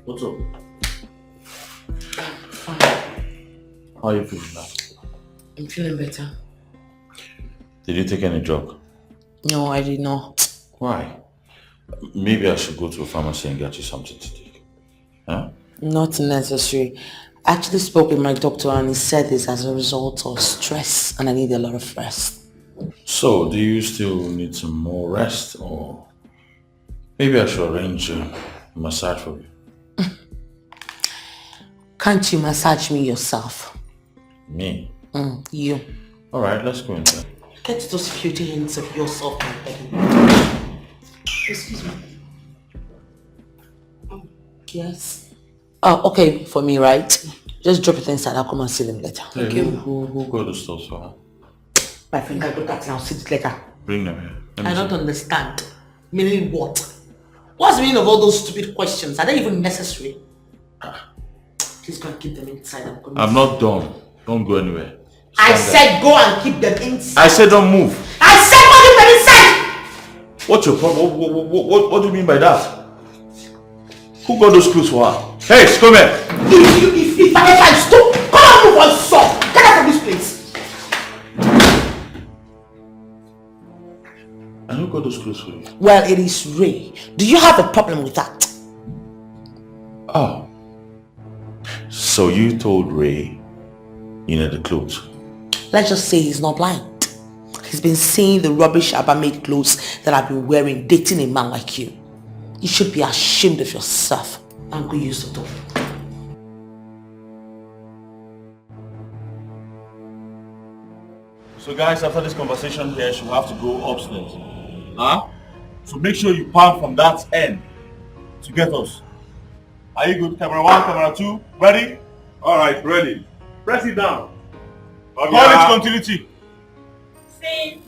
[SPEAKER 1] What's up? How are you feeling now?
[SPEAKER 10] I'm feeling better.
[SPEAKER 1] Did you take any drug?
[SPEAKER 5] No, I did not.
[SPEAKER 1] Why? Maybe I should go to a pharmacy and get you something to take. Huh?
[SPEAKER 2] Not necessary. I actually spoke with my doctor and he said it's as a result of stress and I need a lot of rest.
[SPEAKER 1] So, do you still need some more rest, or maybe I should arrange a massage for you?
[SPEAKER 2] Can't you massage me yourself?
[SPEAKER 1] Me?
[SPEAKER 2] You.
[SPEAKER 1] Alright, let's go inside.
[SPEAKER 2] Get those beauty hands of yours off my body. Excuse me. Yes. Oh, okay, for me, right? Just drop it inside. I'll come and see them later.
[SPEAKER 1] Hey,
[SPEAKER 2] Thank you.
[SPEAKER 1] Who got the stuff for her?
[SPEAKER 2] My friend, I got that and I'll see it later.
[SPEAKER 1] Bring them here. Let me
[SPEAKER 2] I
[SPEAKER 1] see.
[SPEAKER 2] don't understand. Meaning what? What's the meaning of all those stupid questions? Are they even necessary? Please go and keep them inside.
[SPEAKER 1] I'm not done. Don't go anywhere.
[SPEAKER 2] I said go and keep them inside.
[SPEAKER 1] I said don't move.
[SPEAKER 2] I said go keep them inside!
[SPEAKER 1] What's your problem? What do you mean by that? Who got those clothes for her? Hey, come here!
[SPEAKER 2] If I stop, come on, move on, stop! Get out of this place!
[SPEAKER 1] And who got those clothes for you?
[SPEAKER 2] Well, it is Ray. Do you have a problem with that?
[SPEAKER 1] Oh. So you told Ray you need the clothes?
[SPEAKER 2] Let's just say he's not blind. He's been seeing the rubbish Abba-made clothes that I've been wearing, dating a man like you. You should be ashamed of yourself. I'm going to use the door.
[SPEAKER 1] So guys, after this conversation here, she'll have to go upstairs. Huh? So make sure you palm from that end to get us. Are you good? Camera 1, camera 2, ready? Alright, ready. Press it down. Call it continuity.
[SPEAKER 6] Scene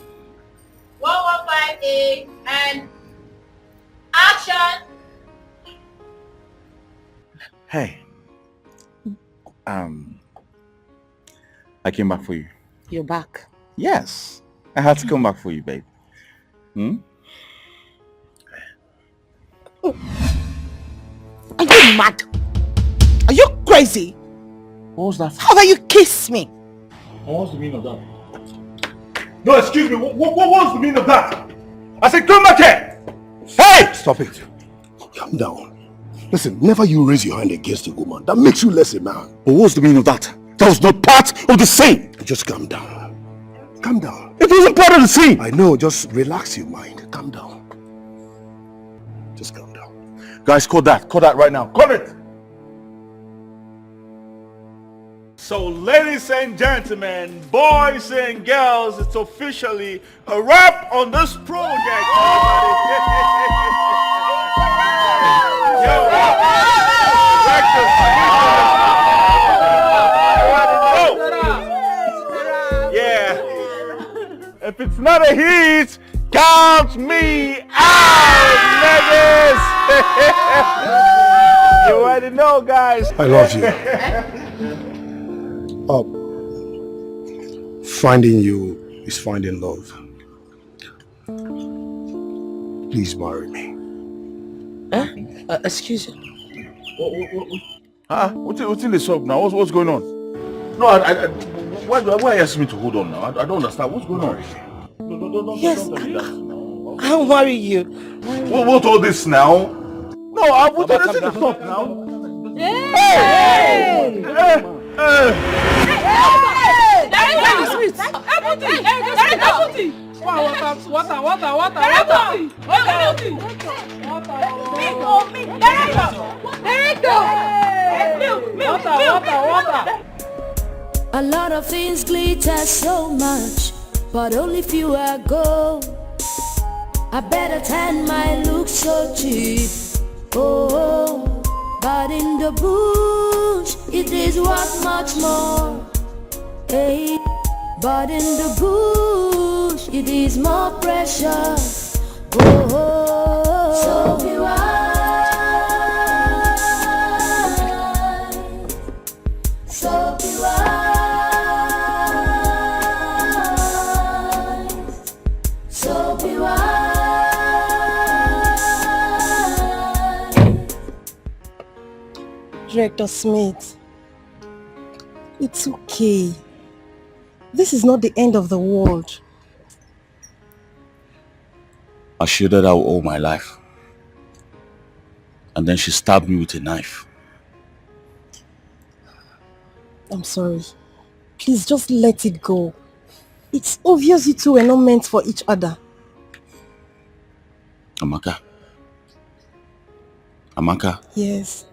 [SPEAKER 6] 115A and action.
[SPEAKER 1] Hey. I came back for you.
[SPEAKER 2] You're back.
[SPEAKER 1] Yes. I had to come back for you, babe.
[SPEAKER 14] Are you mad? Are you crazy?
[SPEAKER 1] What was that?
[SPEAKER 14] How about you kiss me?
[SPEAKER 1] What's the meaning of that? No, excuse me. What was the meaning of that? I said, come back here! Hey!
[SPEAKER 4] Stop it. Calm down. Listen, never you raise your hand against a woman. That makes you less a man.
[SPEAKER 1] But what's the meaning of that? That was not part of the scene.
[SPEAKER 4] Just calm down. Calm down.
[SPEAKER 1] It wasn't part of the scene.
[SPEAKER 4] I know, just relax your mind. Calm down. Just calm down.
[SPEAKER 1] Guys, call that. Call that right now. Call it! So, ladies and gentlemen, boys and girls, it's officially a wrap on this project. Yeah. If it's not a hit, count me out, niggas. You already know, guys.
[SPEAKER 4] I love you. Finding you is finding love. Please marry me.
[SPEAKER 2] Excuse you.
[SPEAKER 1] What's in the shop now? What's going on? No, why are you asking me to hold on now? I don't understand. What's going on? No,
[SPEAKER 2] Yes,
[SPEAKER 1] don't tell me that.
[SPEAKER 2] I'll marry you.
[SPEAKER 1] What all this now? No, I want to listen to stop now. Hey!
[SPEAKER 13] A lot of things glitter so much, but only few are gold. I better tan my look so cheap. Oh, but in the bush it is worth much more. Hey, but in the bush it is more precious. Oh, so be wise, so be wise, so be wise.
[SPEAKER 5] Director Smith, it's okay. This is not the end of the world.
[SPEAKER 1] I shielded her all my life. And then she stabbed me with a knife.
[SPEAKER 5] I'm sorry. Please just let it go. It's obvious you two were not meant for each other.
[SPEAKER 1] Amaka. Amaka.
[SPEAKER 5] Yes.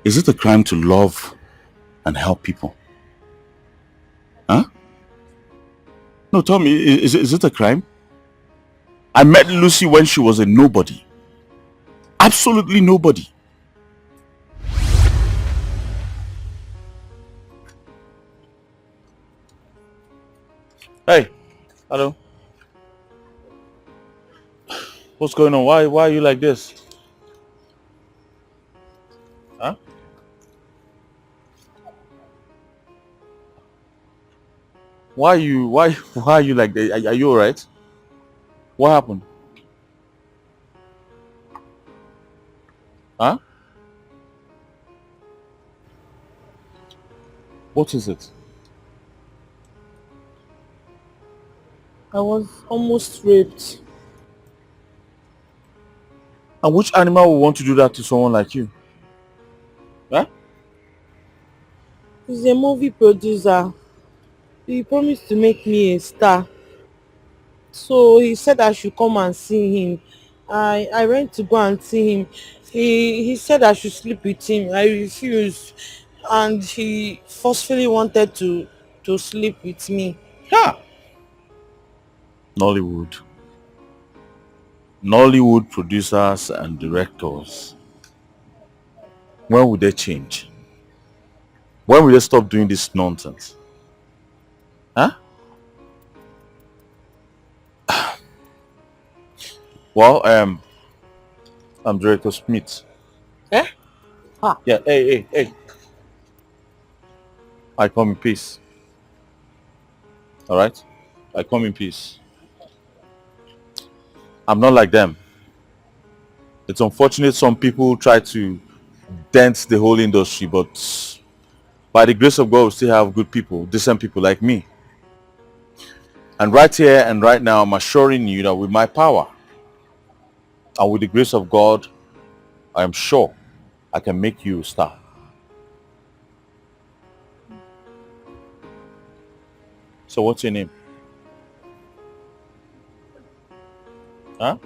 [SPEAKER 1] Is it a crime to love and help people? Huh? No, tell me, is it a crime? I met Lucy when she was a nobody. Absolutely nobody. Hey, hello. What's going on? Why are you like this? Huh? Why are you like that? Are you alright? What happened? Huh? What is it?
[SPEAKER 14] I was almost raped.
[SPEAKER 1] And which animal would want to do that to someone like you? Huh?
[SPEAKER 14] He's a movie producer. He promised to make me a star. So he said I should come and see him. I went to go and see him. He said I should sleep with him. I refused. And he forcefully wanted to sleep with me.
[SPEAKER 1] Yeah. Nollywood producers and directors. When will they change? When will they stop doing this nonsense? Huh? Well, I'm Director Smith.
[SPEAKER 14] Eh? Ah.
[SPEAKER 1] Yeah, hey. I come in peace. Alright? I come in peace. I'm not like them. It's unfortunate some people try to dent the whole industry, but by the grace of God, we still have good people, decent people like me. And right here and right now, I'm assuring you that with my power and with the grace of God, I am sure I can make you a star. So what's your name? Huh?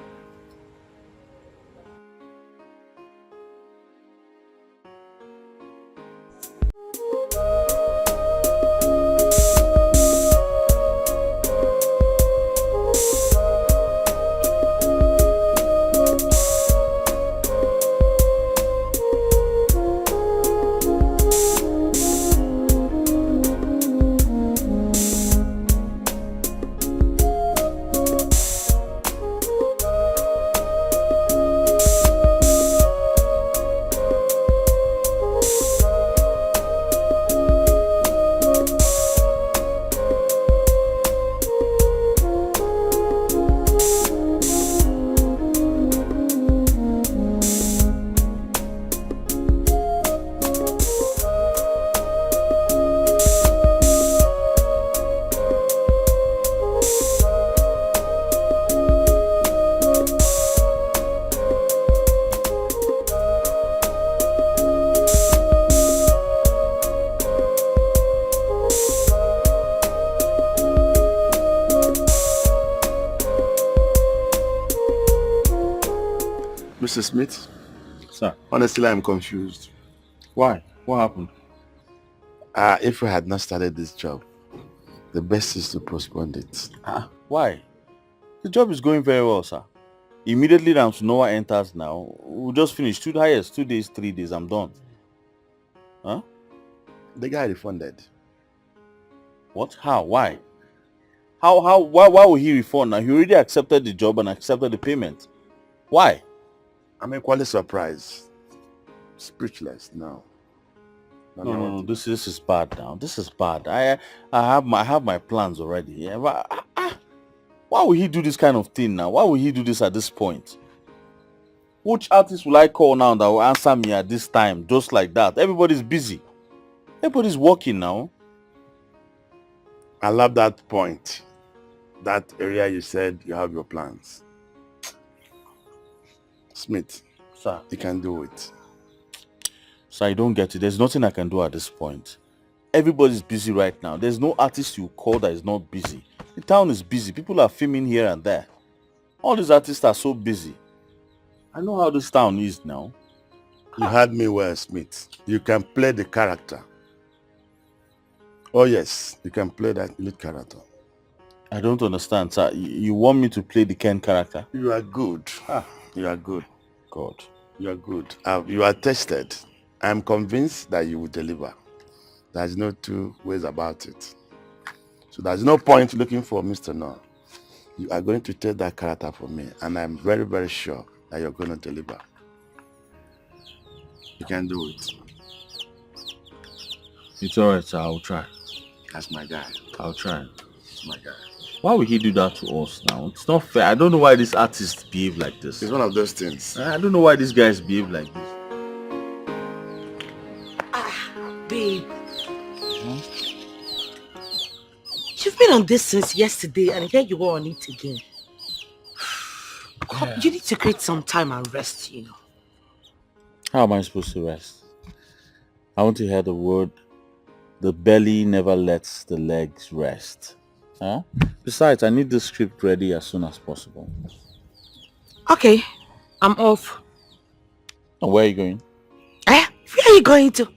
[SPEAKER 9] Mr. Smith?
[SPEAKER 1] Sir?
[SPEAKER 9] Honestly, I'm confused.
[SPEAKER 1] Why? What happened?
[SPEAKER 9] If we had not started this job, the best is to postpone it.
[SPEAKER 1] Why? The job is going very well, sir. Immediately now, Noah enters now. We'll just finish 2 days, 2 days, 3 days, I'm done. Huh?
[SPEAKER 9] The guy refunded.
[SPEAKER 1] What? How? Why? Why would he refund now? He already accepted the job and accepted the payment. Why?
[SPEAKER 9] I'm equally surprised. Speechless now.
[SPEAKER 1] No, this is bad now. This is bad. I have my plans already. Yeah, but, why would he do this kind of thing now? Why would he do this at this point? Which artist will I call now that will answer me at this time just like that? Everybody's busy. Everybody's working now.
[SPEAKER 9] I love that point. That area you said you have your plans. Smith,
[SPEAKER 1] sir,
[SPEAKER 9] you can do it.
[SPEAKER 1] So I don't get it. There's nothing I can do at this point. Everybody's busy right now. There's no artist you call that is not busy. The town is busy. People are filming here and there. All these artists are so busy. I know how this town is now.
[SPEAKER 4] You heard me well, Smith. You can play the character. Oh yes, you can play that lead character.
[SPEAKER 1] I don't understand, sir. You want me to play the Ken character?
[SPEAKER 4] You are good. You are good.
[SPEAKER 1] God.
[SPEAKER 4] You are good. You are tested. I'm convinced that you will deliver. There's no two ways about it. So there's no point looking for Mr. No. You are going to take that character for me, and I'm very, very sure that you're going to deliver. You can do it.
[SPEAKER 1] It's alright, sir. I'll try.
[SPEAKER 4] That's my guy.
[SPEAKER 1] I'll try.
[SPEAKER 4] That's my guy.
[SPEAKER 1] Why would he do that to us now? It's not fair. I don't know why these artists behave like this.
[SPEAKER 4] It's one of those things.
[SPEAKER 1] I don't know why these guys behave like this.
[SPEAKER 2] Babe. You've been on this since yesterday and here you are on it again. Come, you need to create some time and rest, you know.
[SPEAKER 1] How am I supposed to rest? I want to hear the word, the belly never lets the legs rest. Huh? Besides, I need the script ready as soon as possible.
[SPEAKER 2] Okay, I'm off.
[SPEAKER 1] And where are you going?
[SPEAKER 2] Where are you going to?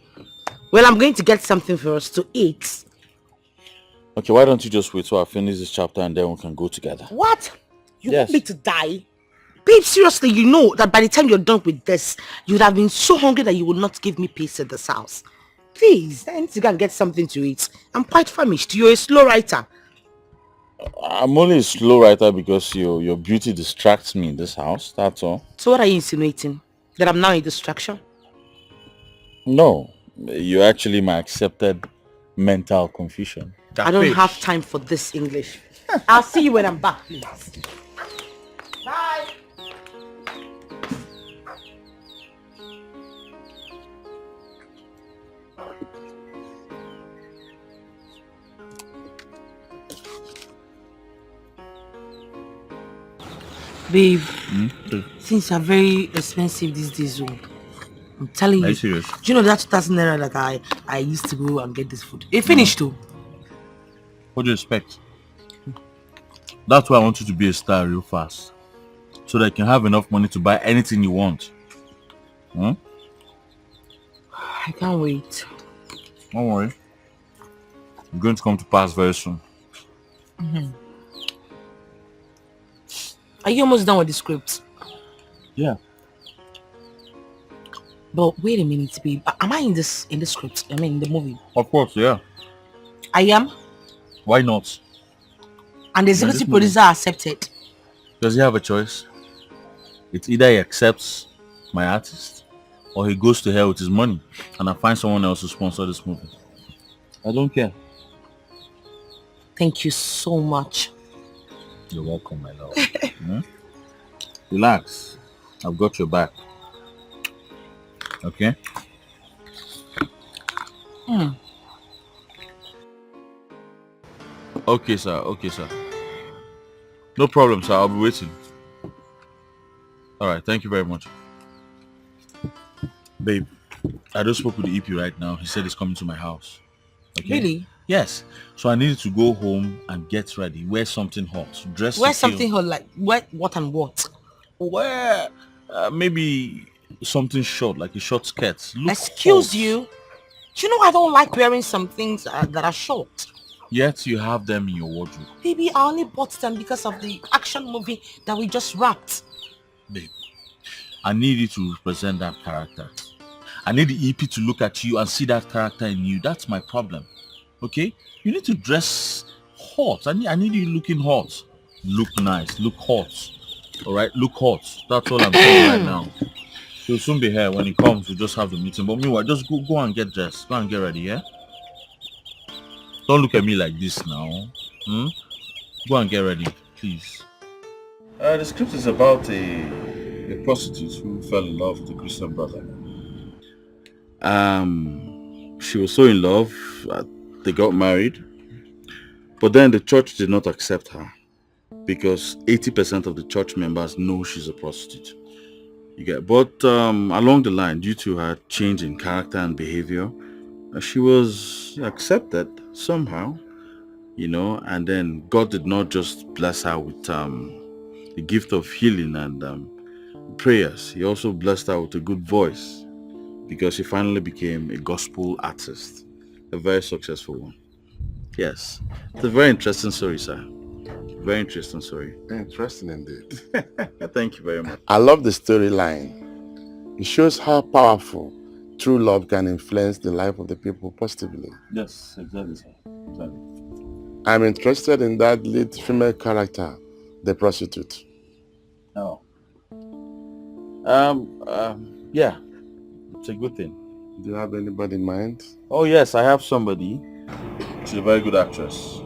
[SPEAKER 2] Well, I'm going to get something for us to eat.
[SPEAKER 1] Okay, why don't you just wait till I finish this chapter and then we can go together?
[SPEAKER 2] What? You
[SPEAKER 1] Yes.
[SPEAKER 2] want me to die? Babe, seriously, you know that by the time you're done with this, you would have been so hungry that you would not give me peace in this house. Please, I need to go and get something to eat. I'm quite famished. You're a slow writer.
[SPEAKER 1] I'm only a slow writer because your beauty distracts me in this house, that's all.
[SPEAKER 2] So what are you insinuating? That I'm now a distraction?
[SPEAKER 1] No, you're actually my accepted mental confusion.
[SPEAKER 2] I don't have time for this English. I'll see you when I'm back, please. Bye. Babe, things are very expensive these days. Oh. I'm telling you.
[SPEAKER 1] Are you serious?
[SPEAKER 2] Do you know that 2,000 naira that I used to go and get this food? It finished too.
[SPEAKER 1] What do you expect? That's why I want you to be a star real fast. So that you can have enough money to buy anything you want.
[SPEAKER 2] I can't wait.
[SPEAKER 1] Don't worry. I'm going to come to pass very soon.
[SPEAKER 2] Are you almost done with the script?
[SPEAKER 1] Yeah.
[SPEAKER 2] But wait a minute, babe. Am I in the script? I mean, in the movie.
[SPEAKER 1] Of course, yeah.
[SPEAKER 2] I am.
[SPEAKER 1] Why not?
[SPEAKER 2] And the executive producer accepted.
[SPEAKER 1] Does he have a choice? It's either he accepts my artist or he goes to hell with his money and I find someone else to sponsor this movie. I don't care.
[SPEAKER 2] Thank you so much.
[SPEAKER 1] You're welcome, my love. Relax. I've got your back. Okay? Okay, sir. Okay, sir. No problem, sir. I'll be waiting. Alright, thank you very much. Babe, I just spoke with the EP right now. He said he's coming to my house. Okay?
[SPEAKER 2] Really?
[SPEAKER 1] Yes. So I needed to go home and get ready. Wear something hot. Dress
[SPEAKER 2] Wear
[SPEAKER 1] to kill.
[SPEAKER 2] something hot, like what and what?
[SPEAKER 1] Wear maybe something short, like a short skirt. Look
[SPEAKER 2] Excuse
[SPEAKER 1] hot.
[SPEAKER 2] you. Do you know I don't like wearing some things that are short?
[SPEAKER 1] Yet you have them in your wardrobe.
[SPEAKER 2] Baby, I only bought them because of the action movie that we just wrapped.
[SPEAKER 1] Babe, I need you to represent that character. I need the EP to look at you and see that character in you. That's my problem. Okay? You need to dress hot. I need you looking hot. Look nice. Look hot. Alright? Look hot. That's all I'm saying right now. He'll soon be here. When he comes, we'll just have the meeting. But meanwhile, just go and get dressed. Go and get ready, yeah? Don't look at me like this now. Go and get ready, please. The script is about a prostitute who fell in love with a Christian brother. She was so in love, they got married. But then the church did not accept her because 80% of the church members know she's a prostitute. You get, but along the line, due to her change in character and behavior, She was accepted somehow, you know, and then God did not just bless her with the gift of healing and prayers. He also blessed her with a good voice because she finally became a gospel artist, a very successful one. Yes, it's a very interesting story, sir. Very interesting story.
[SPEAKER 9] Interesting indeed.
[SPEAKER 1] Thank you very much.
[SPEAKER 9] I love the storyline. It shows how powerful true love can influence the life of the people positively.
[SPEAKER 1] Yes, exactly, sir. Exactly.
[SPEAKER 9] I'm interested in that lead female character, the prostitute.
[SPEAKER 1] Oh. Yeah, it's a good thing.
[SPEAKER 9] Do you have anybody in mind?
[SPEAKER 1] Oh yes, I have somebody. She's a very good actress.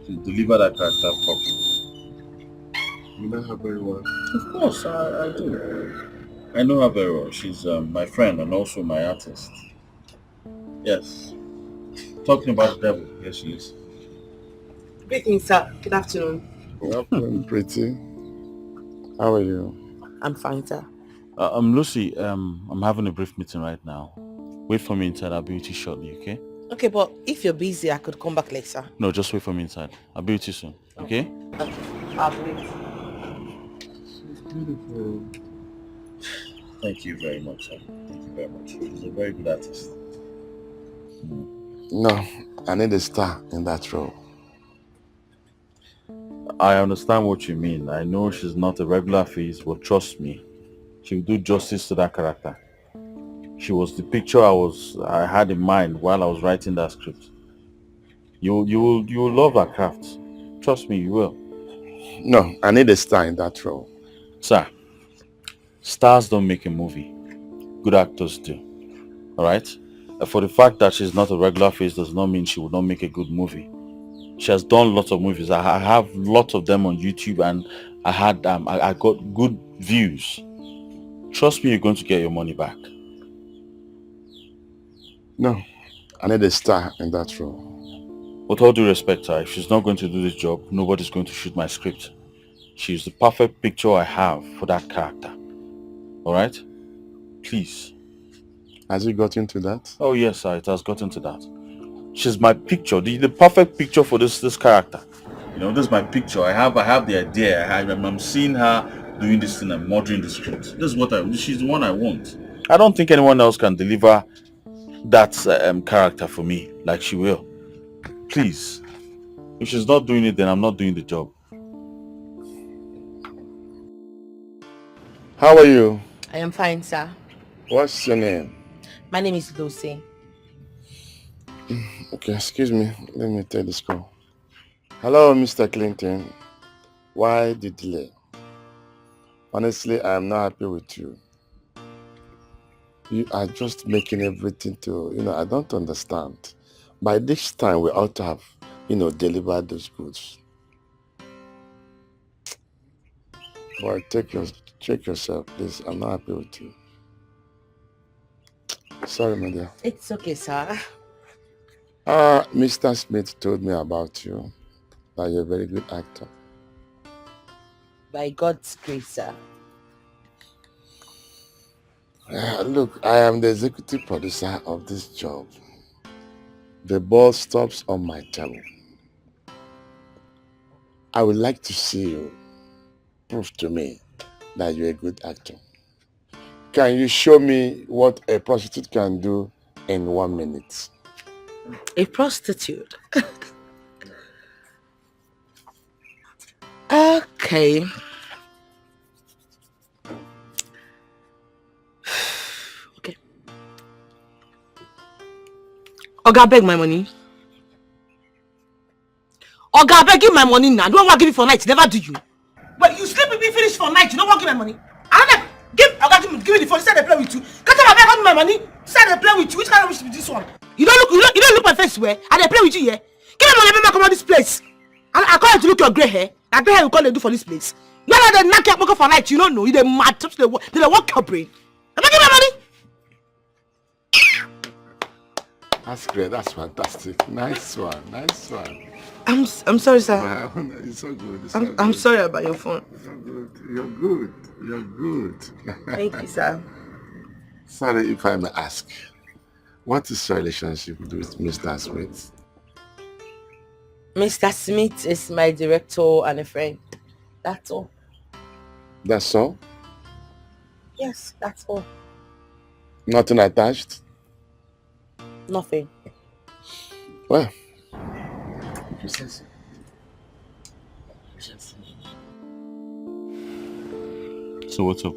[SPEAKER 1] She delivered that character properly.
[SPEAKER 9] You know her very well.
[SPEAKER 1] Of course, I do. I know her very well. She's my friend and also my artist. Yes. Talking about the devil. Yes, she is.
[SPEAKER 2] Greetings, sir. Good afternoon.
[SPEAKER 9] Good afternoon, pretty. How are you?
[SPEAKER 2] I'm fine, sir.
[SPEAKER 1] Lucy, I'm having a brief meeting right now. Wait for me inside. I'll be with you shortly, okay?
[SPEAKER 2] Okay, but if you're busy, I could come back later.
[SPEAKER 1] No, just wait for me inside. I'll be with you soon, okay?
[SPEAKER 2] I'll wait.
[SPEAKER 1] She's beautiful. Thank you very much, sir. Thank you very much. She's a very good artist.
[SPEAKER 9] No, I need a star in that role.
[SPEAKER 1] I understand what you mean. I know she's not a regular face, but trust me, she will do justice to that character. She was the picture I had in mind while I was writing that script. You will love her craft. Trust me, you will.
[SPEAKER 9] No, I need a star in that role.
[SPEAKER 1] Sir, stars don't make a movie. Good actors do. Alright? For the fact that she's not a regular face does not mean she will not make a good movie. She has done lots of movies. I have lots of them on YouTube, and I got good views. Trust me, you're going to get your money back.
[SPEAKER 9] No, I need a star in that role.
[SPEAKER 1] With all due respect, sir, if she's not going to do this job, nobody's going to shoot my script. She's the perfect picture I have for that character. Alright? Please.
[SPEAKER 9] Has it gotten to that?
[SPEAKER 1] Oh yes, sir, it has gotten to that. She's my picture, the perfect picture for this character. You know, this is my picture. I have the idea. I'm seeing her doing this thing and murdering the script. This is what she's the one I want. I don't think anyone else can deliver that character for me like she will. Please. If she's not doing it, then I'm not doing the job.
[SPEAKER 9] How are you?
[SPEAKER 2] I am fine, sir.
[SPEAKER 9] What's your name?
[SPEAKER 2] My name is Lucy.
[SPEAKER 9] Okay, excuse me. Let me take this call. Hello, Mr. Clinton. Why the delay? Honestly, I am not happy with you. You are just making everything to, I don't understand. By this time, we ought to have, delivered those goods. Well, check yourself, please. I'm not happy with you. Sorry, my dear.
[SPEAKER 2] It's okay, sir.
[SPEAKER 9] Mr. Smith told me about you, that you're a very good actor.
[SPEAKER 2] By God's grace, sir.
[SPEAKER 9] Look, I am the executive producer of this job. The ball stops on my table. I would like to see you prove to me that you're a good actor. Can you show me what a prostitute can do in 1 minute?
[SPEAKER 2] A prostitute? Okay. Okay. Oga, beg my money. Oga, beg give my money now. Don't want to give it for night. Never do you. But you sleep with me, finish for night. You don't want to give my money. I don't give. Oga, give me the phone. Say they play with you. Can't tell my beg give my money. Say they play with you. Which kind of wish is this one? You don't look my face where? And they play with you here. Give me money. Let me come out this place. And I call you to look your grey hair. That grey hair you call they do for this place. You know they knock your for night. You don't know. You they mad. They work your brain. Am I give my money?
[SPEAKER 9] That's great. That's fantastic. Nice one. Nice one.
[SPEAKER 2] I'm sorry, sir.
[SPEAKER 9] Wow, it's so good. It's
[SPEAKER 2] I'm sorry about your phone.
[SPEAKER 9] So good. You're good. You're good.
[SPEAKER 2] Thank you, sir.
[SPEAKER 9] Sorry if I may ask. What is your relationship with Mr. Smith?
[SPEAKER 2] Mr. Smith is my director and a friend. That's all.
[SPEAKER 9] That's all?
[SPEAKER 2] Yes, that's all.
[SPEAKER 9] Nothing attached?
[SPEAKER 2] Nothing.
[SPEAKER 9] Well,
[SPEAKER 1] So what's up?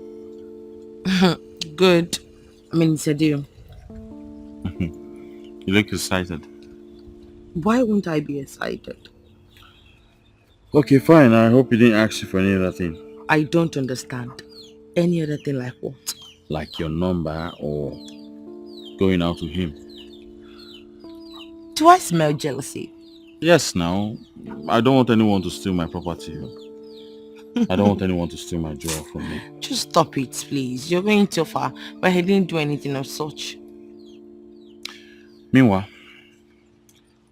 [SPEAKER 2] Good. I mean, it's a deal.
[SPEAKER 1] You look excited.
[SPEAKER 2] Why won't I be excited?
[SPEAKER 1] Okay, fine. I hope he didn't ask you for any other thing.
[SPEAKER 2] I don't understand. Any other thing like what?
[SPEAKER 1] Like your number or going out with him.
[SPEAKER 2] Do I smell jealousy?
[SPEAKER 1] Yes, now. I don't want anyone to steal my property. I don't want anyone to steal my joy from me.
[SPEAKER 2] Just stop it, please. You're going too far. But he didn't do anything of such.
[SPEAKER 1] Meanwhile,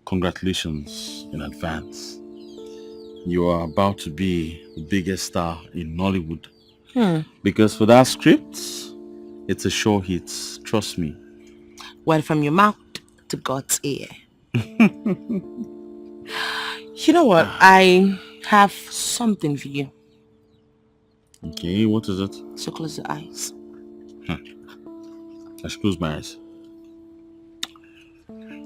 [SPEAKER 1] congratulations in advance. You are about to be the biggest star in Nollywood. Because for that script, it's a sure hit. Trust me.
[SPEAKER 2] Well, from your mouth to God's ear. You know what? I have something for you.
[SPEAKER 1] Okay, what is it?
[SPEAKER 2] So close your eyes.
[SPEAKER 1] I should close my eyes.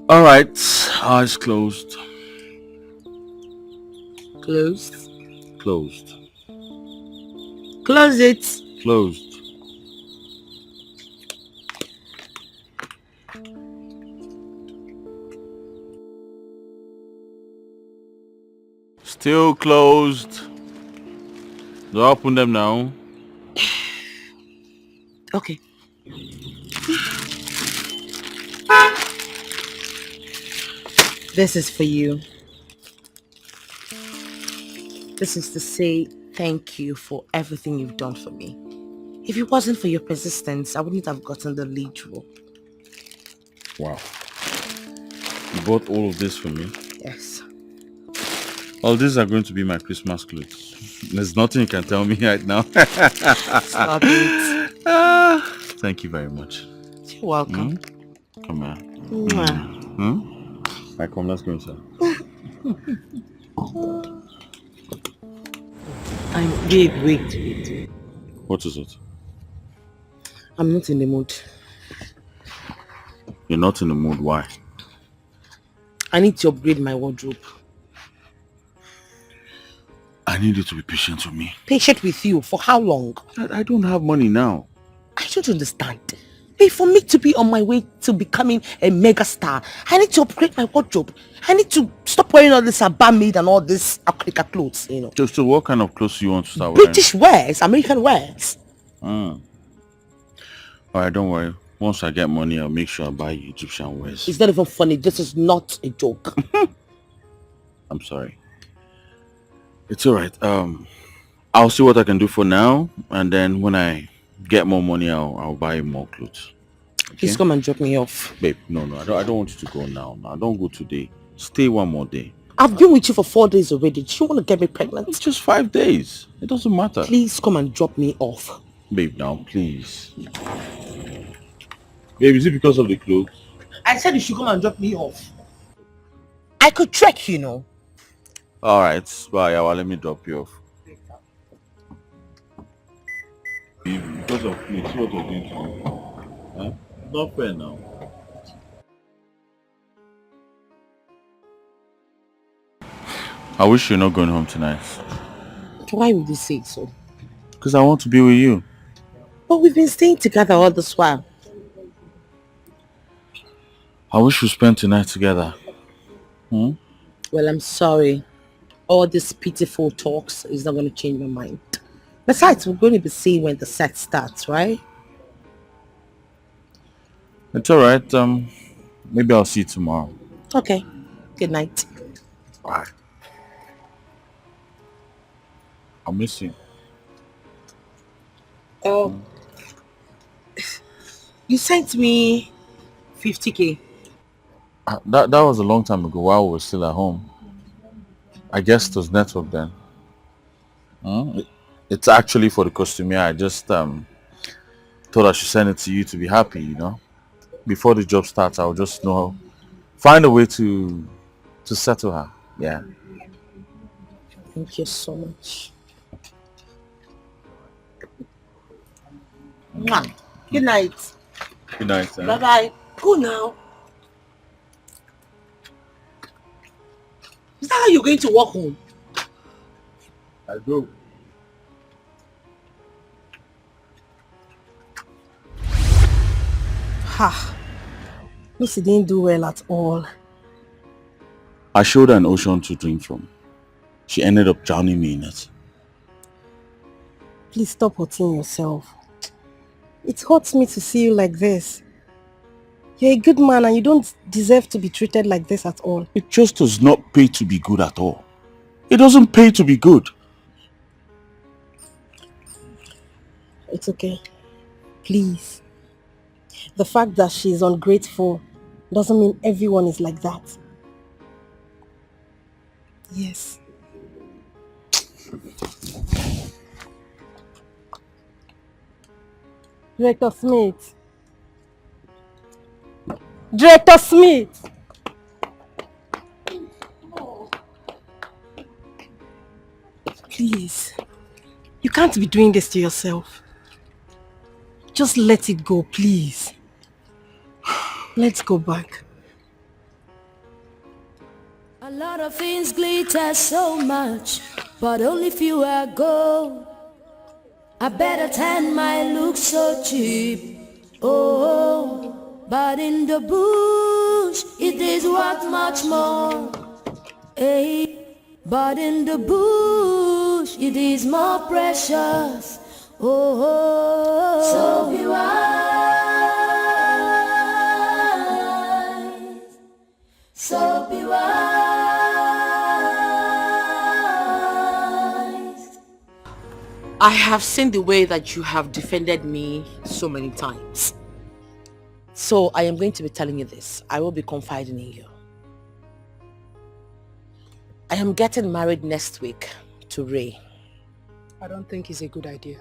[SPEAKER 1] Alright, eyes closed.
[SPEAKER 2] Closed.
[SPEAKER 1] Closed.
[SPEAKER 2] Close it.
[SPEAKER 1] Closed. Still closed. Do I open them now?
[SPEAKER 2] Okay. This is for you. This is to say thank you for everything you've done for me. If it wasn't for your persistence, I wouldn't have gotten the lead role.
[SPEAKER 1] Wow. You bought all of this for me?
[SPEAKER 2] Yes.
[SPEAKER 1] All these are going to be my Christmas clothes. There's nothing you can tell me right now.
[SPEAKER 2] Stop it.
[SPEAKER 1] Thank you very much.
[SPEAKER 2] You're welcome.
[SPEAKER 1] Come on.
[SPEAKER 2] Mwah.
[SPEAKER 1] Right, come, let's go inside.
[SPEAKER 2] Wait.
[SPEAKER 1] What is it?
[SPEAKER 2] I'm not in the mood.
[SPEAKER 1] You're not in the mood, why?
[SPEAKER 2] I need to upgrade my wardrobe.
[SPEAKER 1] I need you to be patient with me.
[SPEAKER 2] Patient with you? For how long?
[SPEAKER 1] I don't have money now.
[SPEAKER 2] I don't understand. Hey, for me to be on my way to becoming a mega star, I need to upgrade my wardrobe. I need to stop wearing all this Abamid and all this Africa clothes, you know.
[SPEAKER 1] So what kind of clothes do you want to start wearing?
[SPEAKER 2] British wears, American wears.
[SPEAKER 1] Alright, don't worry. Once I get money, I'll make sure I buy you Egyptian wears.
[SPEAKER 2] It's not even funny. This is not a joke.
[SPEAKER 1] I'm sorry. It's alright. I'll see what I can do for now, and then when I get more money, I'll buy you more clothes. Okay?
[SPEAKER 2] Please come and drop me off.
[SPEAKER 1] Babe, no, I don't want you to go now. Don't go today. Stay one more day.
[SPEAKER 2] I've been with you for 4 days already. Do you want to get me pregnant?
[SPEAKER 1] It's just 5 days. It doesn't matter.
[SPEAKER 2] Please come and drop me off.
[SPEAKER 1] Babe, now, please. Babe, is it because of the clothes?
[SPEAKER 2] I said you should come and drop me off. I could trek, you know.
[SPEAKER 1] Alright, bye. Well, let me drop you off. Because of clothes, see what you're doing to me. Huh? Not fair now. I wish you're not going home tonight.
[SPEAKER 2] Why would you say so?
[SPEAKER 1] Because I want to be with you.
[SPEAKER 2] But we've been staying together all this while.
[SPEAKER 1] I wish we spent tonight together.
[SPEAKER 2] Well, I'm sorry. All these pitiful talks is not going to change my mind. Besides, we're going to be seeing when the set starts, right?
[SPEAKER 1] It's alright. Maybe I'll see you tomorrow.
[SPEAKER 2] Okay. Good night.
[SPEAKER 1] Bye. I'll miss you.
[SPEAKER 2] Oh. You sent me 50k.
[SPEAKER 1] That was a long time ago while we were still at home. I guess it was network then. It's actually for the costume. I just thought I should send it to you to be happy, you know. before the job starts, I'll just find a way to settle her. Yeah.
[SPEAKER 14] Thank you so much.
[SPEAKER 2] Mwah. Good night.
[SPEAKER 1] Good night, sir.
[SPEAKER 2] Bye-bye. Go now. Is that how you're going to walk home?
[SPEAKER 1] I go.
[SPEAKER 5] Ha. Lucy didn't do well at all.
[SPEAKER 1] I showed her an ocean to drink from. She ended up drowning me in it.
[SPEAKER 5] Please stop hurting yourself. It hurts me to see you like this. You're a good man and you don't deserve to be treated like this at all.
[SPEAKER 1] It just does not pay to be good at all. It doesn't pay to be good.
[SPEAKER 5] It's okay. Please. The fact that she's ungrateful doesn't mean everyone is like that. Yes. Director Smith. Director Smith! Please. You can't be doing this to yourself. Just let it go, please. Let's go back.
[SPEAKER 13] A lot of things glitter so much, but only few are gold. I better tan my look so cheap. Oh, but in the bush it is worth much more. Hey, but in the bush it is more precious. Oh, so be wise, so be wise.
[SPEAKER 2] I have seen the way that you have defended me so many times. So I am going to be telling you this. I will be confiding in you. I am getting married next week to Ray.
[SPEAKER 10] I don't think it's a good idea.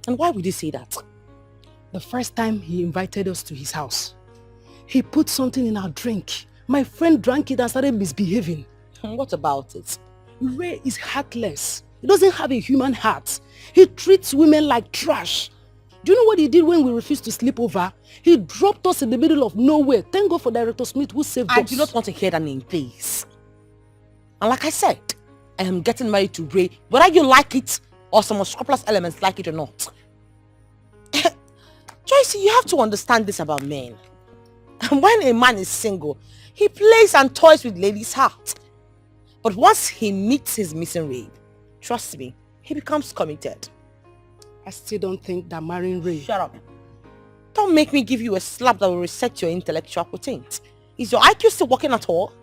[SPEAKER 2] And why would you say that?
[SPEAKER 10] The first time he invited us to his house, he put something in our drink. My friend drank it and started misbehaving.
[SPEAKER 2] What about it?
[SPEAKER 10] Ray is heartless. He doesn't have a human heart. He treats women like trash. Do you know what he did when we refused to sleep over? He dropped us in the middle of nowhere. Thank God for Director Smith who saved us.
[SPEAKER 2] I do not want to hear that name, please. And like I said, I am getting married to Ray, whether you like it or some unscrupulous elements like it or not. Joyce, you have to understand this about men. When a man is single, he plays and toys with ladies' heart. But once he meets his missing Ray, trust me, he becomes committed.
[SPEAKER 10] I still don't think that marrying Ray...
[SPEAKER 2] Shut up. Don't make me give you a slap that will reset your intellectual quotient. Is your IQ still working at all?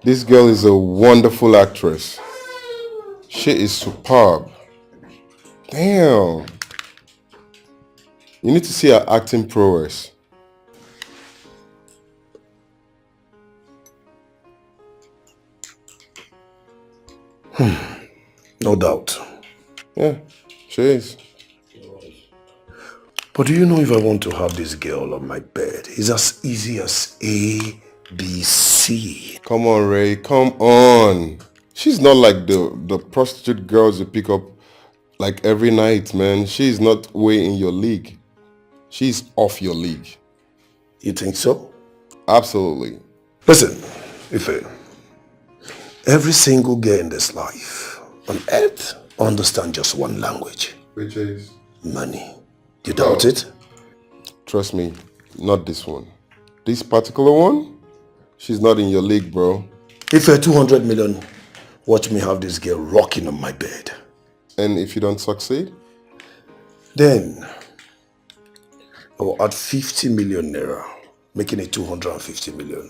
[SPEAKER 9] This girl is a wonderful actress. She is superb. Damn. You need to see her acting prowess.
[SPEAKER 4] No doubt.
[SPEAKER 9] Yeah, she is.
[SPEAKER 4] But do you know if I want to have this girl on my bed, it's as easy as A, B, C.
[SPEAKER 9] Come on, Ray. Come on. She's not like the prostitute girls you pick up like every night, man. She's not way in your league. She's off your league.
[SPEAKER 4] You think so?
[SPEAKER 9] Absolutely.
[SPEAKER 4] Listen, Ife, every single girl in this life on earth understands just one language.
[SPEAKER 9] Which is?
[SPEAKER 4] Money. You doubt it?
[SPEAKER 9] Trust me, not this one. This particular one, she's not in your league, bro.
[SPEAKER 4] Ife, 200 million, watch me have this girl rocking on my bed.
[SPEAKER 9] And if you don't succeed?
[SPEAKER 4] Then, I will add 50 million naira, making it 250 million.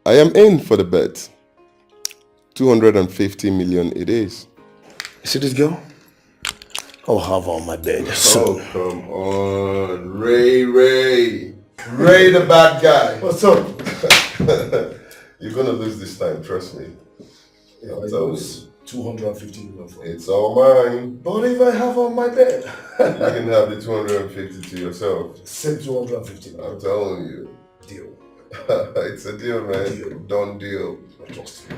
[SPEAKER 9] I am in for the bet. 250 million it is.
[SPEAKER 4] You see this girl? I'll have her on my bed soon.
[SPEAKER 9] Oh, come on. Ray, the bad guy.
[SPEAKER 4] What's up?
[SPEAKER 9] You're gonna lose this time, trust me.
[SPEAKER 4] If I lose 250 million for
[SPEAKER 9] it's all mine.
[SPEAKER 4] But if I have her on my bed?
[SPEAKER 9] You can have the 250 to yourself.
[SPEAKER 4] Same 250 million.
[SPEAKER 9] I'm telling you.
[SPEAKER 4] Deal.
[SPEAKER 9] It's a deal, man.
[SPEAKER 4] Deal.
[SPEAKER 9] Done deal.
[SPEAKER 4] Trust me.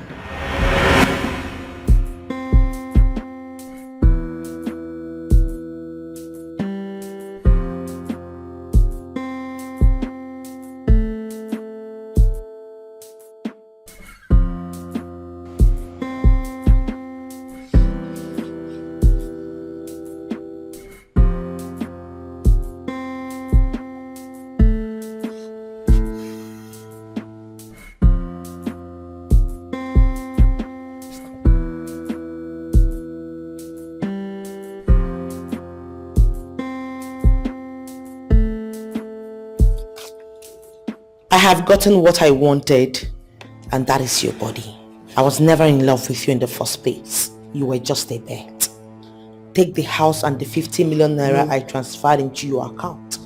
[SPEAKER 8] I have gotten what I wanted, and that is your body. I was never in love with you in the first place. You were just a bet. Take the house and the 50 million naira I transferred into your account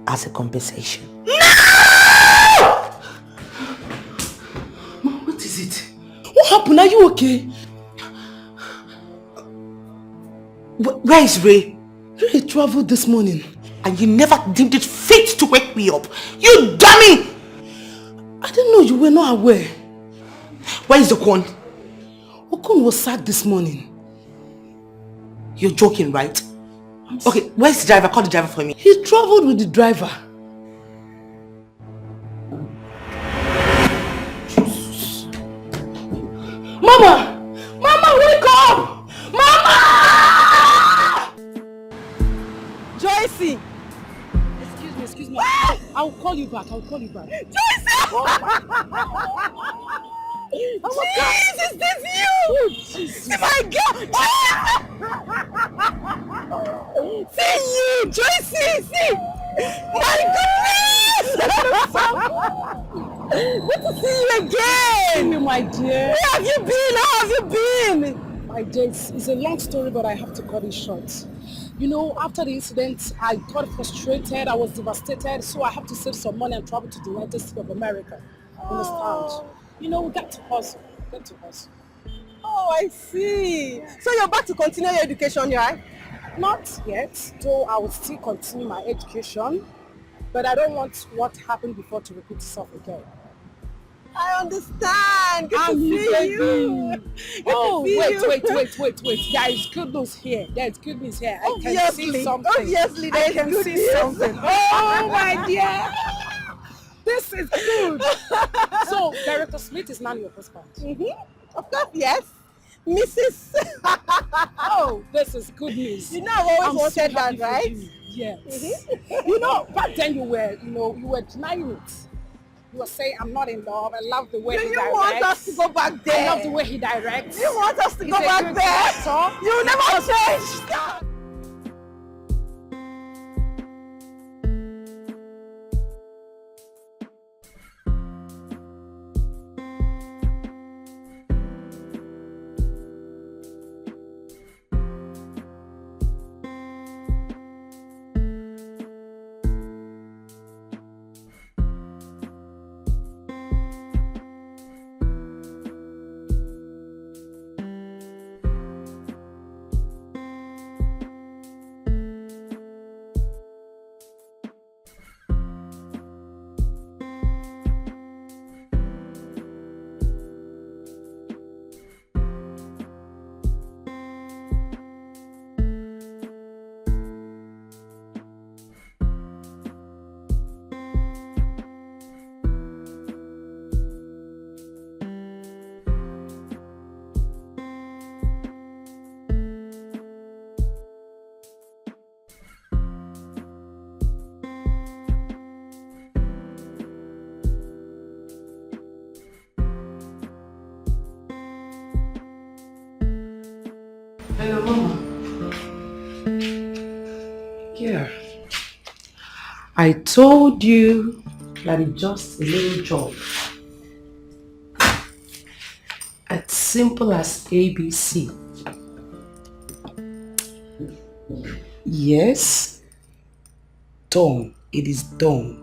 [SPEAKER 8] as a compensation.
[SPEAKER 10] No! Mom, what is it? What happened? Are you okay?
[SPEAKER 8] Where is Ray?
[SPEAKER 10] Ray traveled this morning.
[SPEAKER 8] And you never deemed it fit to wake me up. You dummy!
[SPEAKER 10] I didn't know you were not aware.
[SPEAKER 8] Where is Okon?
[SPEAKER 10] Okon was sacked this morning.
[SPEAKER 8] You're joking, right? Okay, where's the driver? Call the driver for me.
[SPEAKER 10] He traveled with the driver. Jesus. Mama! Mama, wake up! Mama!
[SPEAKER 14] Joycey!
[SPEAKER 10] Excuse me. I'll call you back.
[SPEAKER 14] Joycey!
[SPEAKER 10] Oh my
[SPEAKER 14] Jesus, is this you?
[SPEAKER 10] Jesus.
[SPEAKER 14] My God! See you, Joycey! See! My goodness! Good to see you again!
[SPEAKER 10] You, my dear.
[SPEAKER 14] Where have you been? How have you been?
[SPEAKER 10] My dear, it's a long story, but I have to cut it short. You know, after the incident, I got frustrated, I was devastated, so I have to save some money and travel to the United States of America. Understand? You know, we got to hustle.
[SPEAKER 14] Oh, I see. So you're back to continue your education, right?
[SPEAKER 10] Not yet, though I will still continue my education, but I don't want what happened before to repeat itself again.
[SPEAKER 14] I understand. Good to see you.
[SPEAKER 10] Oh, wait.
[SPEAKER 14] You.
[SPEAKER 10] There is good news here. I can
[SPEAKER 14] Obviously,
[SPEAKER 10] see something.
[SPEAKER 14] obviously,
[SPEAKER 10] I
[SPEAKER 14] there's
[SPEAKER 10] can
[SPEAKER 14] good
[SPEAKER 10] see
[SPEAKER 14] news.
[SPEAKER 10] something. Oh, my dear. This is good. So, Director Smith is now your husband.
[SPEAKER 14] Mm-hmm. Of course, yes. Mrs.
[SPEAKER 10] Oh, this is good news.
[SPEAKER 14] You know I've always wanted
[SPEAKER 10] so
[SPEAKER 14] that, right?
[SPEAKER 10] You. Yes. You know, back then you were denying it. You were saying, I'm not in love. I love the way he directs.
[SPEAKER 14] You want us to go back there?
[SPEAKER 10] I love the way he directs.
[SPEAKER 14] You want us to go back there? You never change.
[SPEAKER 3] Hello, Mama. Yeah. I told you that it's just a little job. As simple as ABC. Yes. Done. It is done.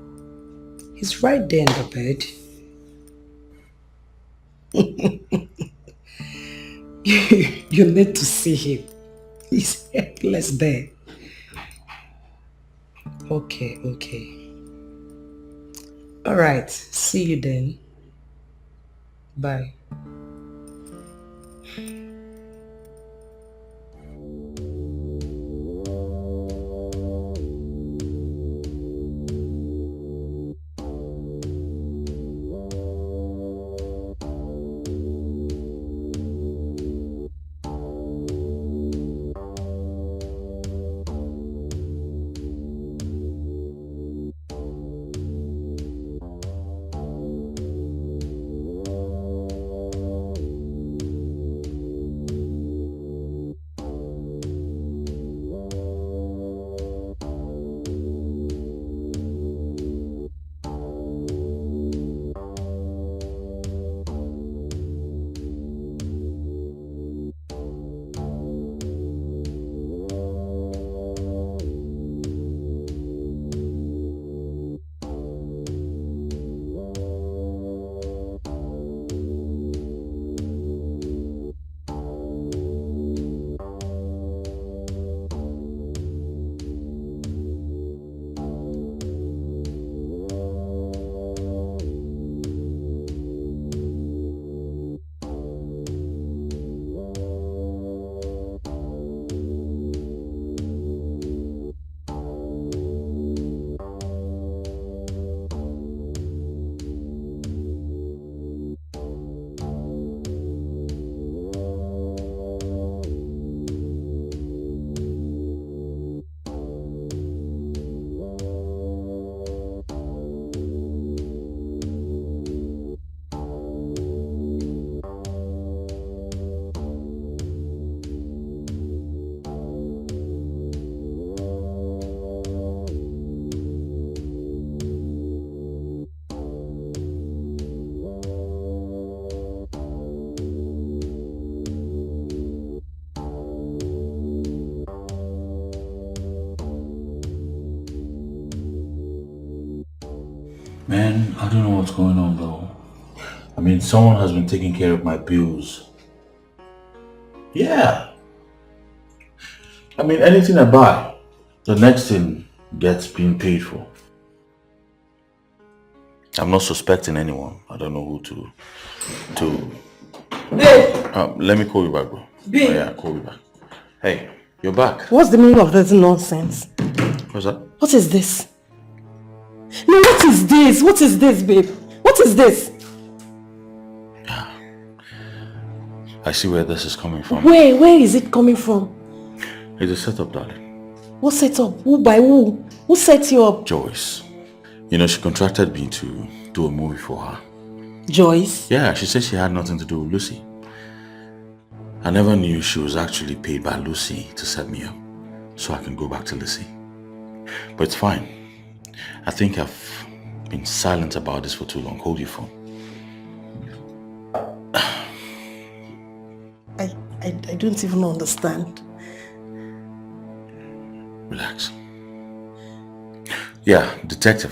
[SPEAKER 3] He's right there in the bed. You need to see him. He's helpless there. Okay. Alright, see you then. Bye.
[SPEAKER 1] Man, I don't know what's going on though. I mean, someone has been taking care of my bills. Yeah. I mean, anything I buy, the next thing gets being paid for. I'm not suspecting anyone. I don't know who to.
[SPEAKER 3] Babe!
[SPEAKER 1] Let me call you back, bro.
[SPEAKER 3] Babe!
[SPEAKER 1] Oh, yeah, call you back. Hey, you're back.
[SPEAKER 3] What's the meaning of this nonsense?
[SPEAKER 1] What's that?
[SPEAKER 3] What is this? No, what is this? What is this, babe? What is this?
[SPEAKER 1] I see where this is coming from.
[SPEAKER 3] Where is it coming from?
[SPEAKER 1] It's a setup, darling.
[SPEAKER 3] What set up? Who by who? Who set you up?
[SPEAKER 1] Joyce. You know, she contracted me to do a movie for her.
[SPEAKER 3] Joyce?
[SPEAKER 1] Yeah, she said she had nothing to do with Lucy. I never knew she was actually paid by Lucy to set me up, so I can go back to Lucy. But it's fine. I think I've been silent about this for too long. Hold your phone.
[SPEAKER 3] I don't even understand.
[SPEAKER 1] Relax. Yeah, detective.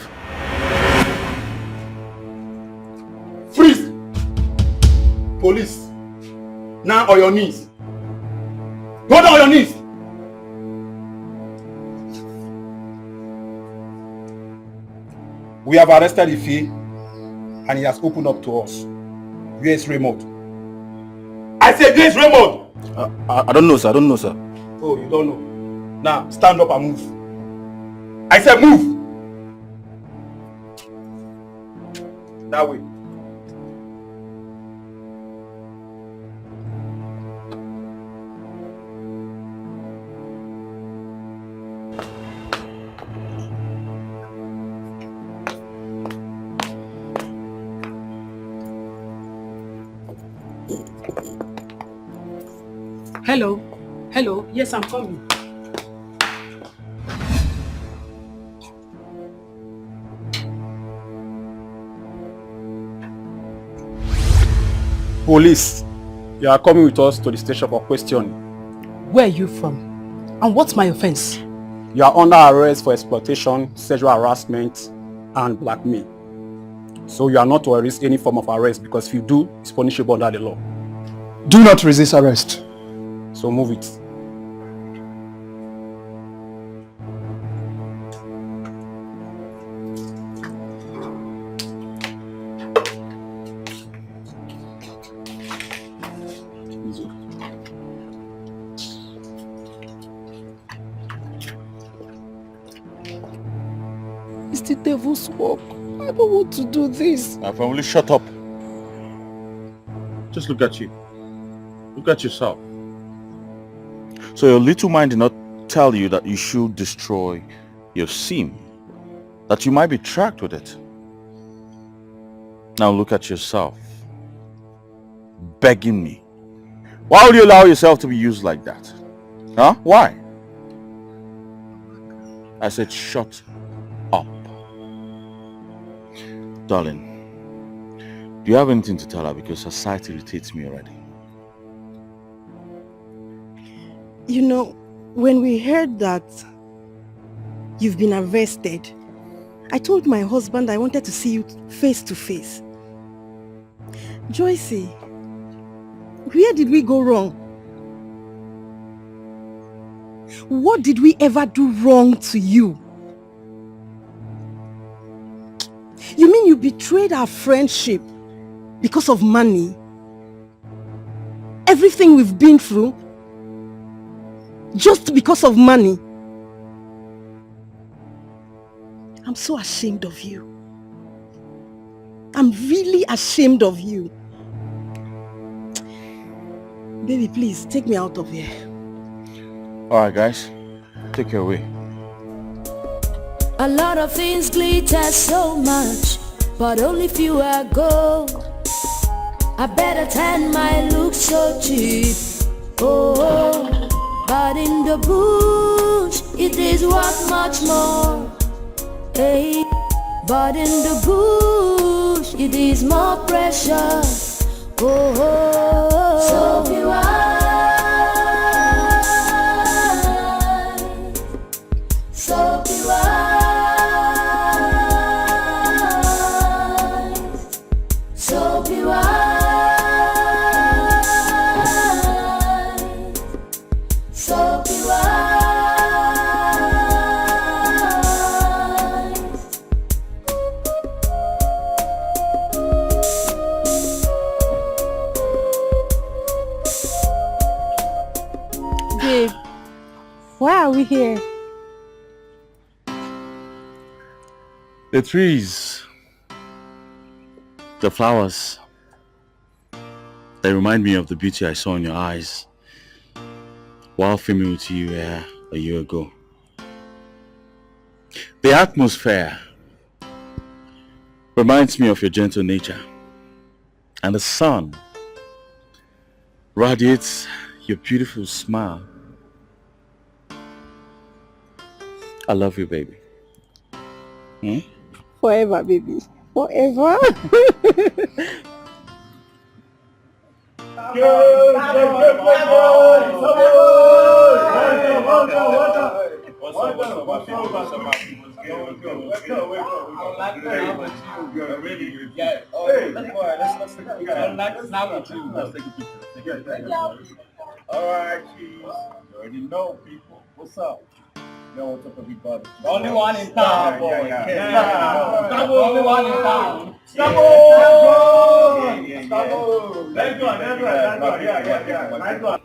[SPEAKER 17] Freeze! Police! Now on your knees. Go down on your knees! We have arrested Ife and he has opened up to us. Where is Raymond? I said, where is Raymond?
[SPEAKER 15] I don't know, sir. I don't know, sir.
[SPEAKER 17] Oh, you don't know. Now, stand up and move. I said move! That way.
[SPEAKER 3] Hello.
[SPEAKER 10] Hello, yes, I'm coming.
[SPEAKER 17] Police, you are coming with us to the station for questioning.
[SPEAKER 10] Where are you from? And what's my offense?
[SPEAKER 17] You are under arrest for exploitation, sexual harassment, and blackmail. So you are not to risk any form of arrest because if you do, it's punishable under the law.
[SPEAKER 18] Do not resist arrest.
[SPEAKER 17] So move it.
[SPEAKER 10] It's the devil's work. I don't want to do this.
[SPEAKER 1] Now, family, shut up. Just look at you. Look at yourself. So your little mind did not tell you that you should destroy your sim, that you might be tracked with it. Now look at yourself. Begging me. Why would you allow yourself to be used like that? Huh? Why? I said shut up. Darling, do you have anything to tell her because her sight irritates me already?
[SPEAKER 5] You know, when we heard that you've been arrested, I told my husband I wanted to see you face to face. Joycey, where did we go wrong? What did we ever do wrong to you? You mean you betrayed our friendship because of money? Everything we've been through? Just because of money? I'm so ashamed of you. I'm really ashamed of you. Baby, please, take me out of here.
[SPEAKER 1] Alright guys, take your way.
[SPEAKER 13] A lot of things glitter so much, but only few are gold. I better tan my look so cheap. Oh, but in the bush it is worth much more. Hey, but in the bush it is more precious. Oh, so be wise, so be wise, so be wise, so be wise.
[SPEAKER 5] Babe, why are we here?
[SPEAKER 1] The trees, the flowers, they remind me of the beauty I saw in your eyes while filming with you a year ago. The atmosphere reminds me of your gentle nature, and the sun radiates your beautiful smile. I love you, baby.
[SPEAKER 5] Forever, baby. Forever.
[SPEAKER 19] Alright, cheese. You already know, people. What's up? Yo, what's up, everybody? Only one in town, boy. Stop only one in town. Stop Let's go. Yeah. Nice one.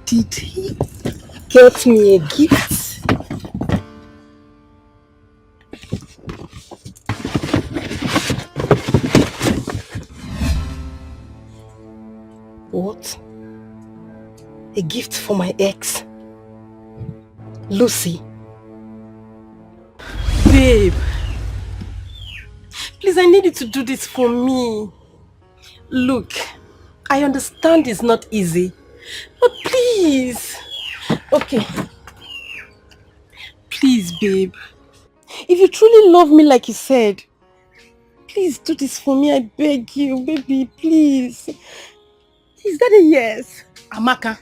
[SPEAKER 5] Did he get me a gift? What? A gift for my ex? Lucy? Babe. Please, I need you to do this for me. Look, I understand it's not easy, but please. Okay. Please, babe. If you truly love me like you said, please do this for me. I beg you, baby, please. Is that a yes?
[SPEAKER 10] Amaka,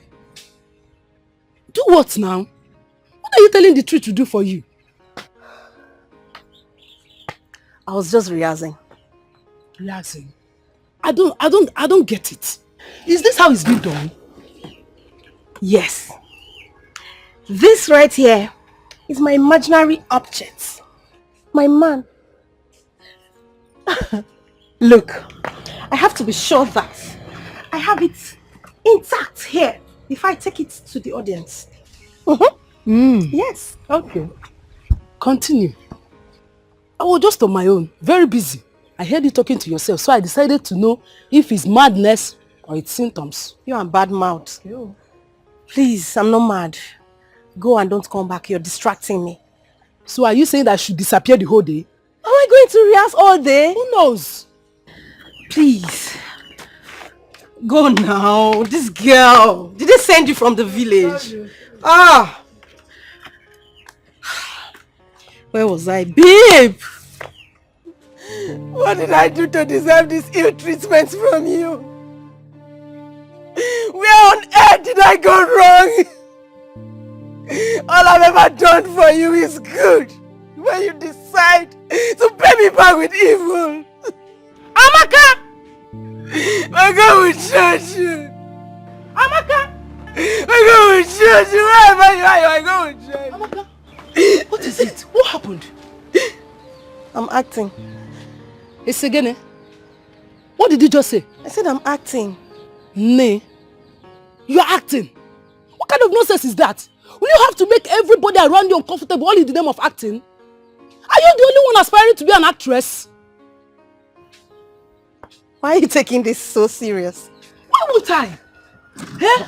[SPEAKER 10] do what now? What are you telling the truth to do for you?
[SPEAKER 5] I was just rehearsing.
[SPEAKER 10] Rehearsing? I don't get it. Is this how it's been done?
[SPEAKER 5] Yes. This right here is my imaginary object. My man. Look, I have to be sure that I have it intact here if I take it to the audience. Yes.
[SPEAKER 10] Okay. Continue. I was just on my own, very busy. I heard you talking to yourself, so I decided to know if it's madness or it's symptoms.
[SPEAKER 5] You are bad mouth. Please, I'm not mad. Go and don't come back. You're distracting me.
[SPEAKER 10] So are you saying that I should disappear the whole day?
[SPEAKER 5] Am I going to rehearse all day?
[SPEAKER 10] Who knows?
[SPEAKER 5] Please. Go now. This girl. Did they send you from the village? Ah. Where was I? Babe! What did I do to deserve this ill treatment from you? Where on earth did I go wrong? All I've ever done for you is good. When you decide to pay me back with evil. Amaka! My God will judge you. Amaka! My God will judge you. Wherever you are, my God will judge you.
[SPEAKER 10] Amaka! What is it? What happened?
[SPEAKER 5] I'm acting.
[SPEAKER 10] It's again, eh? What did you just say?
[SPEAKER 5] I said I'm acting.
[SPEAKER 10] Nay. You're acting? What kind of nonsense is that? Will you have to make everybody around you uncomfortable all in the name of acting? Are you the only one aspiring to be an actress?
[SPEAKER 5] Why are you taking this so serious?
[SPEAKER 10] Why would I? Eh?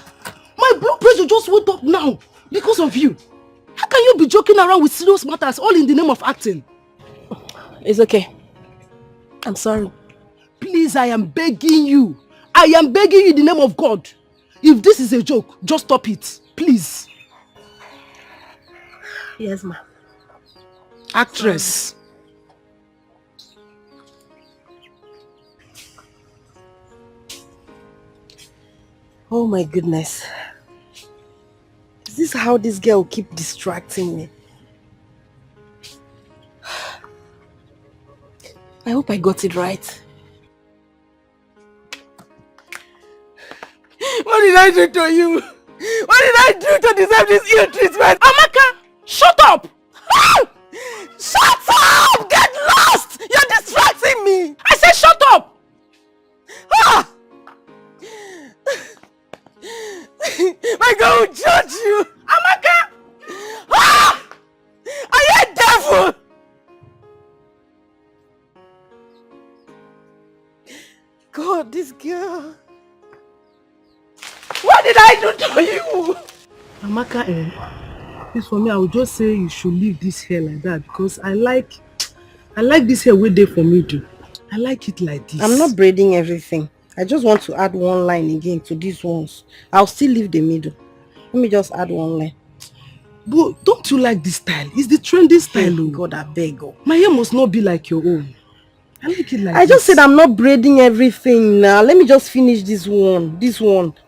[SPEAKER 10] My blood pressure just went up now because of you. How can you be joking around with serious matters all in the name of acting?
[SPEAKER 5] It's okay. I'm sorry.
[SPEAKER 10] Please, I am begging you. I am begging you in the name of God. If this is a joke, just stop it. Please.
[SPEAKER 5] Yes, ma.
[SPEAKER 10] Actress.
[SPEAKER 5] Oh my goodness. Is this how this girl will keep distracting me? I hope I got it right. What did I do to you? What did I do to deserve this ill treatment?
[SPEAKER 10] Amaka, shut up!
[SPEAKER 5] Shut up! Get lost! You're distracting me!
[SPEAKER 10] I said shut up!
[SPEAKER 5] Ah! My God will judge you!
[SPEAKER 10] Amaka!
[SPEAKER 5] Ah! Are you a devil? God, this girl. What did I do to you?
[SPEAKER 10] Amaka, this for me, I would just say you should leave this hair like that because I like this hair way there for me too. I like it like this.
[SPEAKER 5] I'm not braiding everything. I just want to add one line again to these ones. I'll still leave the middle. Let me just add one line.
[SPEAKER 10] But don't you like this style? It's the trendy style.
[SPEAKER 5] Oh God, I beg. Oh.
[SPEAKER 10] My hair must not be like your own. I like it like
[SPEAKER 5] I
[SPEAKER 10] this.
[SPEAKER 5] just said I'm not braiding everything now. Let me just finish this one.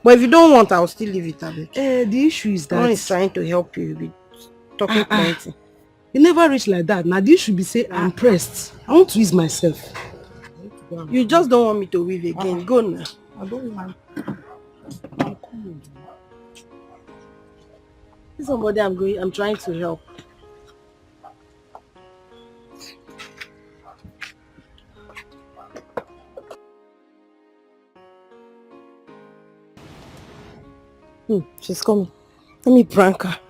[SPEAKER 5] But if you don't want, I'll still leave it.
[SPEAKER 10] The issue is that
[SPEAKER 5] someone is trying to help you with talking plenty.
[SPEAKER 10] You never reach like that. Now this should be say I'm pressed. I want to ease myself.
[SPEAKER 5] You just don't want me to weave again. Go now.
[SPEAKER 10] I don't mind.
[SPEAKER 5] I'm coming. This is somebody I'm trying to help. She's coming. Let me prank her.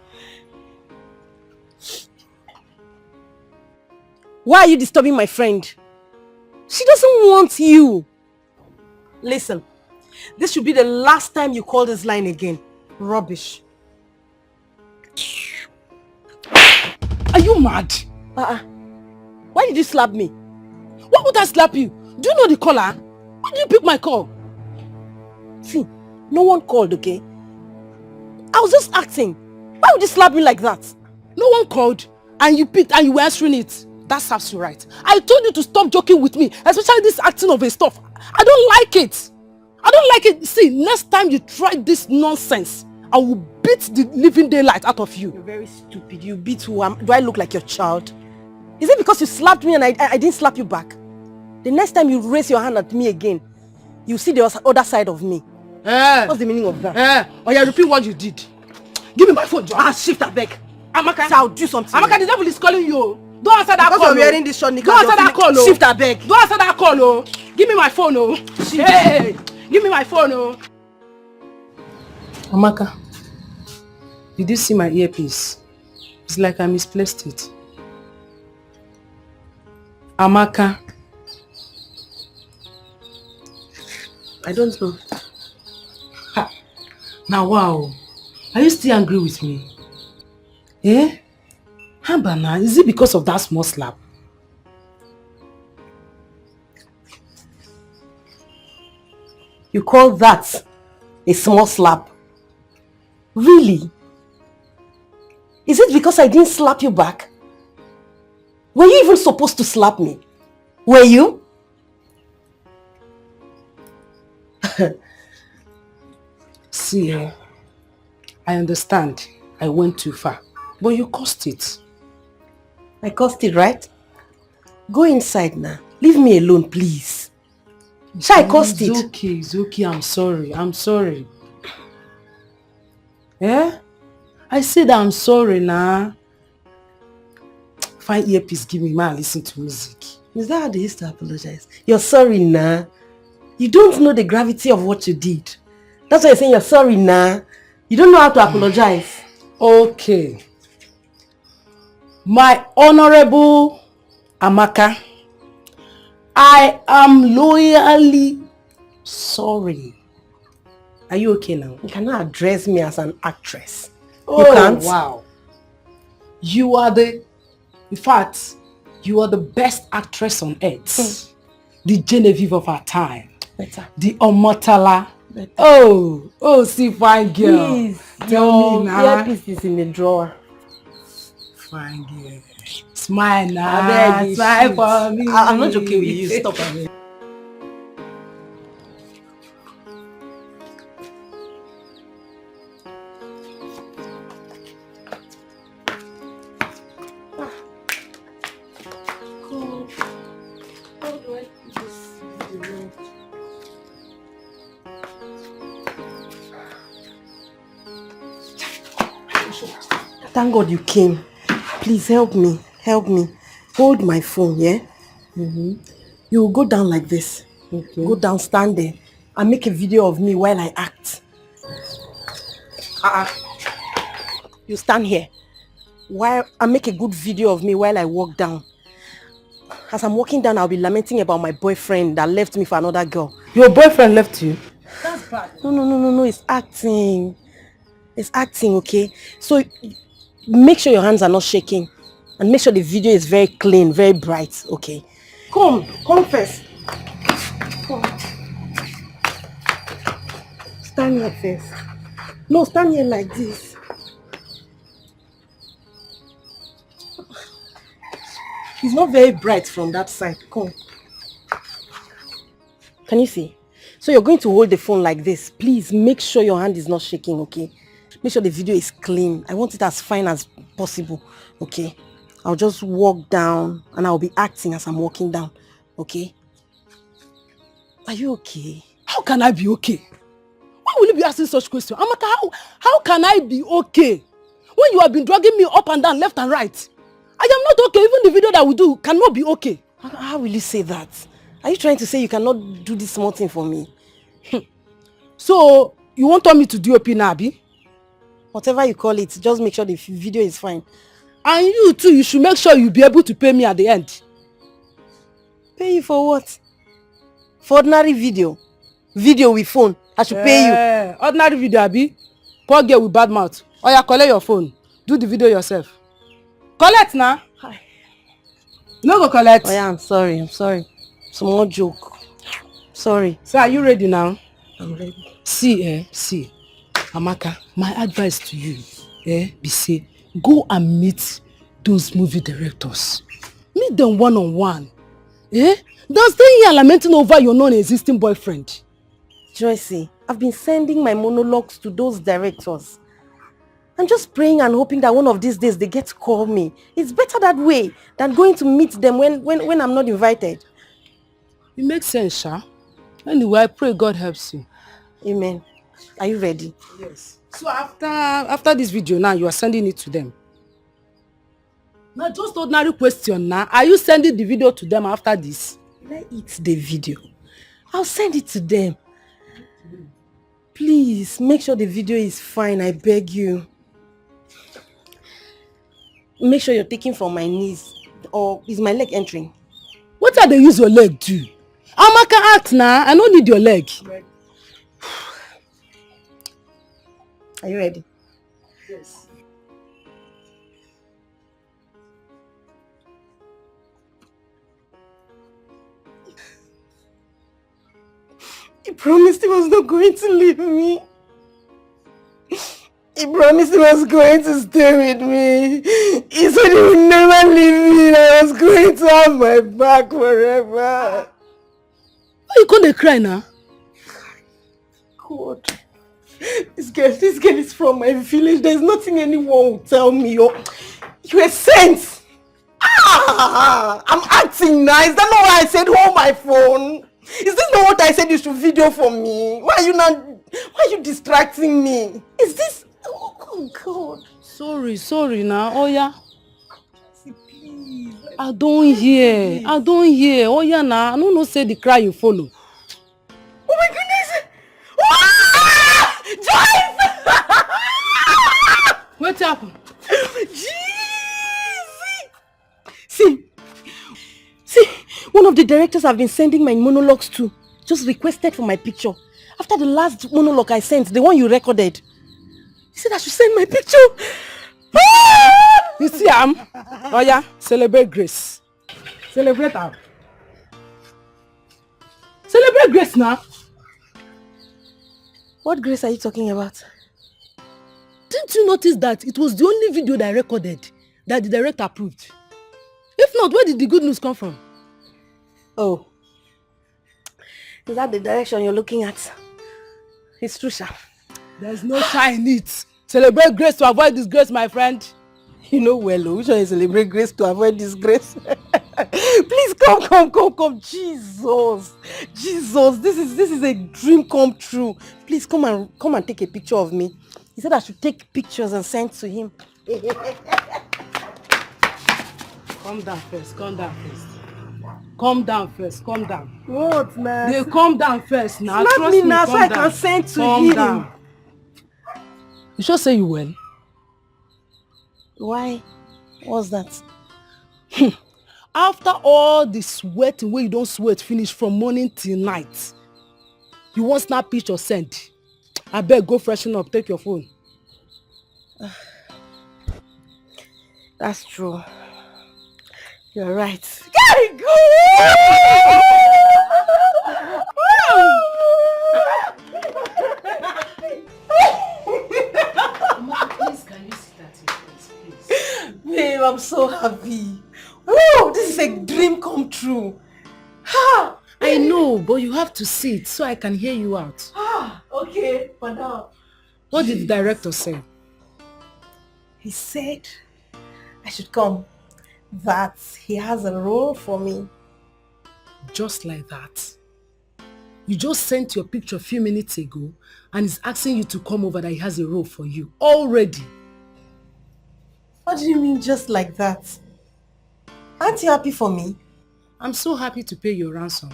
[SPEAKER 5] Why are you disturbing my friend? She doesn't want you. Listen, this should be the last time you call this line again. Rubbish.
[SPEAKER 10] Are you mad? Why did you slap me? Why would I slap you? Do you know the caller? Why did you pick my call?
[SPEAKER 5] See, no one called, okay? I was just acting. Why would you slap me like that?
[SPEAKER 10] No one called and you picked and you were answering it. That serves you right. I told you to stop joking with me, especially this acting of a stuff. I don't like it. I don't like it. See, next time you try this nonsense, I will beat the living daylight out of you.
[SPEAKER 5] You're very stupid. You beat who? Do I look like your child? Is it because you slapped me and I didn't slap you back? The next time you raise your hand at me again, you see the other side of me. What's the meaning of that?
[SPEAKER 10] Oh yeah, repeat what you did. Give me my phone, John.
[SPEAKER 5] Shift that back.
[SPEAKER 10] Amaka,
[SPEAKER 5] so I'll do something.
[SPEAKER 10] Amaka, the devil is calling you. Don't answer that
[SPEAKER 5] because
[SPEAKER 10] call.
[SPEAKER 5] You're wearing this short knicker.
[SPEAKER 10] Don't answer that call.
[SPEAKER 5] Shift that back.
[SPEAKER 10] Don't answer that call. Oh. Give me my phone. Oh. Hey, give me my phone. Oh.
[SPEAKER 3] Amaka, did you see my earpiece? It's like I misplaced it. Amaka.
[SPEAKER 5] I don't know.
[SPEAKER 3] Ha. Now wow. Are you still angry with me? Eh? Hambana, is it because of that small slap?
[SPEAKER 5] You call that a small slap? Really? Is it because I didn't slap you back? Were you even supposed to slap me? Were you?
[SPEAKER 3] See, I understand I went too far, but you caused it.
[SPEAKER 5] I caused it, right? Go inside now. Leave me alone, please. Shall I caused it?
[SPEAKER 3] It's okay, I'm sorry. Eh? I said I'm sorry now. Find earpiece, give me man, listen to music.
[SPEAKER 5] Is that how they used to apologize? You're sorry now. You don't know the gravity of what you did. That's why you're saying you're sorry now. You don't know how to apologize.
[SPEAKER 3] Okay. My honorable Amaka, I am loyally sorry. Are you okay now?
[SPEAKER 5] You cannot address me as an actress.
[SPEAKER 3] Oh,
[SPEAKER 5] you can't.
[SPEAKER 3] Wow. You are the best actress on earth. The Genevieve of our time.
[SPEAKER 5] Better.
[SPEAKER 3] The Omotala. Better. Oh, see, fine girl.
[SPEAKER 5] Please.
[SPEAKER 3] Tell me now.
[SPEAKER 5] Earpiece is in the drawer.
[SPEAKER 3] Fine girl. Smile now. Smile for me.
[SPEAKER 5] I'm not joking with you. Stop it. Thank God you came. Please help me. Help me. Hold my phone, yeah? You will go down like this.
[SPEAKER 3] Okay.
[SPEAKER 5] Go down, stand there, and make a video of me while I act. You stand here. And make a good video of me while I walk down. As I'm walking down, I'll be lamenting about my boyfriend that left me for another girl.
[SPEAKER 3] Your boyfriend left you?
[SPEAKER 5] That's bad. No. It's acting. It's acting, okay? So make sure your hands are not shaking. And make sure the video is very clean, very bright, okay? Come first. Come. Stand here first. No, stand here like this. It's not very bright from that side. Come. Can you see? So you're going to hold the phone like this. Please make sure your hand is not shaking, okay? Make sure the video is clean. I want it as fine as possible, okay? I'll just walk down and I'll be acting as I'm walking down, okay? Are you okay?
[SPEAKER 10] How can I be okay? Why will you be asking such questions? Amaka, how can I be okay? When you have been dragging me up and down, left and right. I am not okay. Even the video that we do cannot be okay.
[SPEAKER 5] How will you say that? Are you trying to say you cannot do this small thing for me?
[SPEAKER 10] So, you want me to do OP now, Abi?
[SPEAKER 5] Whatever you call it, just make sure the video is fine.
[SPEAKER 10] And you too, you should make sure you'll be able to pay me at the end.
[SPEAKER 5] Pay you for what? For ordinary video? Video with phone. I should pay you.
[SPEAKER 10] Ordinary video, Abi. Poor girl with bad mouth. Oya, collect your phone. Do the video yourself. Collect now. You no go collect?
[SPEAKER 5] Oh yeah, I'm sorry. Small joke. Sorry.
[SPEAKER 10] So are you ready now?
[SPEAKER 5] I'm ready.
[SPEAKER 10] See, Amaka, my advice to you, be say, go and meet those movie directors. Meet them one-on-one. Don't stay here lamenting over your non-existing boyfriend.
[SPEAKER 5] Joycey, I've been sending my monologues to those directors. I'm just praying and hoping that one of these days they get to call me. It's better that way than going to meet them when I'm not invited.
[SPEAKER 10] It makes sense, Sha. Anyway, I pray God helps you.
[SPEAKER 5] Amen. Are you ready?
[SPEAKER 10] Yes. So after this video now, you are sending it to them. Now just ordinary question now. Are you sending the video to them after this?
[SPEAKER 5] Will I eat the video? I'll send it to them. Please, make sure the video is fine, I beg you. Make sure you're taking from my knees. Or is my leg entering?
[SPEAKER 10] What are they use your leg do? Amaka act now. I don't need your leg.
[SPEAKER 5] Are you ready?
[SPEAKER 10] Yes.
[SPEAKER 5] He promised he was not going to leave me. He promised he was going to stay with me. He said he would never leave me and I was going to have my back forever.
[SPEAKER 10] Why you gonna cry now?
[SPEAKER 5] God. This girl is from my village. There's nothing anyone will tell me. You're a saint. I'm acting nice. Is that not why I said hold my phone? Is this not what I said you should video for me? Why are you distracting me? Is this... Oh God.
[SPEAKER 10] Sorry now. Oh yeah. Please. I don't hear. Oh yeah now. I don't know say the cry you follow.
[SPEAKER 5] Oh my goodness. Ah! Joyce!
[SPEAKER 10] What happened?
[SPEAKER 5] See, one of the directors I've been sending my monologues to just requested for my picture. After the last monologue I sent, the one you recorded, he said I should send my picture.
[SPEAKER 10] You see, oh yeah, celebrate grace. Celebrate her. Celebrate grace now.
[SPEAKER 5] What grace are you talking about?
[SPEAKER 10] Didn't you notice that it was the only video that I recorded that the director approved? If not, where did the good news come from?
[SPEAKER 5] Oh. Is that the direction you're looking at? It's true, Sha.
[SPEAKER 10] There's no shy in it. Celebrate grace to avoid disgrace, my friend.
[SPEAKER 5] You know well, which one is celebrate grace to avoid disgrace? Please come. Jesus. This is a dream come true. Please come and take a picture of me. He said I should take pictures and send to him.
[SPEAKER 10] Calm down first. Calm down.
[SPEAKER 5] What, man?
[SPEAKER 10] They calm down first now.
[SPEAKER 5] Slap
[SPEAKER 10] Trust
[SPEAKER 5] me now so I
[SPEAKER 10] down.
[SPEAKER 5] can send to
[SPEAKER 10] Calm
[SPEAKER 5] him.
[SPEAKER 10] down. You sure say you well?
[SPEAKER 5] Why? What's that?
[SPEAKER 10] After all the sweating where you don't sweat finish from morning till night, you won't snap picture send. I beg go freshen up, take your phone.
[SPEAKER 5] That's true. You're right. Babe, I'm so happy. Woo, this is a dream come true.
[SPEAKER 10] I know, but you have to sit so I can hear you out.
[SPEAKER 5] Okay, for now.
[SPEAKER 10] What did the director say?
[SPEAKER 5] He said I should come. That he has a role for me.
[SPEAKER 10] Just like that. You just sent your picture a few minutes ago and he's asking you to come over that he has a role for you already.
[SPEAKER 5] What do you mean just like that? Aren't you happy for me?
[SPEAKER 10] I'm so happy to pay your ransom.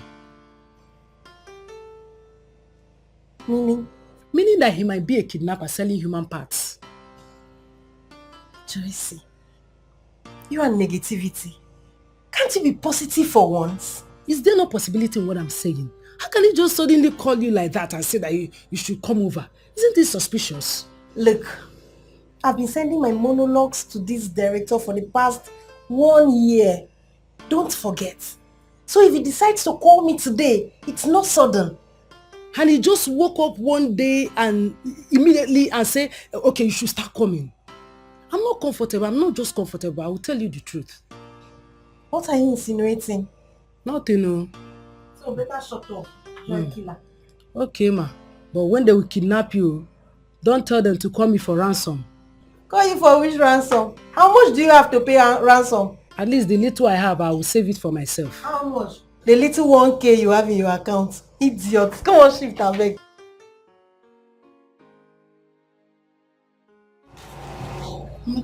[SPEAKER 5] Meaning?
[SPEAKER 10] Meaning that he might be a kidnapper selling human parts.
[SPEAKER 5] Joycey, you are negativity. Can't you be positive for once?
[SPEAKER 10] Is there no possibility in what I'm saying? How can he just suddenly call you like that and say that you should come over? Isn't this suspicious?
[SPEAKER 5] Look, I've been sending my monologues to this director for the past 1 year. Don't forget. So if he decides to call me today, it's not sudden.
[SPEAKER 10] And he just woke up one day and immediately and say, okay, you should start coming. I'm not comfortable. I'm not just comfortable. I will tell you the truth.
[SPEAKER 5] What are you insinuating?
[SPEAKER 10] Nothing, no.
[SPEAKER 5] So better shut up. You're a killer.
[SPEAKER 10] Okay, ma. But when they will kidnap you, don't tell them to call me for ransom.
[SPEAKER 5] Call you for which ransom? How much do you have to pay ransom?
[SPEAKER 10] At least the little I have, I will save it for myself.
[SPEAKER 5] How much? The little 1K you have in your account. Idiot. Come on, shift and beg.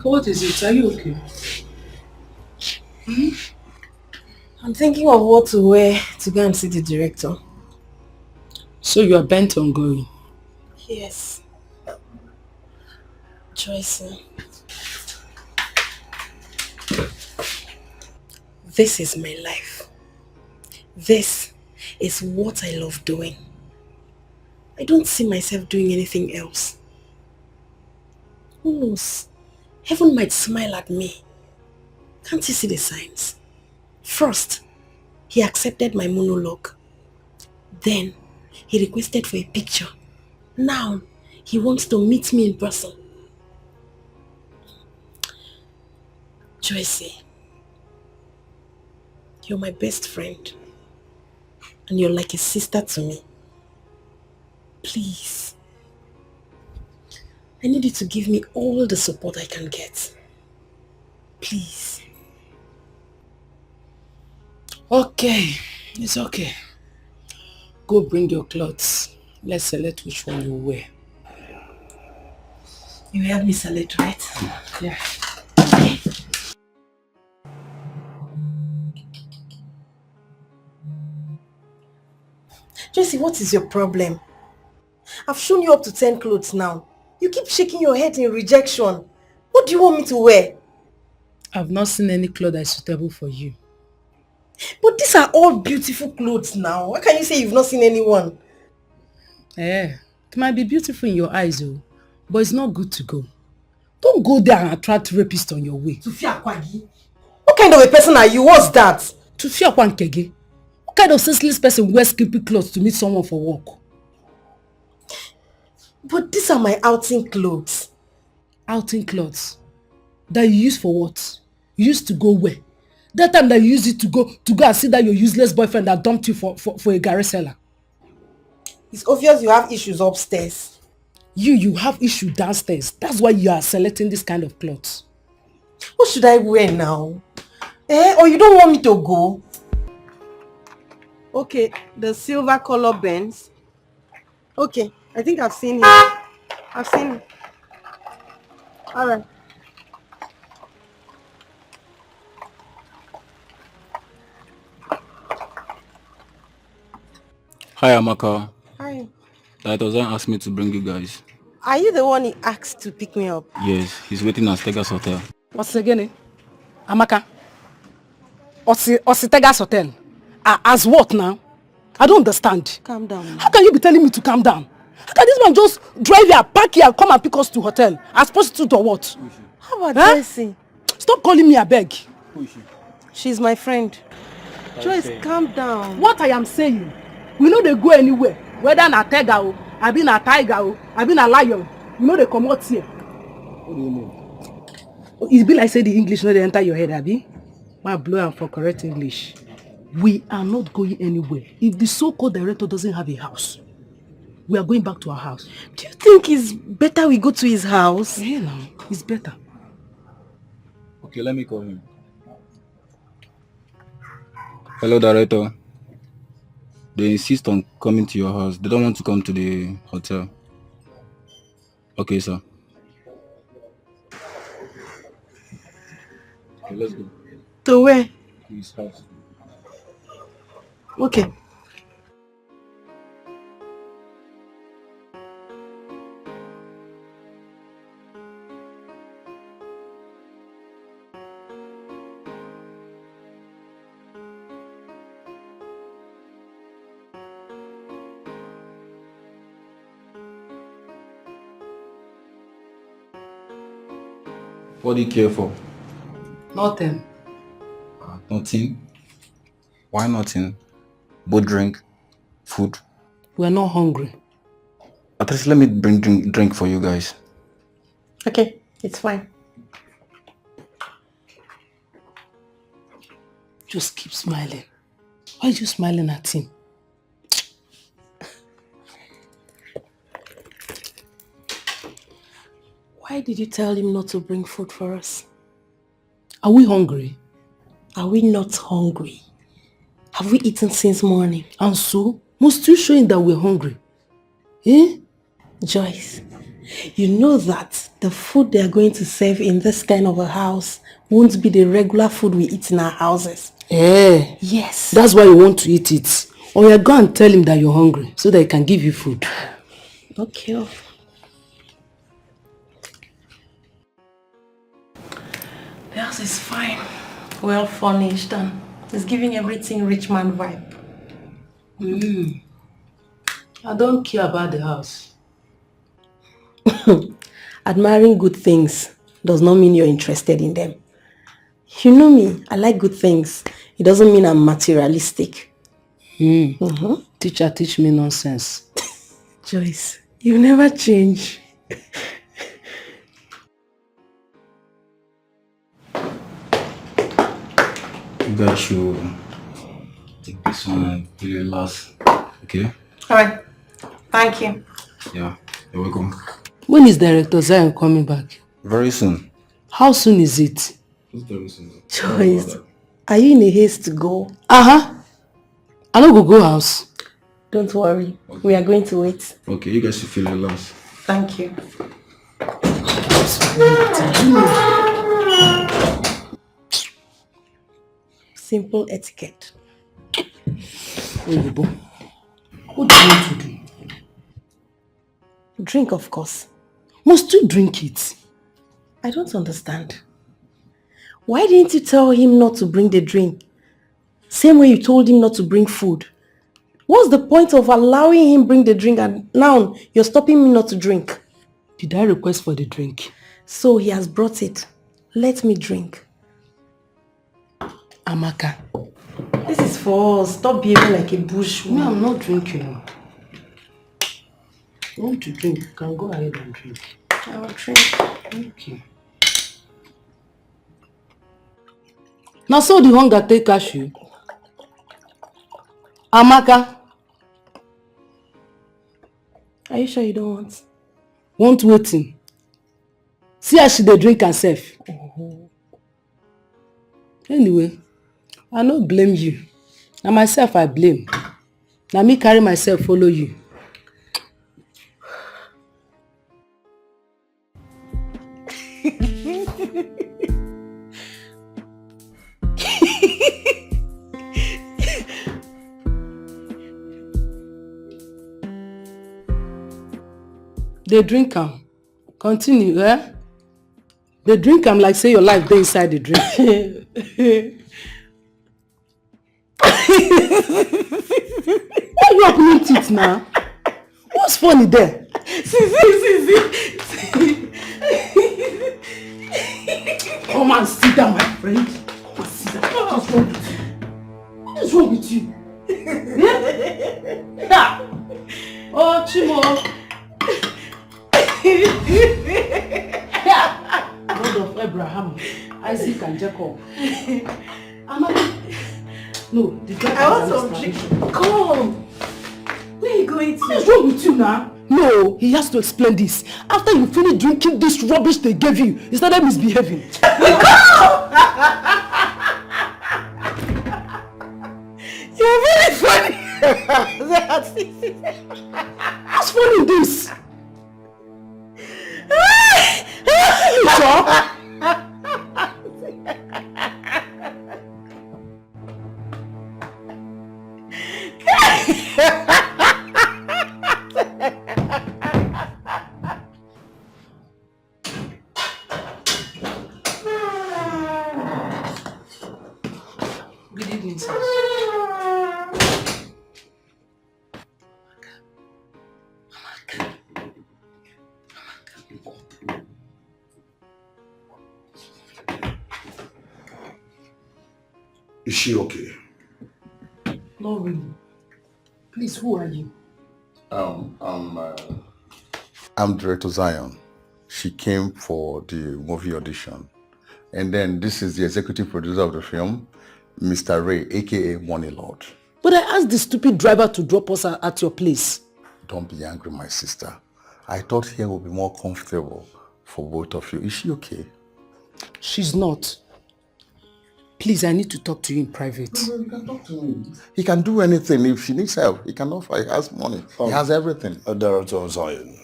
[SPEAKER 10] What is it? Are you okay?
[SPEAKER 5] I'm thinking of what to wear to go and see the director.
[SPEAKER 10] So you are bent on going?
[SPEAKER 5] Yes. Joyce. This is my life. This is what I love doing. I don't see myself doing anything else. Who knows? Heaven might smile at me. Can't you see the signs? First, he accepted my monologue. Then, he requested for a picture. Now, he wants to meet me in person. Joyce, you're my best friend. And you're like a sister to me. Please. I need you to give me all the support I can get. Please.
[SPEAKER 10] Okay, it's okay. Go bring your clothes. Let's select which one you wear.
[SPEAKER 5] You will help me select, right?
[SPEAKER 10] Yeah.
[SPEAKER 5] Joyce, what is your problem? I've shown you up to 10 clothes now. You keep shaking your head in rejection. What do you want me to wear?
[SPEAKER 10] I've not seen any cloth that is suitable for you.
[SPEAKER 5] But these are all beautiful clothes now. Why can't you say you've not seen anyone?
[SPEAKER 10] It might be beautiful in your eyes, but it's not good to go. Don't go there and attract rapists on your way.
[SPEAKER 5] Tufia Kwagi. What kind of a person are you? What's that?
[SPEAKER 10] Tufia Kwankege. What kind of senseless person wears skimpy clothes to meet someone for work?
[SPEAKER 5] But these are my outing clothes.
[SPEAKER 10] Outing clothes? That you use for what? You used to go where? That time that you used it to go and see that your useless boyfriend that dumped you for a garage seller.
[SPEAKER 5] It's obvious you have issues upstairs.
[SPEAKER 10] You have issue downstairs. That's why you are selecting this kind of clothes.
[SPEAKER 5] What should I wear now? Or you don't want me to go? Okay, the silver color Benz. Okay, I think I've seen him. I've seen him. Alright.
[SPEAKER 15] Hi, Amaka.
[SPEAKER 5] Hi.
[SPEAKER 15] That doesn't ask me to bring you guys.
[SPEAKER 5] Are you the one he asked to pick me up?
[SPEAKER 15] Yes, he's waiting at Tegas Hotel.
[SPEAKER 10] What's again? Amaka? Tegas Hotel? As what now? I don't understand.
[SPEAKER 5] Calm down.
[SPEAKER 10] How can you be telling me to calm down? How can this man just drive here, park here, and come and pick us to hotel? As prostitute or what?
[SPEAKER 5] How about Joyce?
[SPEAKER 10] Stop calling me, I beg.
[SPEAKER 15] Who is she?
[SPEAKER 5] She's my friend. Joyce, calm down.
[SPEAKER 10] What I am saying, we know they go anywhere. Whether na tiger o, I been a tiger, I been a lion. You know they come out here.
[SPEAKER 15] What do you mean?
[SPEAKER 10] It be like say the English no dey enter your head, abi? My blow am for correct English. We are not going anywhere. If the so-called director doesn't have a house, we are going back to our house.
[SPEAKER 5] Do you think it's better we go to his house?
[SPEAKER 10] Yeah, no, it's better.
[SPEAKER 15] Okay, let me call him. Hello, director. They insist on coming to your house. They don't want to come to the hotel. Okay, sir. Okay, let's go.
[SPEAKER 5] To where?
[SPEAKER 15] To his house.
[SPEAKER 5] Okay.
[SPEAKER 15] What do you care for?
[SPEAKER 10] Nothing.
[SPEAKER 15] Nothing? Why nothing? Both drink, food.
[SPEAKER 10] We're not hungry.
[SPEAKER 15] At least let me bring drink for you guys.
[SPEAKER 5] Okay, it's fine.
[SPEAKER 10] Just keep smiling. Why are you smiling at him?
[SPEAKER 5] Why did you tell him not to bring food for us?
[SPEAKER 10] Are we hungry?
[SPEAKER 5] Are we not hungry? Have we eaten since morning?
[SPEAKER 10] And so, must you showing that we're hungry? Eh?
[SPEAKER 5] Joyce, you know that the food they are going to serve in this kind of a house won't be the regular food we eat in our houses.
[SPEAKER 10] Eh?
[SPEAKER 5] Yes.
[SPEAKER 10] That's why you want to eat it. Or you're going to tell him that you're hungry so that he can give you food.
[SPEAKER 5] Okay. The house is fine. Well furnished and it's giving everything rich man vibe.
[SPEAKER 10] I don't care about the house.
[SPEAKER 5] Admiring good things does not mean you're interested in them. You know me, I like good things. It doesn't mean I'm materialistic.
[SPEAKER 10] Teacher, teach me nonsense.
[SPEAKER 5] Joyce, you never change.
[SPEAKER 15] You guys should take this one and play last. Okay?
[SPEAKER 5] Alright. Thank you.
[SPEAKER 15] Yeah, you're welcome.
[SPEAKER 10] When is Director Zion coming back?
[SPEAKER 15] Very soon.
[SPEAKER 10] How soon is it?
[SPEAKER 15] Very soon.
[SPEAKER 5] Joyce, are you in a haste to go?
[SPEAKER 10] I don't go house.
[SPEAKER 5] Don't worry. We are going to wait.
[SPEAKER 15] Okay, you guys should feel relaxed.
[SPEAKER 5] Thank you. Simple etiquette.
[SPEAKER 10] Oyebo, what do you want to do?
[SPEAKER 5] Drink, of course.
[SPEAKER 10] Must you drink it?
[SPEAKER 5] I don't understand. Why didn't you tell him not to bring the drink? Same way you told him not to bring food. What's the point of allowing him bring the drink and now you're stopping me not to drink?
[SPEAKER 10] Did I request for the drink?
[SPEAKER 5] So he has brought it. Let me drink.
[SPEAKER 10] Amaka.
[SPEAKER 5] This is for us. Stop behaving like a bush.
[SPEAKER 10] No, I'm not drinking. You want to drink? You can go ahead and drink.
[SPEAKER 5] I will drink.
[SPEAKER 10] Okay. Now so the hunger take cash you. Amaka.
[SPEAKER 5] Are you sure you don't want?
[SPEAKER 10] Want waiting. See how she dey drink herself. Anyway, I no blame you. Na myself I blame. Na me carry myself follow you. They drink am. Continue, eh? They drink am like say your life dey inside the drink. Why you opening teeth now? What's funny there?
[SPEAKER 5] See.
[SPEAKER 10] Come and sit down, my friend. Come and sit down. What is wrong with you? Yeah? Oh, Chimo. God of Abraham, Isaac and Jacob. No, the driver
[SPEAKER 5] I want some drink. Come. Where are you going to?
[SPEAKER 10] What is wrong with you now? No, he has to explain this. After you finish drinking this rubbish they gave you, you started misbehaving.
[SPEAKER 5] You're really funny.
[SPEAKER 10] What's funny in this? Good evening, sir.
[SPEAKER 4] Is she okay?
[SPEAKER 10] Not really. Please, who are you?
[SPEAKER 12] I'm Director Zion. She came for the movie audition. And then this is the executive producer of the film, Mr. Ray, aka Money Lord.
[SPEAKER 10] But I asked the stupid driver to drop us at your place.
[SPEAKER 12] Don't be angry, my sister. I thought here would be more comfortable for both of you. Is she okay?
[SPEAKER 10] She's not. Please, I need to talk to you in private.
[SPEAKER 12] No, you can talk to me. He can do anything. If she needs help, he can offer. He has money. He has everything.
[SPEAKER 4] Director Zion,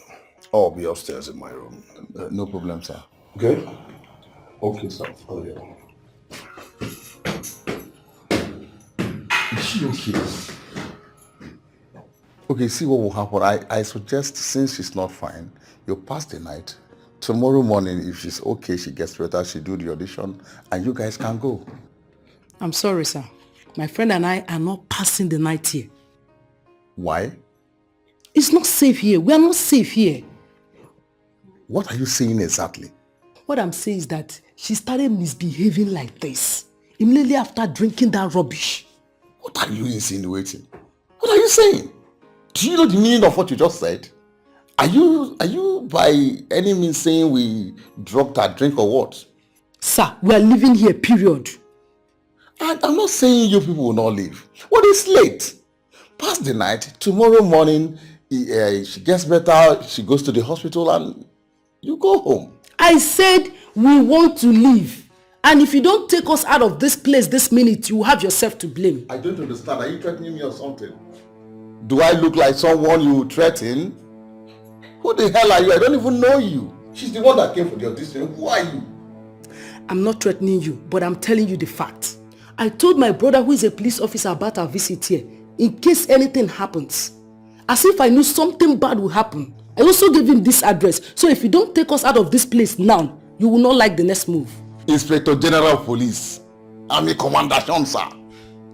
[SPEAKER 4] I'll be upstairs in my room.
[SPEAKER 12] No problem, sir.
[SPEAKER 4] Okay? Okay, sir. Oh, yeah.
[SPEAKER 12] Is she okay? Okay, see what will happen. I suggest, since she's not fine, you pass the night. Tomorrow morning, if she's okay, she gets better, she do the audition, and you guys can go.
[SPEAKER 10] I'm sorry, sir. My friend and I are not passing the night here.
[SPEAKER 12] Why?
[SPEAKER 10] It's not safe here. We are not safe here.
[SPEAKER 12] What are you saying exactly?
[SPEAKER 10] What I'm saying is that she started misbehaving like this immediately after drinking that rubbish.
[SPEAKER 12] What are you insinuating? What are you saying? Do you know the meaning of what you just said? Are you by any means saying we drugged her drink or what?
[SPEAKER 10] Sir, we are living here, period.
[SPEAKER 12] I'm not saying you people will not leave. Well, it's late. Pass the night. Tomorrow morning, she gets better, she goes to the hospital and you go home.
[SPEAKER 10] I said we want to leave. And if you don't take us out of this place this minute, you have yourself to blame.
[SPEAKER 12] I don't understand. Are you threatening me or something? Do I look like someone you threaten? Who the hell are you? I don't even know you. She's the one that came for the audition. Who are you?
[SPEAKER 10] I'm not threatening you, but I'm telling you the fact. I told my brother, who is a police officer, about our visit here, in case anything happens. As if I knew something bad will happen. I also gave him this address. So if you don't take us out of this place now, you will not like the next move.
[SPEAKER 12] Inspector General of Police. I'm a commander, sir.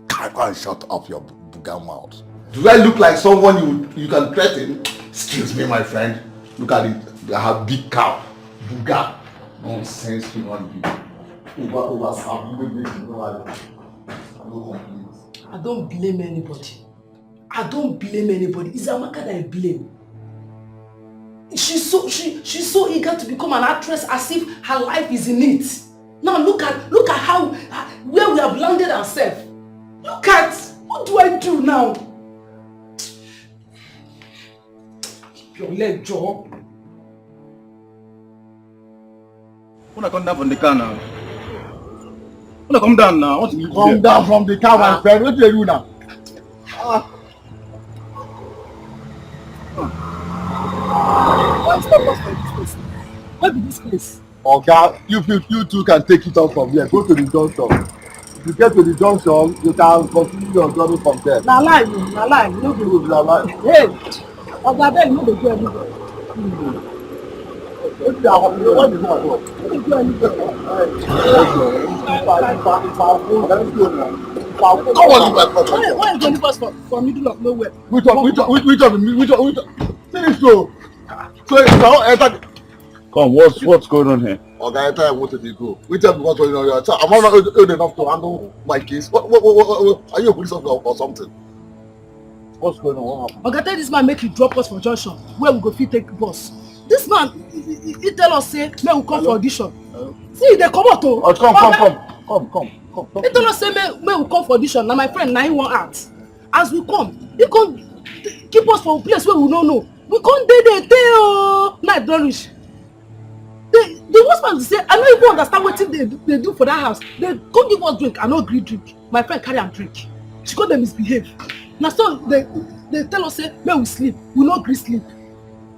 [SPEAKER 12] Go and shut up your booger mouth. Do I look like someone you can threaten? Excuse me, my friend. Look at it. I have big cow. Booger. Nonsense human being.
[SPEAKER 10] I don't blame anybody. I don't blame anybody. It's Amaka that I blame. She's so eager to become an actress as if her life is in it. Now look at how where we have landed ourselves. Look at what do I do now? Keep your leg, Joe.
[SPEAKER 19] Wanna come down from the car now? Wanna come down now? What you
[SPEAKER 20] Come down from the car, my friend. What do you do now?
[SPEAKER 10] Why stop us from this place? Where be this place?
[SPEAKER 20] Okay, you two can take it off from here. Go to the junction. If you get to the junction, you can continue your journey from there.
[SPEAKER 10] Na lie, you no go.
[SPEAKER 20] Na lie.
[SPEAKER 10] Hey, Oga Ben, no dey go anywhere.
[SPEAKER 20] What is that?
[SPEAKER 10] No dey go anywhere.
[SPEAKER 20] Come on, my
[SPEAKER 10] Why you go leave us for middle of nowhere?
[SPEAKER 20] Which one? Finish though. So it's now enter.
[SPEAKER 19] Come, what's going on here?
[SPEAKER 20] Okay, enter I wanted to go. Which one what's going on here? I'm not old enough to handle my case. What, are you a police officer or something? What's going on? What happened?
[SPEAKER 10] Oga, tell this man make you drop us for junction where we go fit take bus. This man, he tell us say make we come for audition. See, they come out oh.
[SPEAKER 20] Come.
[SPEAKER 10] He tell us say make we come for audition. Now my friend, now he want act. As we come, he come keep us for a place where we don't know. We can't dey oh. Night don't reach. The worst part is say I don't even understand what they do for that house. They come give us drink, I no gree drink. My friend carry am drink. She go dey misbehave. Now so they tell us say make we sleep, we no gree sleep.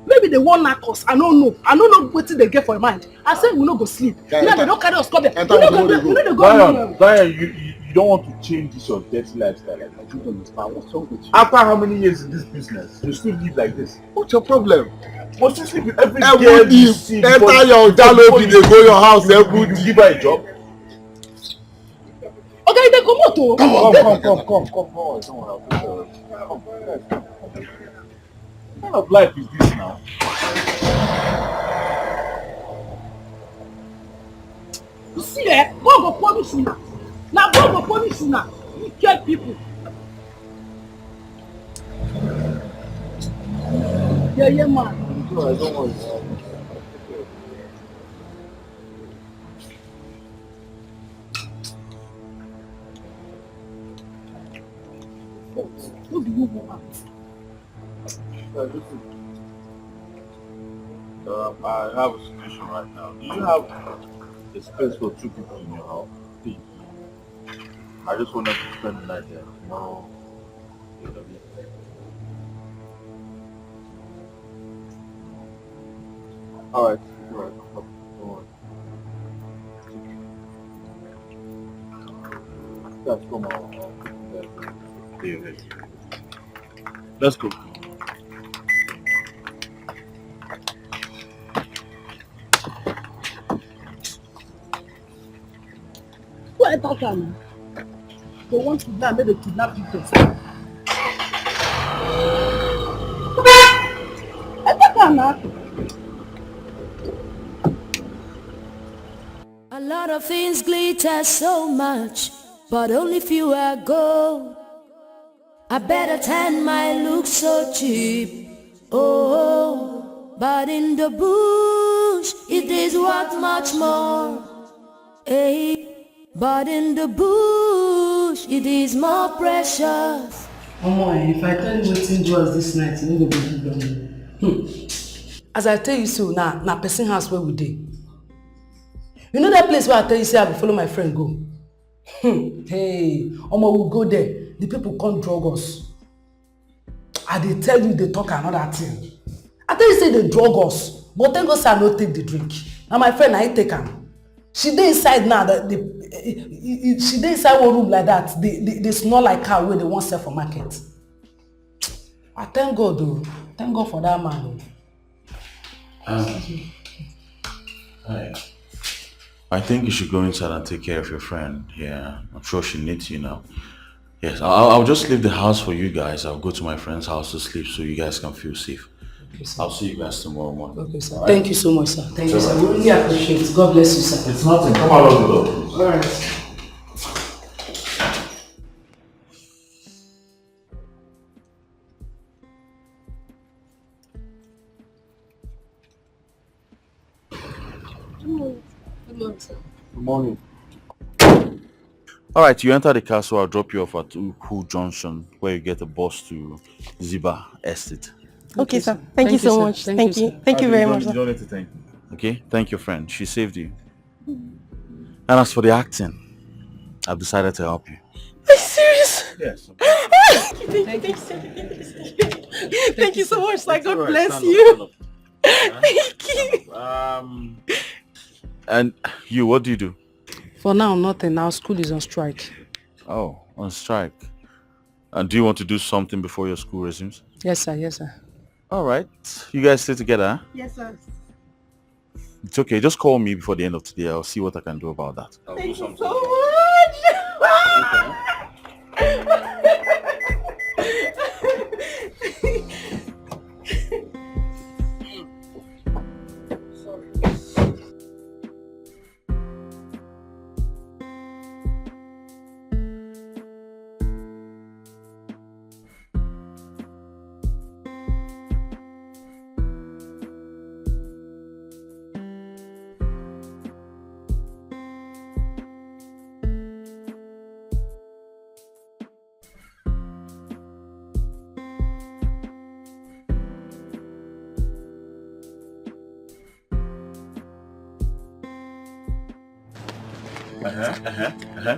[SPEAKER 10] Maybe they wan knack us, I don't know wetin they get for mind. I say we no go sleep. Now they don't carry us come there. We no dey go.
[SPEAKER 19] Zion, you don't want to change this your dirty lifestyle. Like, I don't understand what's wrong with you. After how many years in this business, you still live like this? What's your problem? Must you sleep with every girl you see?
[SPEAKER 20] Enter your jalopi, they go your house every day.
[SPEAKER 19] You give her a job?
[SPEAKER 10] Okay, they come out oh.
[SPEAKER 19] Come. What kind of life is this now?
[SPEAKER 10] You see God go punish you now. Now God go punish you now. You kill people. Yeah, man.
[SPEAKER 20] No, I don't worry.
[SPEAKER 10] What do you want?
[SPEAKER 19] Listen, I have a situation right now. Do you have a space for 2 people in your house? Please. I just want to spend the night there. Tomorrow. Alright. Alright. Don't worry. Let's go, Mom. Yeah. Let's go.
[SPEAKER 10] What are you talking about? They want to kidnap me, they kidnap you first.
[SPEAKER 13] A lot of things glitter so much, but only few are gold. I better tan my look so cheap. Oh, but in the bush it is worth much more. Hey, but in the bush it is more precious.
[SPEAKER 10] Omo, if I tell you wetin do us this night, you no go believe me. As I tell you so, na person house where we dey. You know that place where I tell you say I go follow my friend go? Hey, Omo, we go there. The people can't drug us. I dey tell you they talk another thing. I tell you say they drug us, but thank God say I no take the drink. Now my friend I take am. She dey inside now. She dey inside one room like that. They smell like cow where they want sell for market. I thank God though. Thank God for that man.
[SPEAKER 1] Hi. I think you should go inside and take care of your friend. Yeah, I'm sure she needs you now. Yes, I'll just leave the house for you guys. I'll go to my friend's house to sleep so you guys can feel safe. Okay, I'll see you guys tomorrow morning.
[SPEAKER 10] Okay, sir.
[SPEAKER 1] All right?
[SPEAKER 10] Thank you so much, sir. Thank you, sir. We really appreciate it. God bless you, sir.
[SPEAKER 1] It's nothing. Come out of the door, please.
[SPEAKER 10] All right.
[SPEAKER 6] Good morning, sir.
[SPEAKER 1] Good morning. All right, you enter the car, so I'll drop you off at Uku Junction, where you get a bus to Ziba Estate.
[SPEAKER 5] Okay, sir. Thank you so much. Thank you. Thank you very much,
[SPEAKER 1] You
[SPEAKER 5] sir.
[SPEAKER 1] don't need to thank me. Okay, thank your friend. She saved you. And as for the acting, I've decided to help you.
[SPEAKER 5] Are you serious?
[SPEAKER 1] Yes.
[SPEAKER 5] Thank you so much, sir. God
[SPEAKER 1] All right,
[SPEAKER 5] bless
[SPEAKER 1] stand
[SPEAKER 5] you.
[SPEAKER 1] up,
[SPEAKER 5] Thank you.
[SPEAKER 1] And you, what do you do?
[SPEAKER 10] For now, nothing. Our school is on strike.
[SPEAKER 1] Oh, on strike. And do you want to do something before your school resumes?
[SPEAKER 10] Yes, sir. Yes, sir.
[SPEAKER 1] All right. You guys stay together, huh?
[SPEAKER 10] Yes, sir.
[SPEAKER 1] It's okay. Just call me before the end of today. I'll see what I can do about that.
[SPEAKER 5] Thank you so much.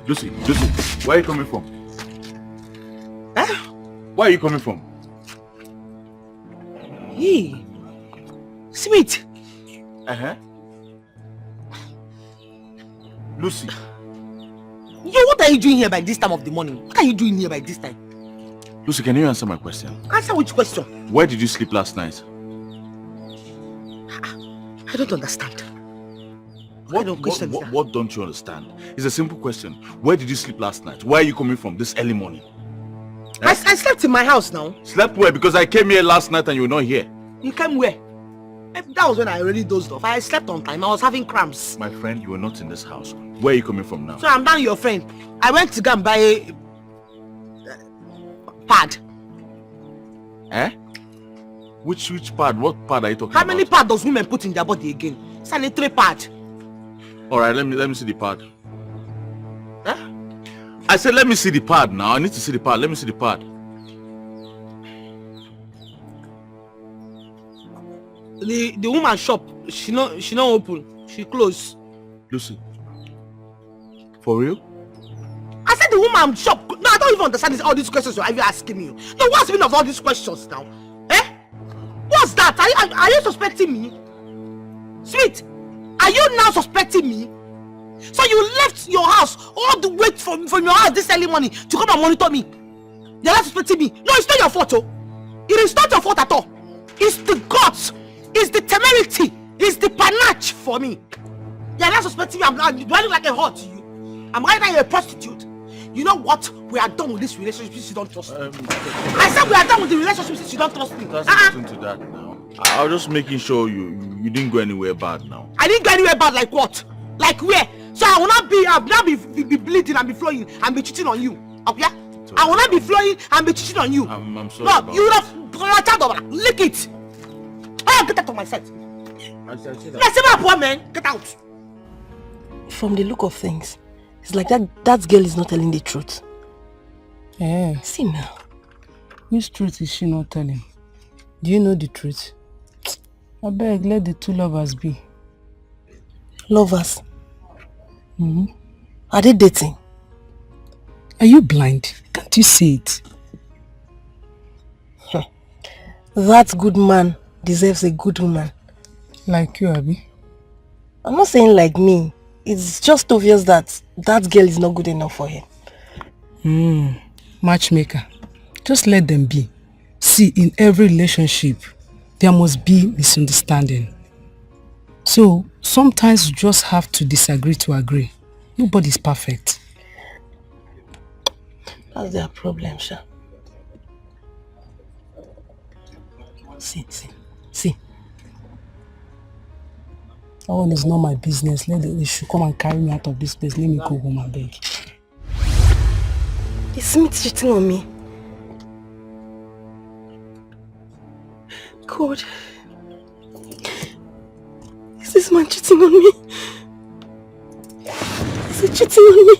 [SPEAKER 1] Lucy, where are you coming from? Where are you coming from?
[SPEAKER 2] Hey, Smith.
[SPEAKER 1] Lucy.
[SPEAKER 2] Yo, what are you doing here by this time of the morning? What are you doing here by this time?
[SPEAKER 1] Lucy, can you answer my question?
[SPEAKER 2] Answer which question?
[SPEAKER 1] Where did you sleep last night?
[SPEAKER 2] I don't understand.
[SPEAKER 1] What don't you understand? It's a simple question. Where did you sleep last night? Where are you coming from this early morning?
[SPEAKER 2] I slept in my house now.
[SPEAKER 1] Slept where? Because I came here last night and you were not here.
[SPEAKER 2] You came where? That was when I already dozed off. I slept on time. I was having cramps.
[SPEAKER 1] My friend, you were not in this house. Where are you coming from now?
[SPEAKER 2] So I'm not your friend. I went to go and buy a pad.
[SPEAKER 1] Which pad? What pad are you talking
[SPEAKER 2] How
[SPEAKER 1] about?
[SPEAKER 2] many pads does women put in their body again? Sanitary pad.
[SPEAKER 1] Alright, let me see the pad. Huh? I said let me see the pad now. I need to see the pad. Let me see the pad.
[SPEAKER 2] The woman shop, she not open. She closed.
[SPEAKER 1] Lucy. For real?
[SPEAKER 2] I said the woman shop. No, I don't even understand all these questions you're even asking me. No, what's the meaning of all these questions now? Eh? What's that? Are you suspecting me? Sweet, are you now suspecting me? So you left your house all the way from your house this early morning to come and monitor me? You're not suspecting me? No, it's not your fault, oh. It is not your fault at all. It's the guts. It's the temerity. It's the panache for me. You're not suspecting me. Do I look like a whore to you? I'm right now a prostitute. You know what? We are done with this relationship since you don't trust me. I said we are done with the relationship since you don't trust me.
[SPEAKER 1] That's nothing to that now. I was just making sure you didn't go anywhere bad now.
[SPEAKER 2] I didn't go anywhere bad like what? Like where? So I will not be bleeding and be flowing and be cheating on you. Okay? I will not be flowing and be cheating on you.
[SPEAKER 1] I'm sorry.
[SPEAKER 2] No, you would have lick it. Oh, get out of my sight. Let's see my poor man. Get out.
[SPEAKER 5] From the look of things, it's like that girl is not telling the truth.
[SPEAKER 10] Eh.
[SPEAKER 5] See now.
[SPEAKER 10] Which truth is she not telling? Do you know the truth? I beg, let the two lovers be.
[SPEAKER 5] Lovers?
[SPEAKER 10] Mm-hmm.
[SPEAKER 5] Are they dating?
[SPEAKER 10] Are you blind? Can't you see it?
[SPEAKER 5] That good man deserves a good woman.
[SPEAKER 10] Like you, Abby?
[SPEAKER 5] I'm not saying like me. It's just obvious that girl is not good enough for him.
[SPEAKER 10] Matchmaker. Just let them be. See, in every relationship, there must be misunderstanding. So, sometimes you just have to disagree to agree. Nobody's perfect.
[SPEAKER 5] That's their problem, Sha. See.
[SPEAKER 10] That one is not my business. They should come and carry me out of this place. Let me go home and beg.
[SPEAKER 5] Is Smith cheating on me? God. Is this man cheating on me? Is he cheating on me?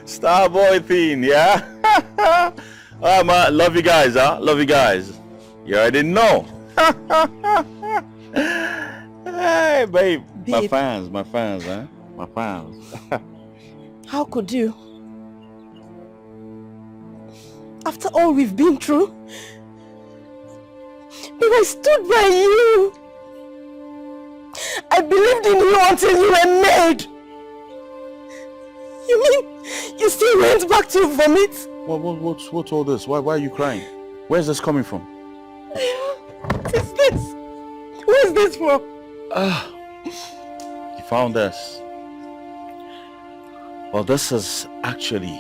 [SPEAKER 1] Starboy thing, yeah? Alright, man, love you guys, huh? Love you guys. You already know. Hey, babe. My fans, huh? My fans.
[SPEAKER 5] How could you? After all we've been through? But I stood by you. I believed in you until you were made. You mean you still went back to vomit?
[SPEAKER 1] What's all this? Why are you crying? Where's this coming from?
[SPEAKER 5] What is this? Who is this for?
[SPEAKER 1] You found this. Well, this is actually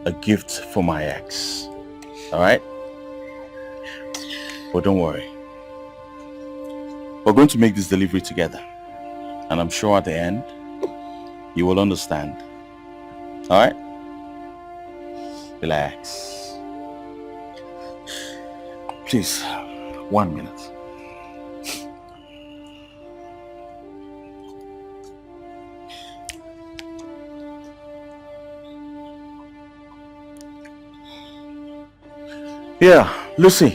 [SPEAKER 1] a gift for my ex. Alright? But don't worry. We're going to make this delivery together. And I'm sure at the end, you will understand. Alright? Relax. Please, 1 minute. Yeah, Lucy.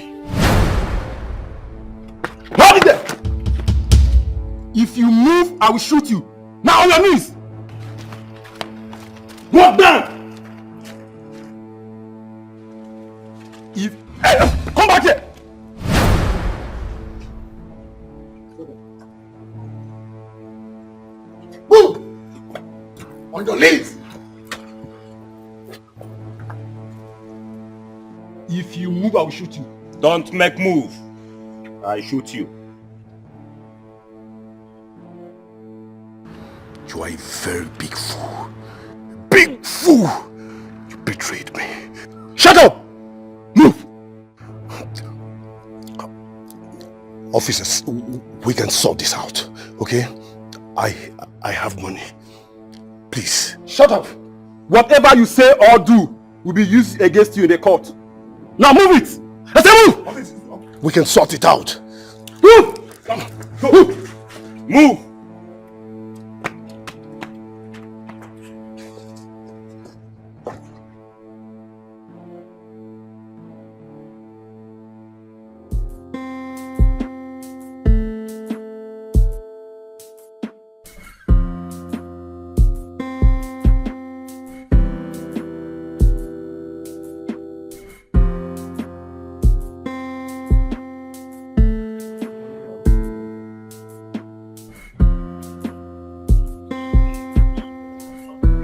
[SPEAKER 19] Hold it there! If you move, I will shoot you. Now on your knees! Go down! Come back here! Move! On your knees! If you move, I will shoot you. Don't make move. I shoot you.
[SPEAKER 4] You are a very big fool. Big fool! You betrayed me.
[SPEAKER 19] Shut up! Move!
[SPEAKER 4] Officers, we can sort this out, okay? I have money. Please.
[SPEAKER 17] Shut up. Whatever you say or do will be used against you in the court. Now move it. I say move.
[SPEAKER 4] We can sort it out.
[SPEAKER 17] Move. Move. Move.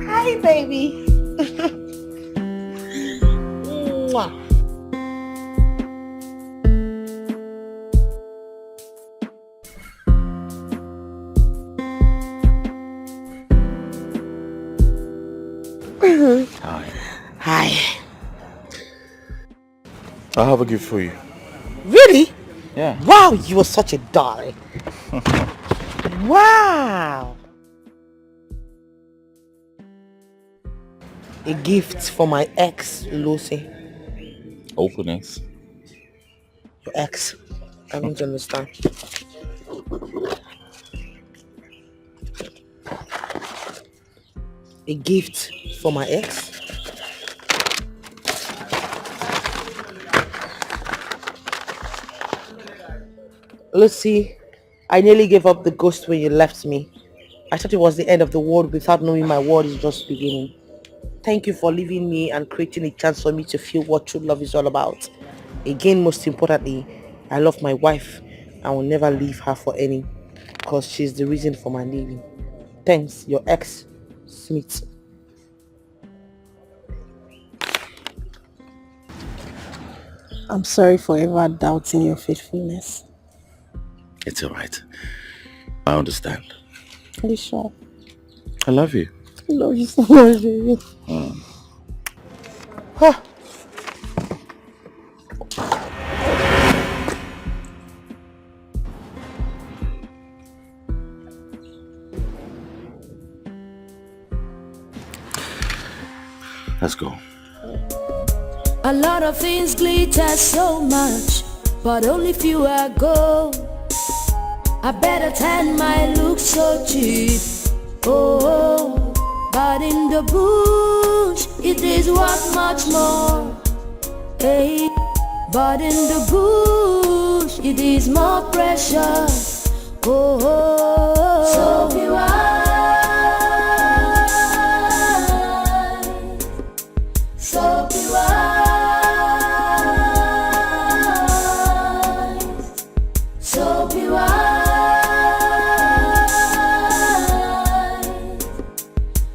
[SPEAKER 2] Hi, baby. Mwah.
[SPEAKER 1] Hi.
[SPEAKER 2] Hi.
[SPEAKER 1] I have a gift for you.
[SPEAKER 2] Really?
[SPEAKER 1] Yeah.
[SPEAKER 2] Wow, you are such a darling. Wow. A gift for my ex, Lucy.
[SPEAKER 1] Open it.
[SPEAKER 2] Your ex. I don't understand. A gift for my ex? Lucy, I nearly gave up the ghost when you left me. I thought it was the end of the world without knowing my world is just beginning. Thank you for leaving me and creating a chance for me to feel what true love is all about. Again, most importantly, I love my wife. I will never leave her for any, because she's the reason for my leaving. Thanks, your ex, Smith.
[SPEAKER 3] I'm sorry for ever doubting your faithfulness.
[SPEAKER 1] It's alright. I understand.
[SPEAKER 3] Are you sure?
[SPEAKER 1] I love you.
[SPEAKER 3] I love you so much, baby.
[SPEAKER 2] Huh.
[SPEAKER 1] Let's go.
[SPEAKER 13] A lot of things glitter so much, but only few are gold. I better tan my look so cheap. Oh, but in the bush it is worth much more. Hey, but in the bush it is more precious. Oh, so be wise. So be wise. So be wise.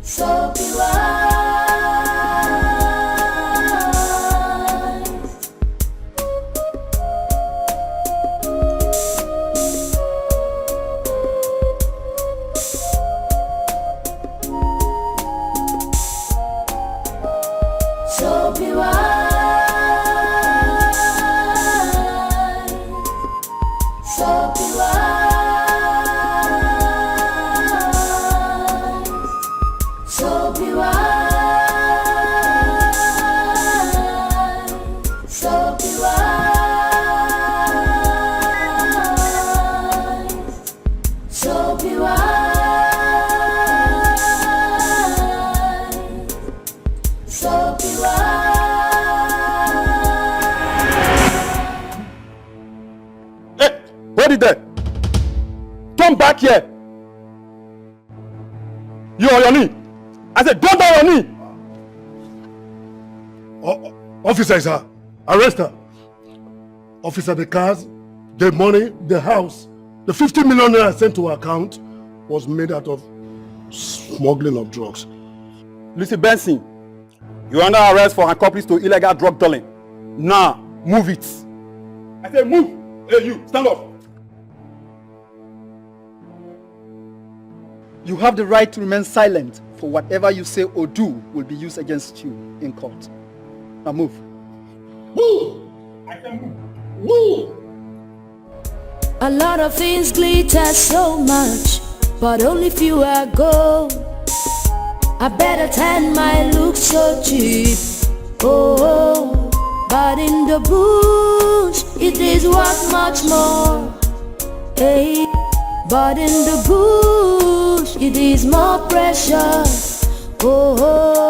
[SPEAKER 13] So be So be wise. So be wise. So be wise. So be wise. So be wise. So be
[SPEAKER 17] Hold it there. Come back here. You on your knee. I said, go down on your knee.
[SPEAKER 4] Officer, sir, arrest her. Officer, the cars, the money, the house, the 50 million naira sent to her account was made out of smuggling of drugs.
[SPEAKER 17] Lucy Benson, you're under arrest for accomplice to illegal drug dealing. Now, move it. I said move. Hey, you, stand up.
[SPEAKER 21] You have the right to remain silent, for whatever you say or do will be used against you in court. Now move.
[SPEAKER 4] Move!
[SPEAKER 17] I said move.
[SPEAKER 4] Move!
[SPEAKER 13] A lot of things glitter so much, but only few are gold. I better tan my look so cheap. Oh, but in the bush it is worth much more. Hey, but in the bush it is more precious. Oh.